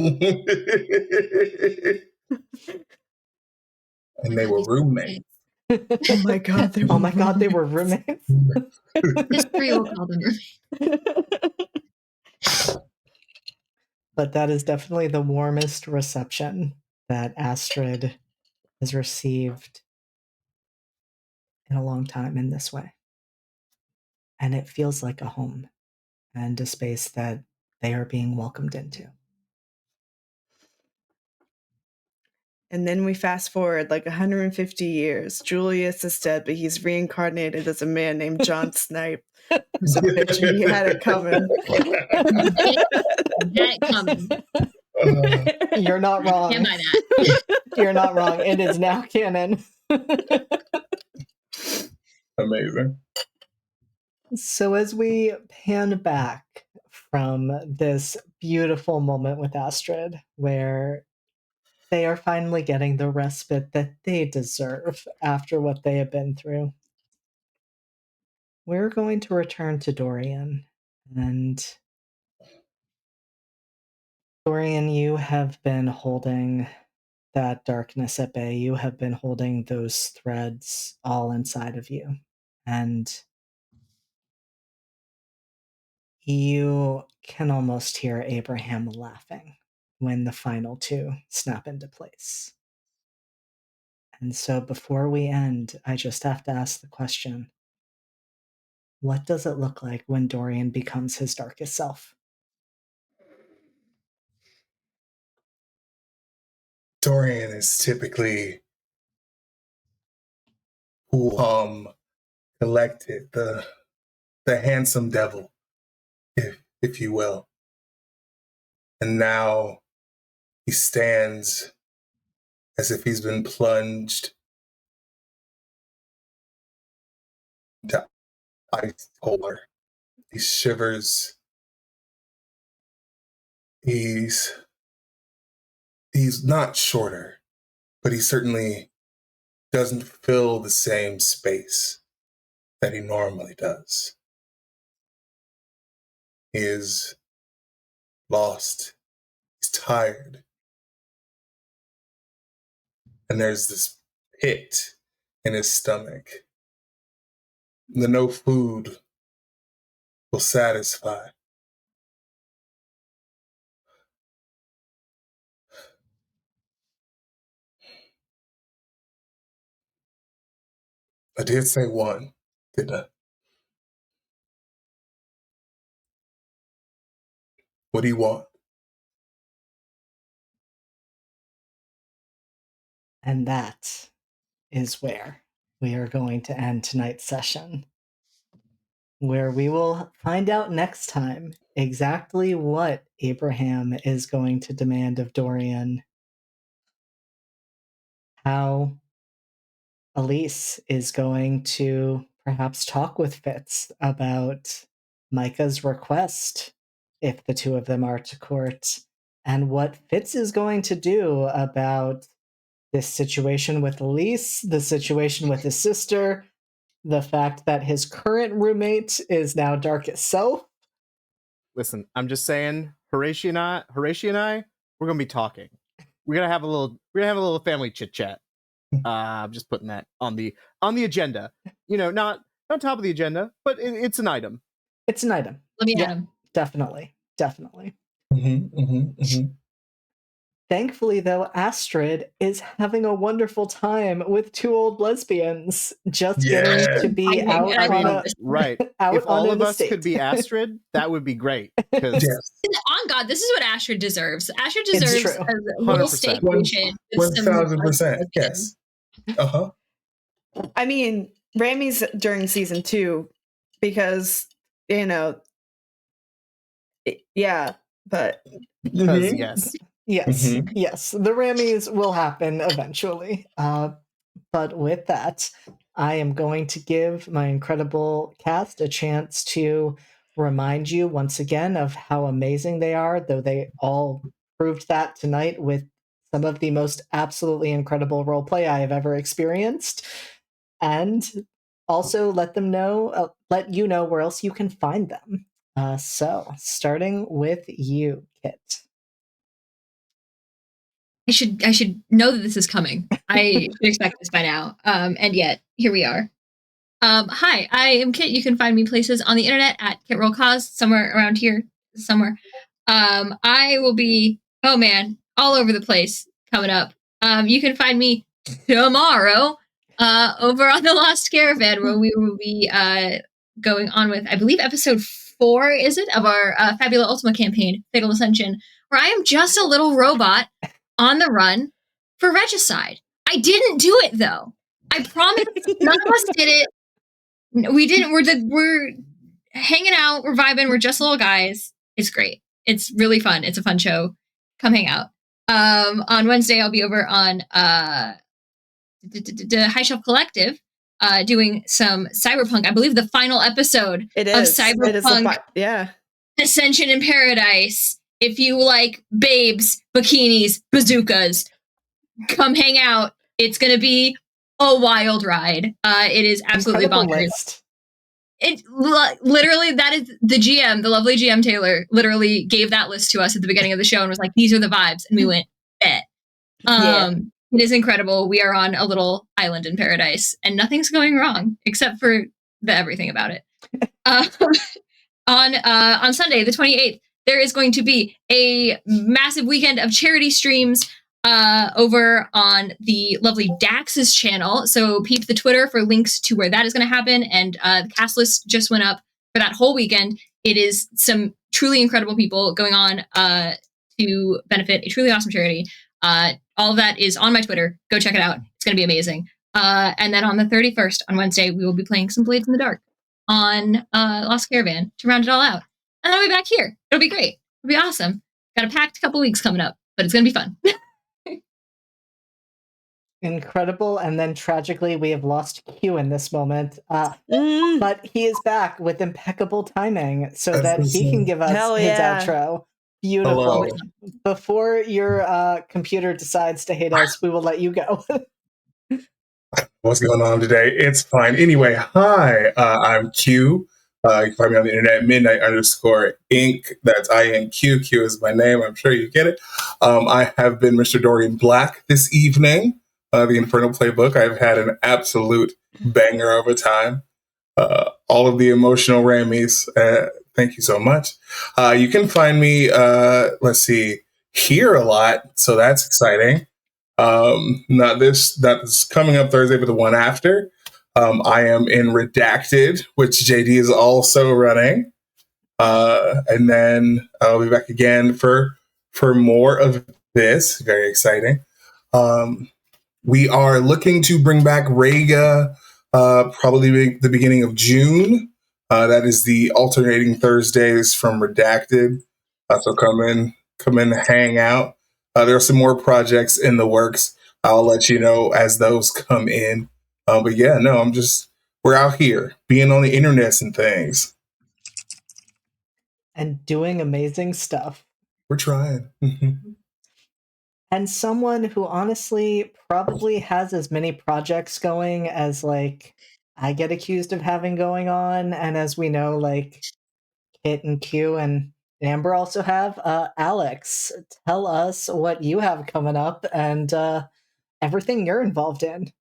they were roommates. Oh my god, they were Oh my god, they were roommates. History will call them But that is definitely the warmest reception that Astrid has received in a long time in this way. And it feels like a home and a space that they are being welcomed into. And then we fast forward like 150 years. Julius is dead, but he's reincarnated as a man named John Snipe, who's a bitch, and he had it coming. Had it coming. You're not wrong. Stand by that. You're not wrong. It is now canon. Amazing. So as we pan back from this beautiful moment with Astrid, where they are finally getting the respite that they deserve after what they have been through, we're going to return to Dorian. And Dorian, you have been holding that darkness at bay. You have been holding those threads all inside of you. And you can almost hear Abraham laughing when the final two snap into place. And so before we end, I just have to ask the question, what does it look like when Dorian becomes his darkest self? Dorian is typically cool, collected, the handsome devil, if you will. And now he stands as if he's been plunged into ice cold. He shivers. He's not shorter, but he certainly doesn't fill the same space that he normally does. He is lost. He's tired. And there's this pit in his stomach that no food will satisfy. I did say one, didn't I? What do you want? And that is where we are going to end tonight's session, where we will find out next time exactly what Abraham is going to demand of Dorian, how Elise is going to perhaps talk with Fitz about Micah's request if the two of them are to court, and what Fitz is going to do about this situation with Elise, the situation with his sister, the fact that his current roommate is now dark itself. Listen, I'm just saying, Horatio and I, we're gonna be talking. We're gonna have a little family chit chat. I'm just putting that on the agenda. Not top of the agenda, but it's an item. It's an item. Let me add him. Definitely. Mm-hmm. Thankfully, though, Astrid is having a wonderful time with two old lesbians, just getting to be out right. out if all of us estate. could be Astrid, that would be great. Because on God, this is what Astrid deserves. Astrid deserves a little 100%. staycation. 1,000%. Yes. I mean, Ramy's during season 2 because, yeah, but yes. Yes, the Rammies will happen eventually. But with that, I am going to give my incredible cast a chance to remind you once again of how amazing they are, though they all proved that tonight with some of the most absolutely incredible roleplay I have ever experienced. And also let you know where else you can find them. So, starting with you, Kit. I should know that this is coming. I should expect this by now. And yet, here we are. Hi, I am Kit. You can find me places on the internet at KitRollCause, somewhere around here, somewhere. I will be, all over the place coming up. You can find me tomorrow over on the Lost Caravan, where we will be going on with, I believe, episode 4, is it, of our Fabula Ultima campaign, Fatal Ascension, where I am just a little robot on the run for regicide. I didn't do it, though. I promise none of us did it. We didn't. We're hanging out. We're vibing. We're just little guys. It's great. It's really fun. It's a fun show. Come hang out. On Wednesday, I'll be over on High Shelf Collective doing some cyberpunk. I believe the final episode of Cyberpunk Ascension in Paradise. If you like babes, bikinis, bazookas, come hang out. It's going to be a wild ride. It is absolutely bonkers. It literally, that is the GM, the lovely GM Taylor, literally gave that list to us at the beginning of the show and was like, "These are the vibes," and we went, "Bet." It is incredible. We are on a little island in paradise, and nothing's going wrong except for the everything about it. On Sunday, the 28th, there is going to be a massive weekend of charity streams over on the lovely Dax's channel. So peep the Twitter for links to where that is going to happen. And the cast list just went up for that whole weekend. It is some truly incredible people going on to benefit a truly awesome charity. All of that is on my Twitter. Go check it out. It's going to be amazing. And then on the 31st, on Wednesday, we will be playing some Blades in the Dark on Lost Caravan to round it all out. And then I'll be back here. It'll be great. It'll be awesome. Got a packed couple weeks coming up, but it's going to be fun. Incredible. And then tragically, we have lost Q in this moment. But he is back with impeccable timing so that he can give us his outro. Beautiful. Hello. Before your computer decides to hate us, we will let you go. What's going on today? It's fine. Anyway, hi, I'm Q. You can find me on the internet, midnight_Inc. That's INQ. Q is my name. I'm sure you get it. I have been Mr. Dorian Black this evening. The Infernal Playbook. I've had an absolute banger over time. All of the emotional Rammies. Thank you so much. You can find me, here a lot. So that's exciting. Not that's coming up Thursday, but the one after. I am in Redacted, which JD is also running. And then I'll be back again for more of this. Very exciting. We are looking to bring back Rega probably the beginning of June. That is the alternating Thursdays from Redacted. So come in, hang out. There are some more projects in the works. I'll let you know as those come in. But yeah, no, we're out here being on the internet and things. and doing amazing stuff. We're trying. And someone who honestly probably has as many projects going as like I get accused of having going on, and as we know, like Kit and Q and Amber also have. Alex, tell us what you have coming up and everything you're involved in.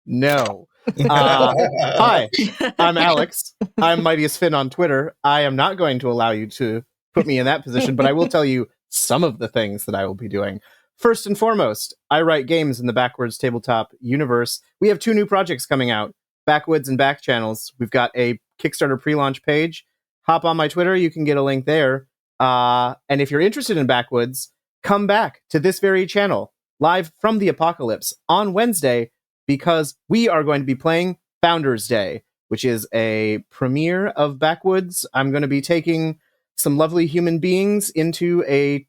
No. Hi, I'm Alex. I'm Mightiest Finn on Twitter. I am not going to allow you to put me in that position, but I will tell you some of the things that I will be doing. First and foremost, I write games in the Backwards Tabletop universe. We have 2 new projects coming out, Backwoods and Back Channels. We've got a Kickstarter pre-launch page. Hop on my Twitter, you can get a link there. And if you're interested in Backwoods, come back to this very channel, live from the apocalypse, on Wednesday, because we are going to be playing Founders Day, which is a premiere of Backwoods. I'm going to be taking some lovely human beings into a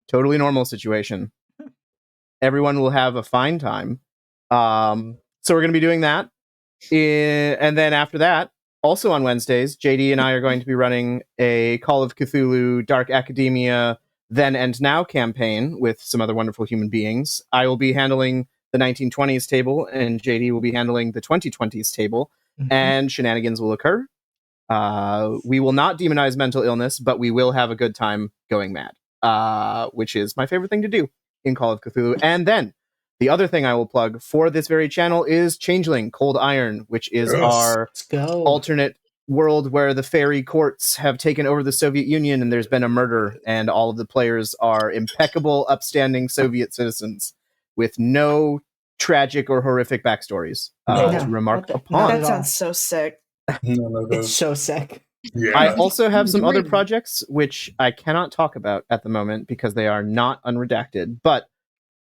totally normal situation. Everyone will have a fine time. So we're going to be doing that. And then after that, also on Wednesdays, JD and I are going to be running a Call of Cthulhu Dark Academia Then and Now campaign with some other wonderful human beings. I will be handling the 1920s table, and JD will be handling the 2020s table, and shenanigans will occur. We will not demonize mental illness, but we will have a good time going mad, which is my favorite thing to do in Call of Cthulhu. And then the other thing I will plug for this very channel is Changeling Cold Iron, which is our alternate world where the fairy courts have taken over the Soviet Union and there's been a murder, and all of the players are impeccable, upstanding Soviet citizens with no tragic or horrific backstories to remark upon. That sounds so sick. It's so sick. Yeah. I also have some other projects which I cannot talk about at the moment because they are not unredacted, but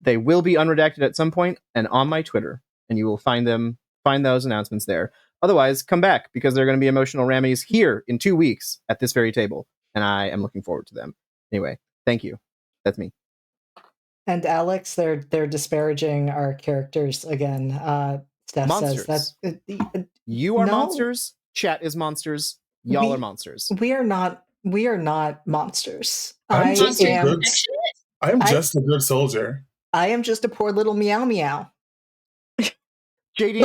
they will be unredacted at some point and on my Twitter, and you will find those announcements there. Otherwise, come back because they're going to be emotional rammies here in 2 weeks at this very table, and I am looking forward to them. Anyway, thank you. That's me. And Alex, they're disparaging our characters again. Steph Monsters. says that you are monsters. Chat is monsters. Y'all are monsters. We are not monsters. I'm just a good soldier. I am just a poor little meow meow. JD,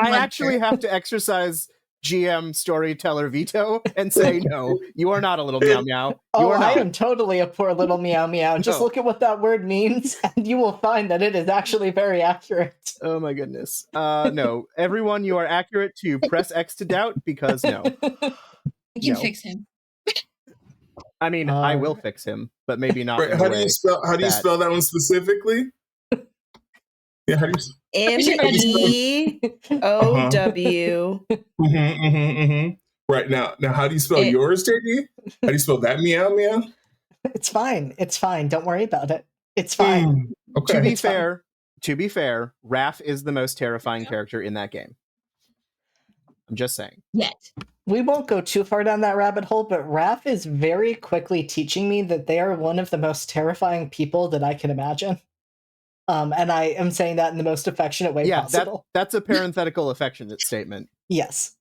I actually have to exercise GM storyteller veto and say no. You are not a little meow meow. I am totally a poor little meow meow. Just look at what that word means, and you will find that it is actually very accurate. Oh my goodness. No, everyone, you are accurate to press X to doubt because no. You can fix him. I mean, I will fix him, but maybe not. Wait, how do you spell that one specifically? Yeah, how do you MEOW. Right now, how do you spell yours, JD? How do you spell that meow meow? It's fine. Don't worry about it. It's fine. Okay. To be fair, Raph is the most terrifying character in that game. I'm just saying. Yet. We won't go too far down that rabbit hole, but Raph is very quickly teaching me that they are one of the most terrifying people that I can imagine. And I am saying that in the most affectionate way possible. That's a parenthetical affectionate statement. Yes.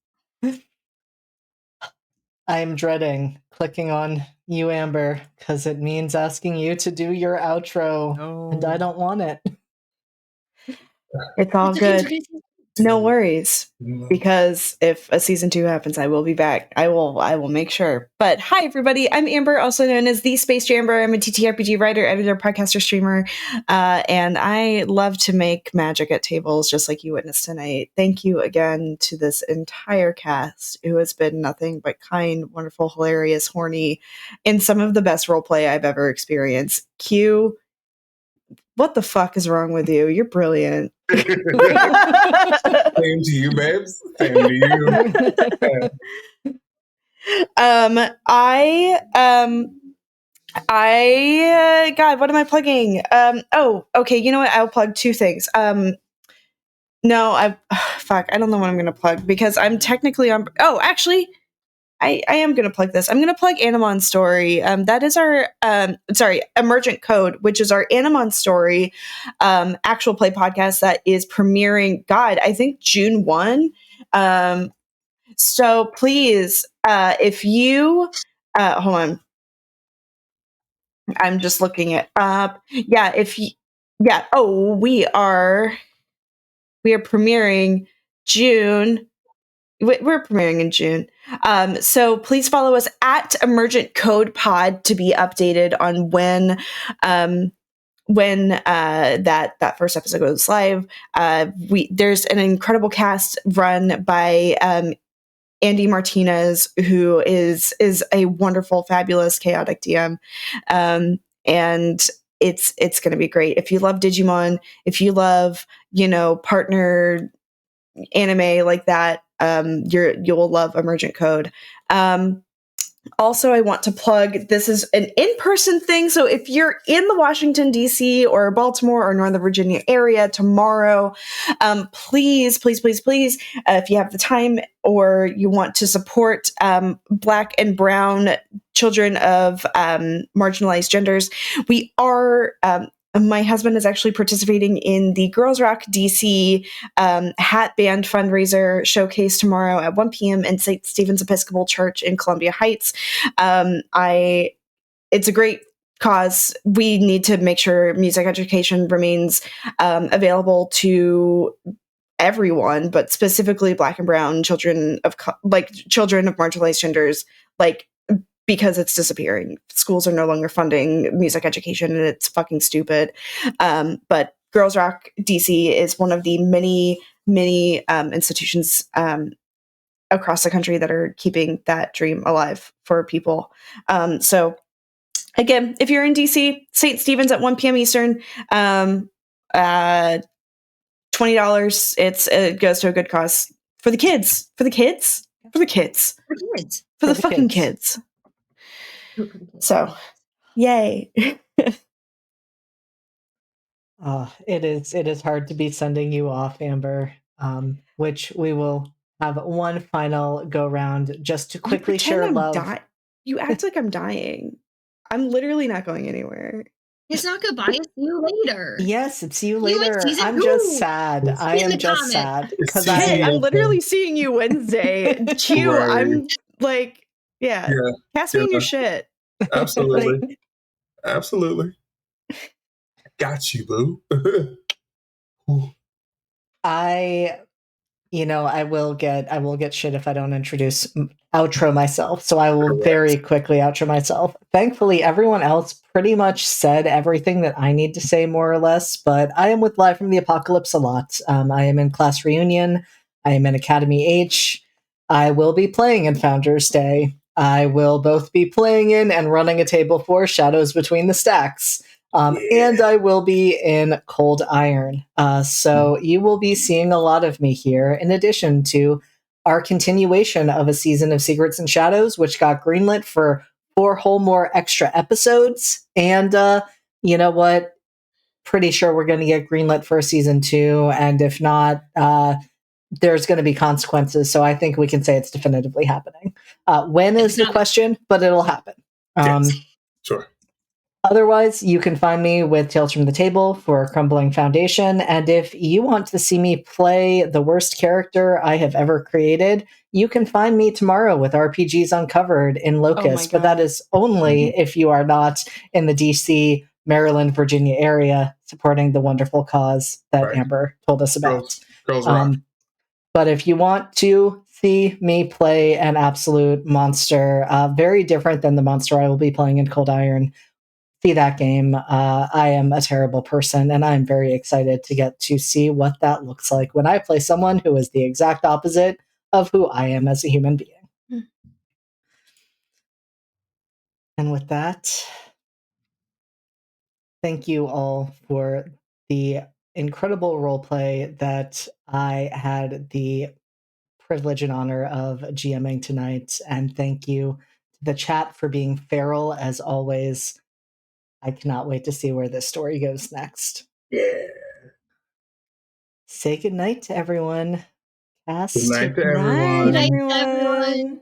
I am dreading clicking on you, Amber, because it means asking you to do your outro, and I don't want it. It's all good. No worries, because if a season 2 happens, I will be back. I will make sure. But hi, everybody. I'm Amber, also known as the Space Jamber. I'm a TTRPG writer, editor, podcaster, streamer, and I love to make magic at tables, just like you witnessed tonight. Thank you again to this entire cast, who has been nothing but kind, wonderful, hilarious, horny, and some of the best roleplay I've ever experienced. Q, what the fuck is wrong with you? You're brilliant. Same to you, babes. Same to you. God, what am I plugging? Okay. You know what? I'll plug 2 things. I don't know what I'm going to plug because I'm technically on. Oh, actually, I am going to plug this. I'm going to plug Animon Story. That is our, Emergent Code, which is our Animon Story actual play podcast that is premiering, I think June 1. So please, if you hold on, I'm just looking it up. Yeah, if you, yeah. Oh, we are premiering June. We're premiering in June. So please follow us at Emergent Code Pod to be updated on when that first episode goes live. There's an incredible cast run by Andy Martinez, who is a wonderful, fabulous, chaotic DM, and it's going to be great. If you love Digimon, if you love partner anime like that, you'll love Emergent Code. Also, I want to plug, this is an in-person thing. So if you're in the Washington, D.C. or Baltimore or Northern Virginia area tomorrow, please, if you have the time or you want to support Black and Brown children of marginalized genders, we are... my husband is actually participating in the Girls Rock DC hat band fundraiser showcase tomorrow at 1 p.m. in St. Stephen's Episcopal Church in Columbia Heights. It's a great cause. We need to make sure music education remains available to everyone, but specifically Black and Brown children of marginalized genders, because it's disappearing. Schools are no longer funding music education, and it's fucking stupid. But Girls Rock DC is one of the many institutions across the country that are keeping that dream alive for people. So again, if you're in DC, St. Stephen's at 1 p.m. Eastern, $20. It goes to a good cause for the kids, for the fucking kids. So, yay. It is hard to be sending you off, Amber, which we will have one final go round just to quickly share love. You act like I'm dying. I'm literally not going anywhere. It's not goodbye. It's see you later. Yes, it's see you later. I'm just sad. I am just sad because I'm literally seeing you Wednesday. Q, right. I'm like, cast me in your shit. Absolutely. Absolutely. Got you, boo. I will get shit if I don't outro myself. So I will very quickly outro myself. Thankfully, everyone else pretty much said everything that I need to say, more or less. But I am with Live from the Apocalypse a lot. I am in Class Reunion. I am in Academy H. I will be playing in Founders Day. I will both be playing in and running a table for Shadows Between the Stacks. And I will be in Cold Iron. So you will be seeing a lot of me here, in addition to our continuation of a season of Secrets and Shadows, which got greenlit for 4 whole more extra episodes. And you know what? Pretty sure we're going to get greenlit for season 2. And if not, there's going to be consequences. So I think we can say it's definitively happening. When is the question? But it'll happen. Yes. Sure. Otherwise, you can find me with Tales from the Table for Crumbling Foundation. And if you want to see me play the worst character I have ever created, you can find me tomorrow with RPGs Uncovered in Locust. But that is only if you are not in the DC, Maryland, Virginia area supporting the wonderful cause that Amber told us about. Girls rock. But if you want to see me play an absolute monster, very different than the monster I will be playing in Cold Iron, see that game. I am a terrible person, and I'm very excited to get to see what that looks like when I play someone who is the exact opposite of who I am as a human being. And with that, thank you all for the incredible roleplay that I had the privilege and honor of GMing tonight. And thank you to the chat for being feral as always. I cannot wait to see where this story goes next. Yeah. Say goodnight to everyone. Good night to everyone. Good night, everyone.